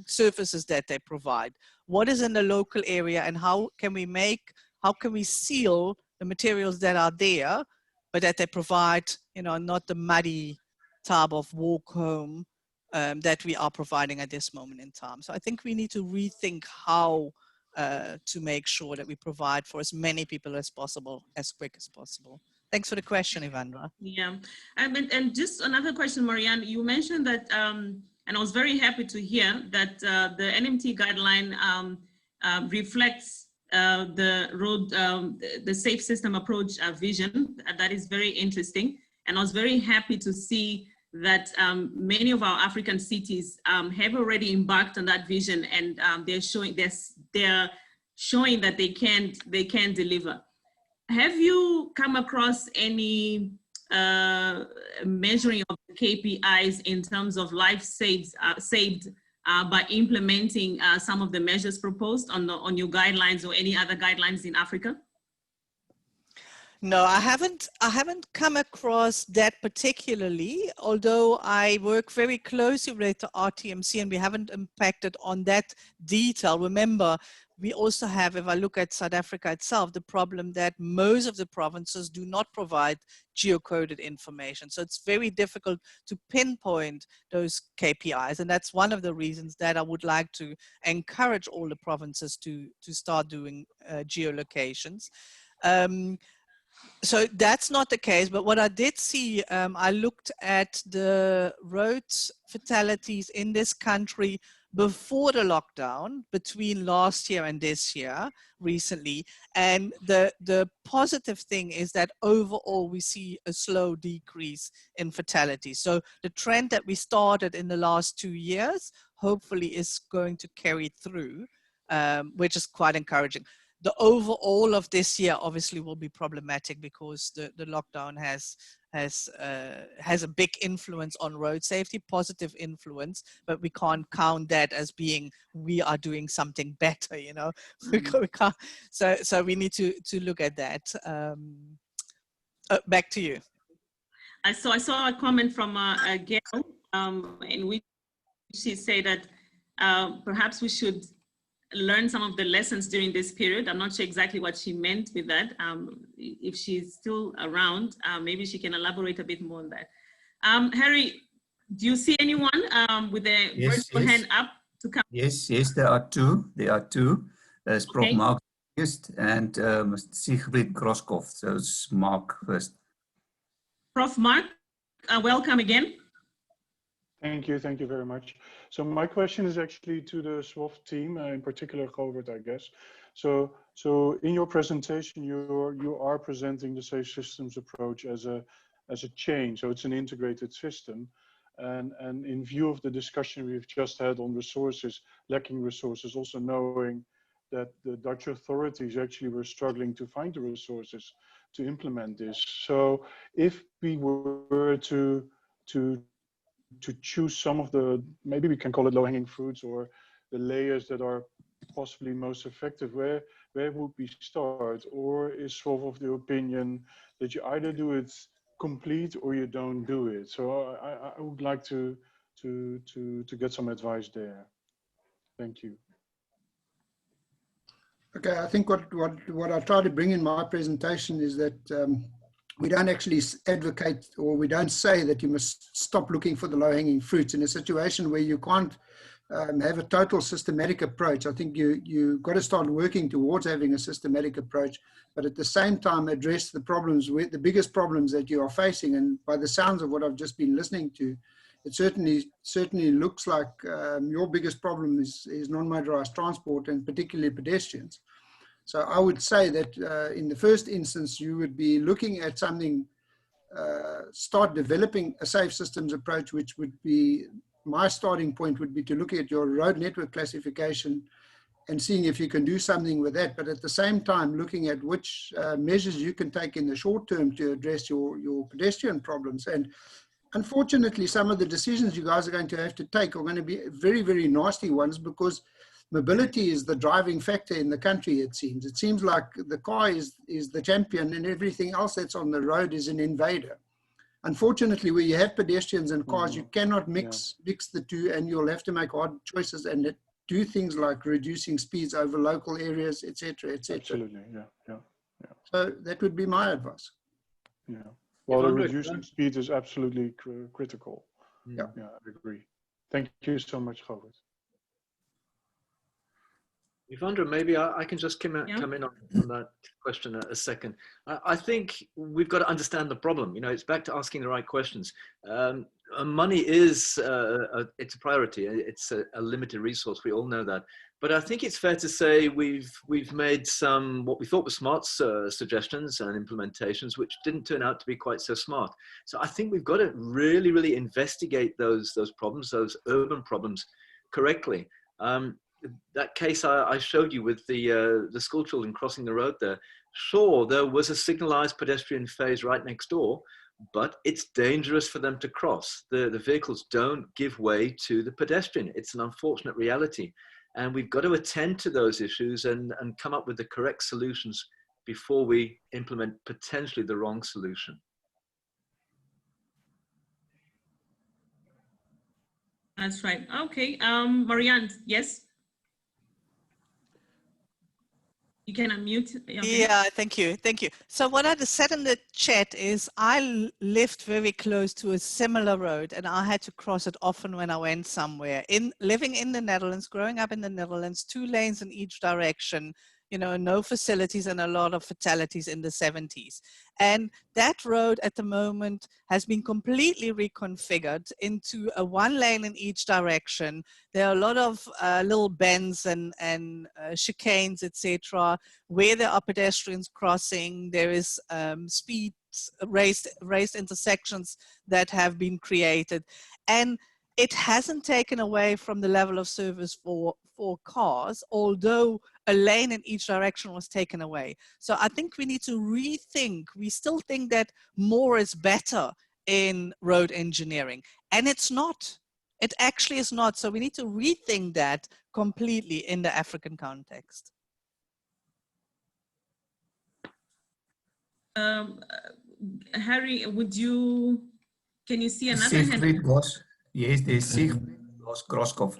surfaces that they provide. What is in the local area, and how can we seal the materials that are there, but that they provide, you know, not the muddy type of walk home that we are providing at this moment in time. So I think we need to rethink how to make sure that we provide for as many people as possible, as quick as possible. Thanks for the question, Evandra. Yeah, and just another question, Marianne, you mentioned that, and I was very happy to hear that the NMT guideline reflects the road, the safe system approach vision. That is very interesting. And I was very happy to see that many of our African cities have already embarked on that vision, and they're showing that they can deliver. Have you come across any measuring of KPIs in terms of life saved by implementing some of the measures proposed on your guidelines or any other guidelines in Africa? No, I haven't come across that particularly, although I work very closely with the RTMC and we haven't impacted on that detail. Remember, we also have, if I look at South Africa itself, the problem that most of the provinces do not provide geocoded information. So it's very difficult to pinpoint those KPIs. And that's one of the reasons that I would like to encourage all the provinces to start doing geolocations. So that's not the case, but what I did see, I looked at the road fatalities in this country before the lockdown, between last year and this year, recently. And the positive thing is that overall we see a slow decrease in fatalities. So the trend that we started in the last 2 years, hopefully is going to carry through, which is quite encouraging. The overall of this year obviously will be problematic because the lockdown has a big influence on road safety, positive influence, but we can't count that as being we are doing something better, you know. We can't, so we need to look at that. Back to you. I saw a comment from Gail in which she said that perhaps we should learn some of the lessons during this period. I'm not sure exactly what she meant with that. If she's still around, maybe she can elaborate a bit more on that. Harry, do you see anyone with a virtual hand up to come? Yes, there are two. There's Prof. Mark first and Sigrid Groskov. So it's Mark first. Prof. Mark, welcome again. Thank you very much. So my question is actually to the SWOF team, in particular Govert, I guess. So in your presentation, you are presenting the safe systems approach as a chain. So it's an integrated system, and in view of the discussion we've just had on resources, lacking resources, also knowing that the Dutch authorities actually were struggling to find the resources to implement this. So if we were to choose some of the, maybe we can call it low-hanging fruits, or the layers that are possibly most effective, where would we start? Or is SWOF of the opinion that you either do it complete or you don't do it? So I would like to get some advice there. Thank you. Okay, I think what I try to bring in my presentation is that we don't actually advocate, or we don't say that you must stop looking for the low-hanging fruits in a situation where you can't have a total systematic approach. I think you got to start working towards having a systematic approach, but at the same time address the problems, the biggest problems that you are facing. And by the sounds of what I've just been listening to, it certainly looks like your biggest problem is non-motorized transport, and particularly pedestrians. So I would say that in the first instance, you would be looking at something, start developing a safe systems approach, which would be, my starting point would be to look at your road network classification and seeing if you can do something with that. But at the same time, looking at which measures you can take in the short term to address your pedestrian problems. And unfortunately, some of the decisions you guys are going to have to take are going to be very, very nasty ones, because mobility is the driving factor in the country, it seems. It seems like the car is the champion and everything else that's on the road is an invader. Unfortunately, where you have pedestrians and cars, you cannot mix the two, and you'll have to make hard choices and do things like reducing speeds over local areas, etc., etc. Absolutely, yeah. So that would be my advice. Yeah. Well, the reducing speed is absolutely critical. Yeah, I agree. Thank you so much, Govert. Ivandra, maybe I can just come in on that question a second. I think we've got to understand the problem. You know, it's back to asking the right questions. money is, it's a priority. It's a limited resource. We all know that. But I think it's fair to say we've made some what we thought were smart suggestions and implementations, which didn't turn out to be quite so smart. So I think we've got to really, really investigate those problems, those urban problems, correctly. That case I showed you with the school children crossing the road there. Sure, there was a signalized pedestrian phase right next door, but it's dangerous for them to cross. The vehicles don't give way to the pedestrian. It's an unfortunate reality. And we've got to attend to those issues and come up with the correct solutions before we implement potentially the wrong solution. That's right. Okay, Marianne, yes? You can unmute. Okay. Yeah, thank you. Thank you. So what I just said in the chat is I lived very close to a similar road and I had to cross it often when I went somewhere. Living in the Netherlands, growing up in the Netherlands, 2 lanes in each direction, you know, no facilities and a lot of fatalities in the 70s. And that road at the moment has been completely reconfigured into a 1 lane in each direction. There are a lot of little bends and chicanes, etc., where there are pedestrians crossing. There is raised intersections that have been created. And it hasn't taken away from the level of service for cars, although a lane in each direction was taken away. So I think we need to rethink. We still think that more is better in road engineering, and it's not. It actually is not. So we need to rethink that completely in the African context. Harry, can you see another hand? Yes, there's Siegfried Groskopf.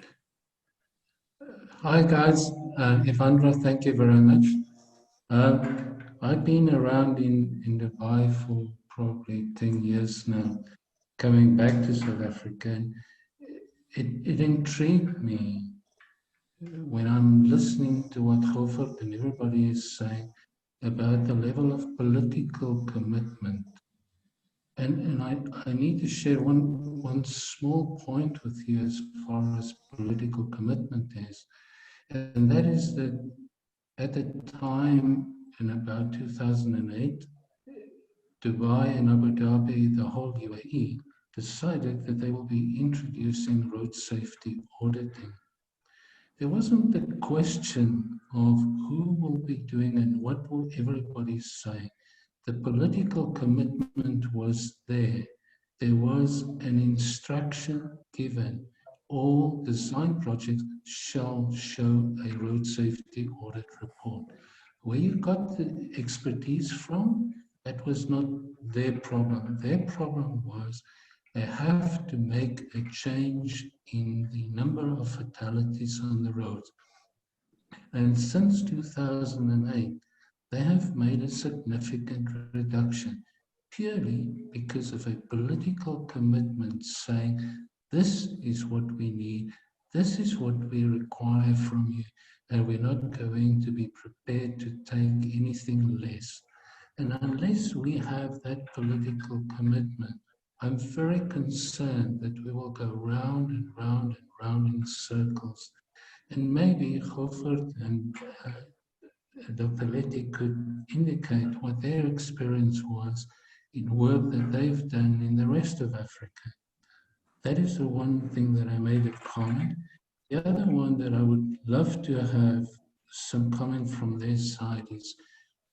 Hi guys, Ivandra, thank you very much. I've been around in Dubai for probably 10 years now, coming back to South Africa, and it intrigued me when I'm listening to what Govert and everybody is saying about the level of political commitment. And I need to share one small point with you as far as political commitment is. And that is that at the time, in about 2008, Dubai and Abu Dhabi, the whole UAE, decided that they will be introducing road safety auditing. There wasn't the question of who will be doing and what will everybody say. The political commitment was there. There was an instruction given. All design projects shall show a road safety audit report. Where you got the expertise from, that was not their problem. Their problem was they have to make a change in the number of fatalities on the roads. And since 2008, they have made a significant reduction purely because of a political commitment saying, this is what we need, this is what we require from you, and we're not going to be prepared to take anything less. And unless we have that political commitment, I'm very concerned that we will go round and round and round in circles. And maybe Govert and Dr. Letty could indicate what their experience was in work that they've done in the rest of Africa. That is the one thing that I made a comment. The other one that I would love to have some comment from their side is,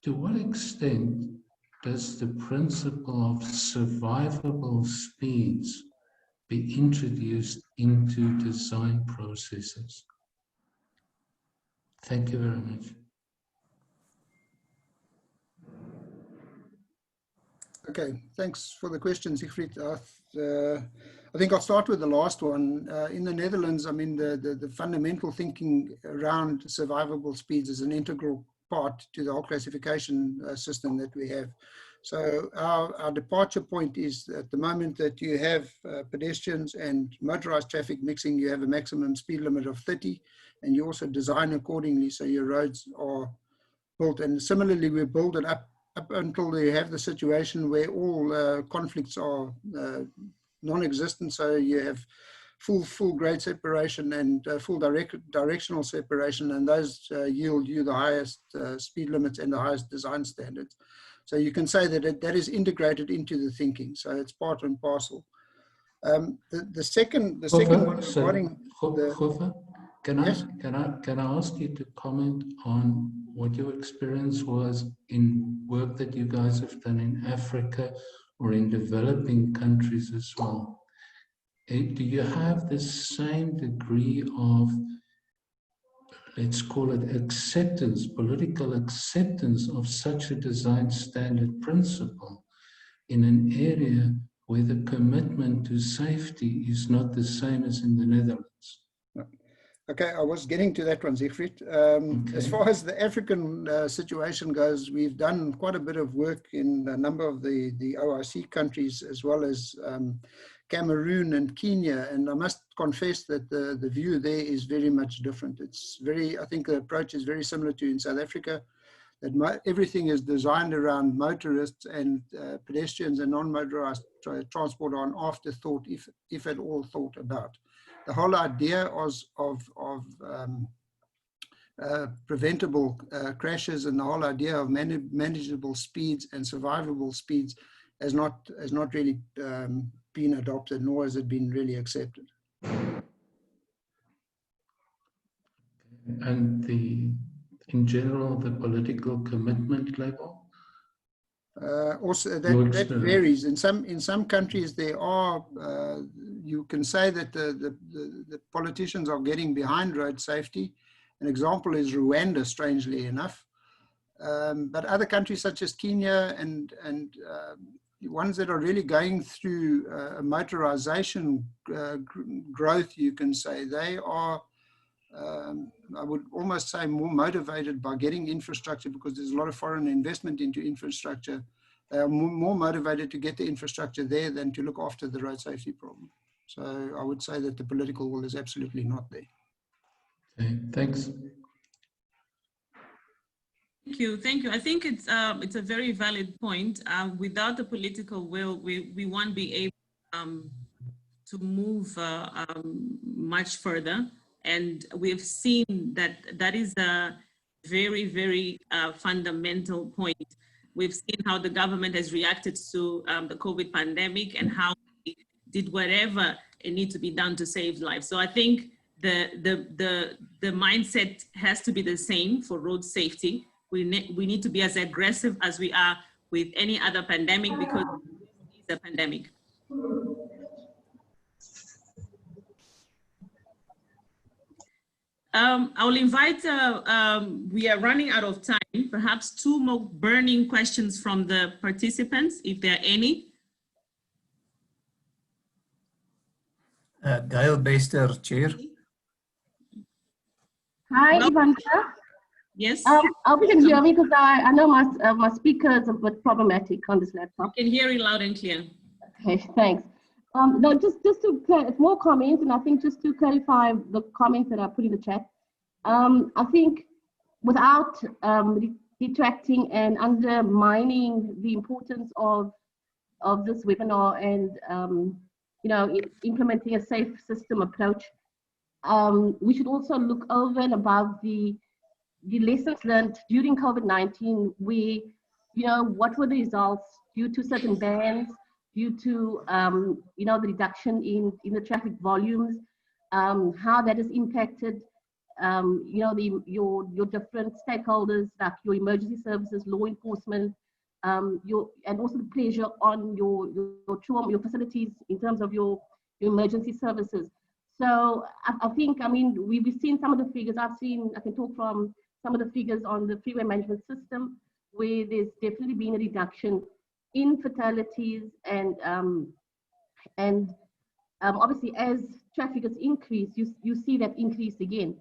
to what extent does the principle of survivable speeds be introduced into design processes? Thank you very much. Okay, thanks for the question, Siegfried. I think I'll start with the last one. In the Netherlands, I mean, the fundamental thinking around survivable speeds is an integral part to the whole classification system that we have. So our departure point is at the moment that you have pedestrians and motorized traffic mixing, you have a maximum speed limit of 30, and you also design accordingly so your roads are built. And similarly, we build it up until you have the situation where all conflicts are non-existent, so you have full grade separation and full directional separation, and those yield you the highest speed limits and the highest design standards. So you can say that that is integrated into the thinking, so it's part and parcel. The second one regarding can I ask you to comment on what your experience was in work that you guys have done in Africa or in developing countries as well? Do you have the same degree of, let's call it acceptance, political acceptance of such a design standard principle in an area where the commitment to safety is not the same as in the Netherlands? Okay, I was getting to that one, Siegfried. As far as the African situation goes, we've done quite a bit of work in a number of the OIC countries, as well as Cameroon and Kenya, and I must confess that the view there is very much different. It's very, I think the approach is very similar to in South Africa, that everything is designed around motorists, and pedestrians and non-motorized transport are an afterthought, if at all thought about. The whole idea of preventable crashes and the whole idea of manageable speeds and survivable speeds has not really been adopted, nor has it been really accepted. And in general, the political commitment level? Also, that varies. In some countries, there are, you can say that the politicians are getting behind road safety. An example is Rwanda, strangely enough. But other countries such as Kenya and ones that are really going through a motorization growth, you can say, they are, I would almost say, more motivated by getting infrastructure, because there's a lot of foreign investment into infrastructure. They are more motivated to get the infrastructure there than to look after the road safety problem. So I would say that the political will is absolutely not there. Okay, thanks. Thank you. I think it's a very valid point. Without the political will, we won't be able to move much further. And we've seen that that is a very, very fundamental point. We've seen how the government has reacted to the COVID pandemic and how they did whatever it needs to be done to save lives. So I think the mindset has to be the same for road safety. We need to be as aggressive as we are with any other pandemic, because it's a pandemic. I'll invite, we are running out of time, perhaps 2 more burning questions from the participants, if there are any. Gail Bester, Chair. Hi, Ivandra. Yes. I hope you can hear me, because I know my speaker is a bit problematic on this laptop. I can hear you loud and clear. Okay, thanks. No, just to, it's more comments, and I think just to clarify the comments that I put in the chat. I think without detracting and undermining the importance of this webinar and you know, implementing a safe system approach, we should also look over and above the lessons learned during COVID-19, where, you know, what were the results due to certain bans, due to, you know, the reduction in the traffic volumes, how that has impacted, you know, your different stakeholders, like your emergency services, law enforcement, and also the pressure on your facilities in terms of your emergency services. So I think, I mean, we've seen some of the figures. I can talk from some of the figures on the freeway management system, where there's definitely been a reduction in fatalities, and obviously as traffic has increased, you see that increase again.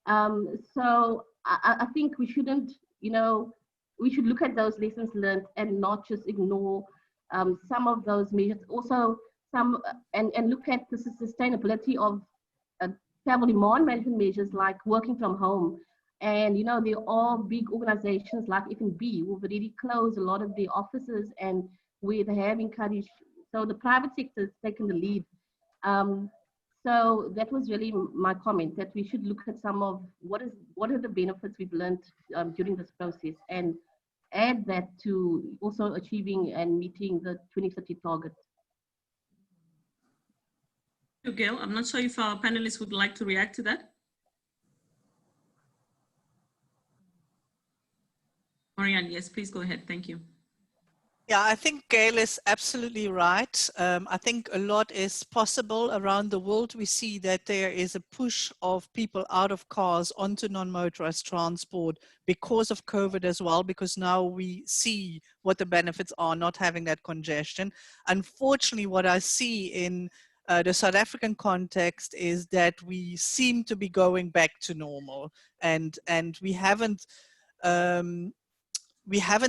So I think we shouldn't, you know, we should look at those lessons learned and not just ignore some of those measures. Also, and look at the sustainability of travel demand management measures like working from home. And, you know, there are big organizations like F&B who've already closed a lot of their offices, and where they have encouraged So the private sector has taken the lead. So that was really my comment, that we should look at some of what are the benefits we've learned during this process, and add that to also achieving and meeting the 2030 targets. Thank you, Gail. I'm not sure if our panelists would like to react to that. Marianne, yes, please go ahead. Thank you. Yeah, I think Gail is absolutely right. I think a lot is possible around the world. We see that there is a push of people out of cars onto non-motorized transport because of COVID as well, because now we see what the benefits are not having that congestion. Unfortunately, what I see in the South African context is that we seem to be going back to normal, and we haven't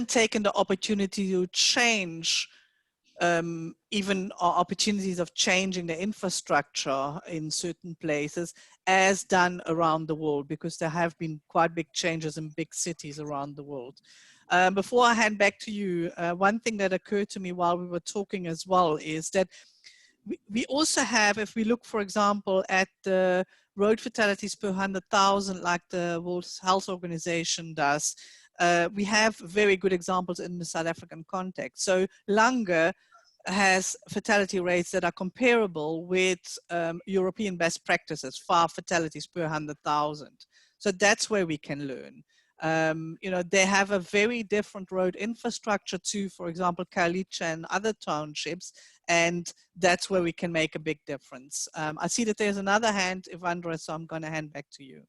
taken the opportunity to change even our opportunities of changing the infrastructure in certain places as done around the world, because there have been quite big changes in big cities around the world. Before I hand back to you, one thing that occurred to me while we were talking as well is that we also have, if we look, for example, at the road fatalities per 100,000, like the World Health Organization does, we have very good examples in the South African context. So Lange has fatality rates that are comparable with European best practices, FAR fatalities per 100,000. So that's where we can learn. You know, they have a very different road infrastructure to, for example, Kalicha and other townships, and that's where we can make a big difference. I see that there's another hand, Ivandra, so I'm going to hand back to you.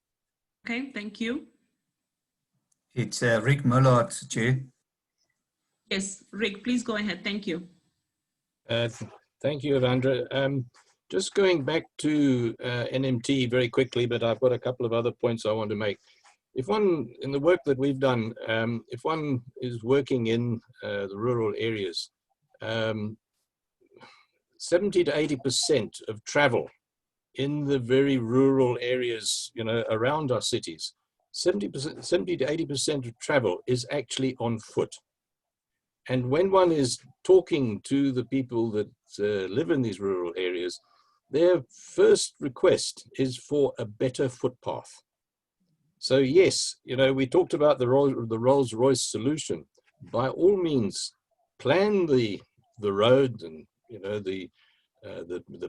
Okay, thank you. It's Rick Mullard, Chair. Yes, Rick, please go ahead. Thank you. Thank you, Ivandra. Just going back to NMT very quickly, but I've got a couple of other points I want to make. If one, in the work that we've done, if one is working in the rural areas, 70 to 80% of travel in the very rural areas, you know, around our cities, 70 to 80% of travel is actually on foot. And when one is talking to the people that live in these rural areas, their first request is for a better footpath. So yes, you know, we talked about the Rolls-Royce solution. By all means, plan the road and, you know, the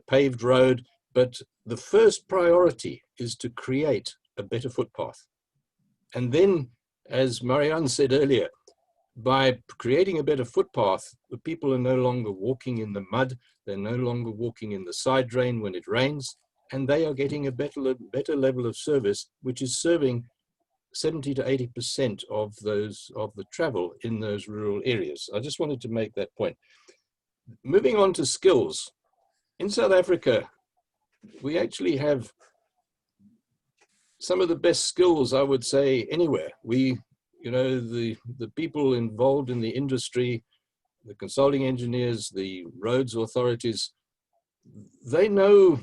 paved road, but the first priority is to create a better footpath. And then, as Marianne said earlier, by creating a better footpath, the people are no longer walking in the mud, they're no longer walking in the side drain when it rains, and they are getting a better level of service, which is serving 70 to 80% of the travel in those rural areas. I just wanted to make that point. Moving on to skills. In South Africa, we actually have some of the best skills, I would say, anywhere. You know, the people involved in the industry, the consulting engineers, the roads authorities, they know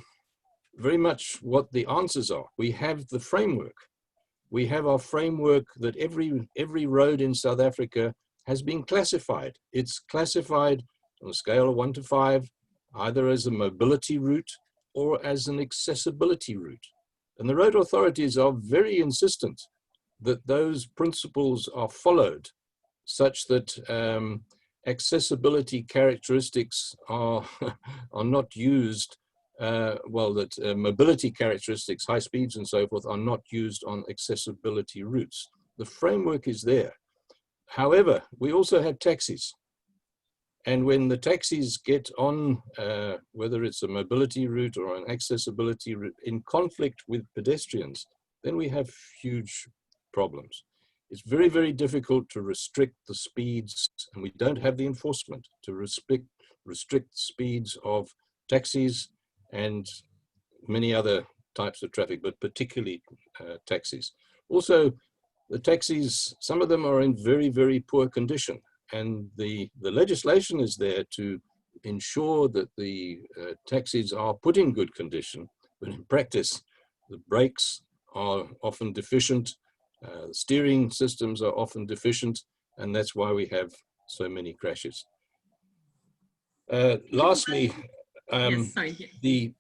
very much what the answers are. We have the framework. We have our framework that every road in South Africa has been classified. It's classified on a scale of 1 to 5, either as a mobility route or as an accessibility route. And the road authorities are very insistent that those principles are followed, such that accessibility characteristics are not used, that mobility characteristics, high speeds and so forth, are not used on accessibility routes. The framework is there. However, we also have taxis. And when the taxis get on, whether it's a mobility route or an accessibility route, in conflict with pedestrians, then we have huge problems. It's very, very difficult to restrict the speeds, and we don't have the enforcement to restrict speeds of taxis and many other types of traffic, but particularly taxis. Also, the taxis, some of them are in very, very poor condition, and the legislation is there to ensure that the taxis are put in good condition, but in practice, the brakes are often deficient, steering systems are often deficient, and that's why we have so many crashes. Lastly, yes, sorry.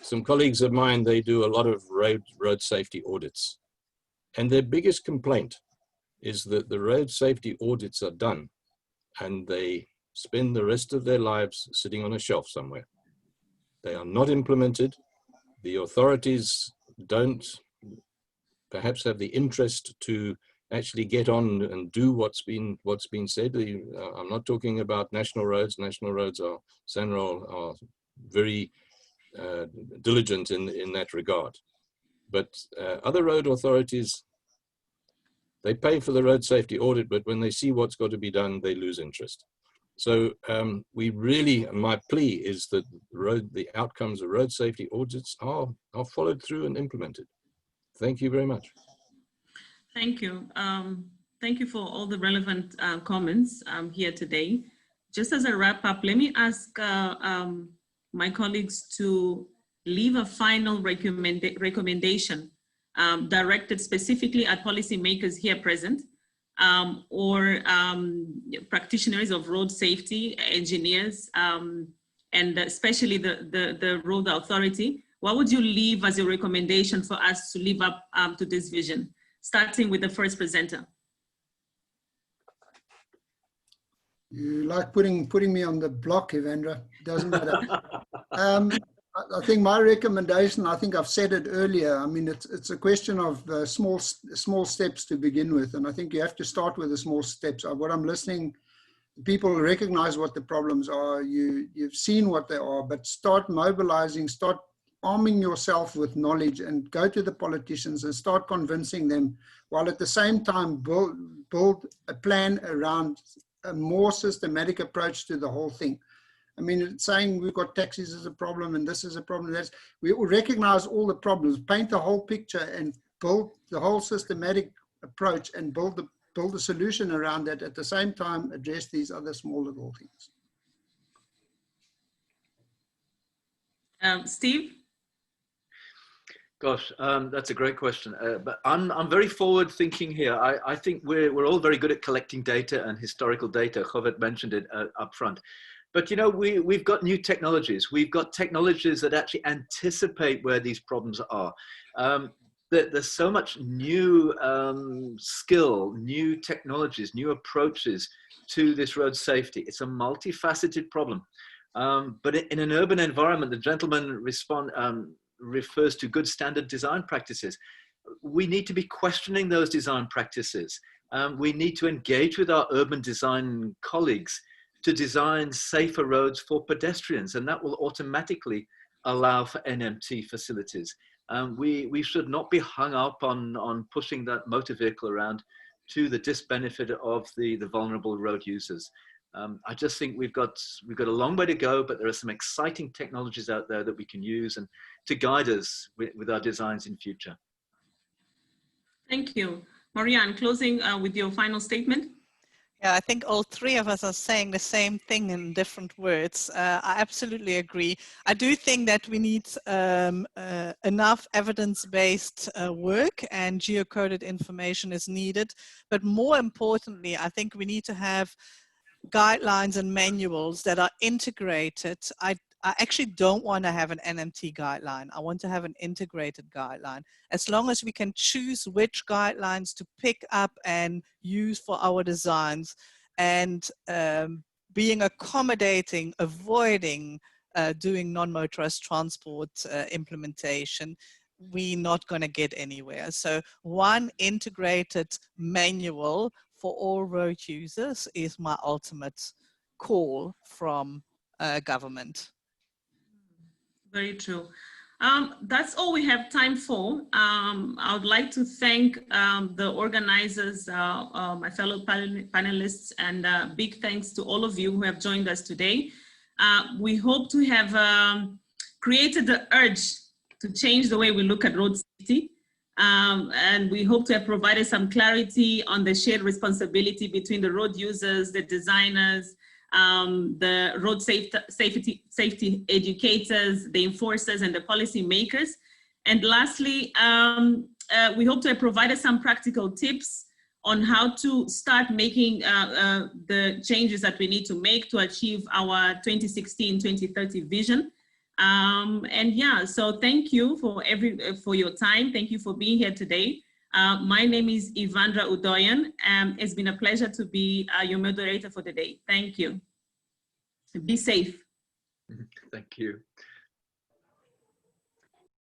Some colleagues of mine, they do a lot of road safety audits. And their biggest complaint is that the road safety audits are done and they spend the rest of their lives sitting on a shelf somewhere. They are not implemented. The authorities don't perhaps have the interest to actually get on and do what's been said. I'm not talking about national roads. National roads are, SANROL are very diligent in that regard. But other road authorities, they pay for the road safety audit, but when they see what's got to be done, they lose interest. So we really, my plea is that the outcomes of road safety audits are followed through and implemented. Thank you very much. Thank you. Thank you for all the relevant comments here today. Just as a wrap up, let me ask my colleagues to leave a final recommendation directed specifically at policymakers here present or practitioners of road safety, engineers, and especially the road authority. What would you leave as your recommendation for us to live up to this vision? Starting with the first presenter. You like putting me on the block, Evandra. Doesn't matter. I think my recommendation, I think I've said it earlier. I mean, it's a question of small steps to begin with, and I think you have to start with the small steps. What I'm listening, people recognize what the problems are. You've seen what they are, but start mobilizing, start arming yourself with knowledge and go to the politicians and start convincing them, while at the same time build a plan around a more systematic approach to the whole thing. I mean, saying we've got taxis as a problem and this is a problem, we recognize all the problems, paint the whole picture and build the whole systematic approach and build a solution around that, at the same time address these other small little things. Steve? Gosh, that's a great question. But I'm very forward thinking here. I think we're all very good at collecting data and historical data. Govert mentioned it up front. But, you know, we've got new technologies. We've got technologies that actually anticipate where these problems are. There's so much new skill, new technologies, new approaches to this road safety. It's a multifaceted problem. But in an urban environment, the gentleman refers to good standard design practices. We need to be questioning those design practices. We need to engage with our urban design colleagues to design safer roads for pedestrians, and that will automatically allow for NMT facilities. We should not be hung up on pushing that motor vehicle around to the disbenefit of the vulnerable road users. I just think we've got a long way to go, but there are some exciting technologies out there that we can use and to guide us with our designs in future. Thank you. Marianne, closing with your final statement. Yeah, I think all three of us are saying the same thing in different words. I absolutely agree. I do think that we need enough evidence-based work, and geocoded information is needed. But more importantly, I think we need to have guidelines and manuals that are integrated. I actually don't want to have an NMT guideline. I want to have an integrated guideline. As long as we can choose which guidelines to pick up and use for our designs, and being accommodating, avoiding doing non-motorized transport implementation, we're not going to get anywhere. So one integrated manual for all road users is my ultimate call from government. Very true. That's all we have time for. I would like to thank the organizers, my fellow panelists, and big thanks to all of you who have joined us today. We hope to have created the urge to change the way we look at road safety. And we hope to have provided some clarity on the shared responsibility between the road users, the designers, the road safety educators, the enforcers, and the policy makers. And lastly, we hope to have provided some practical tips on how to start making the changes that we need to make to achieve our 2016-2030 vision. And yeah, so thank you for your time. Thank you for being here today. My name is Ivandra Udoyan. It's been a pleasure to be your moderator for the day. Thank you. Be safe. Thank you.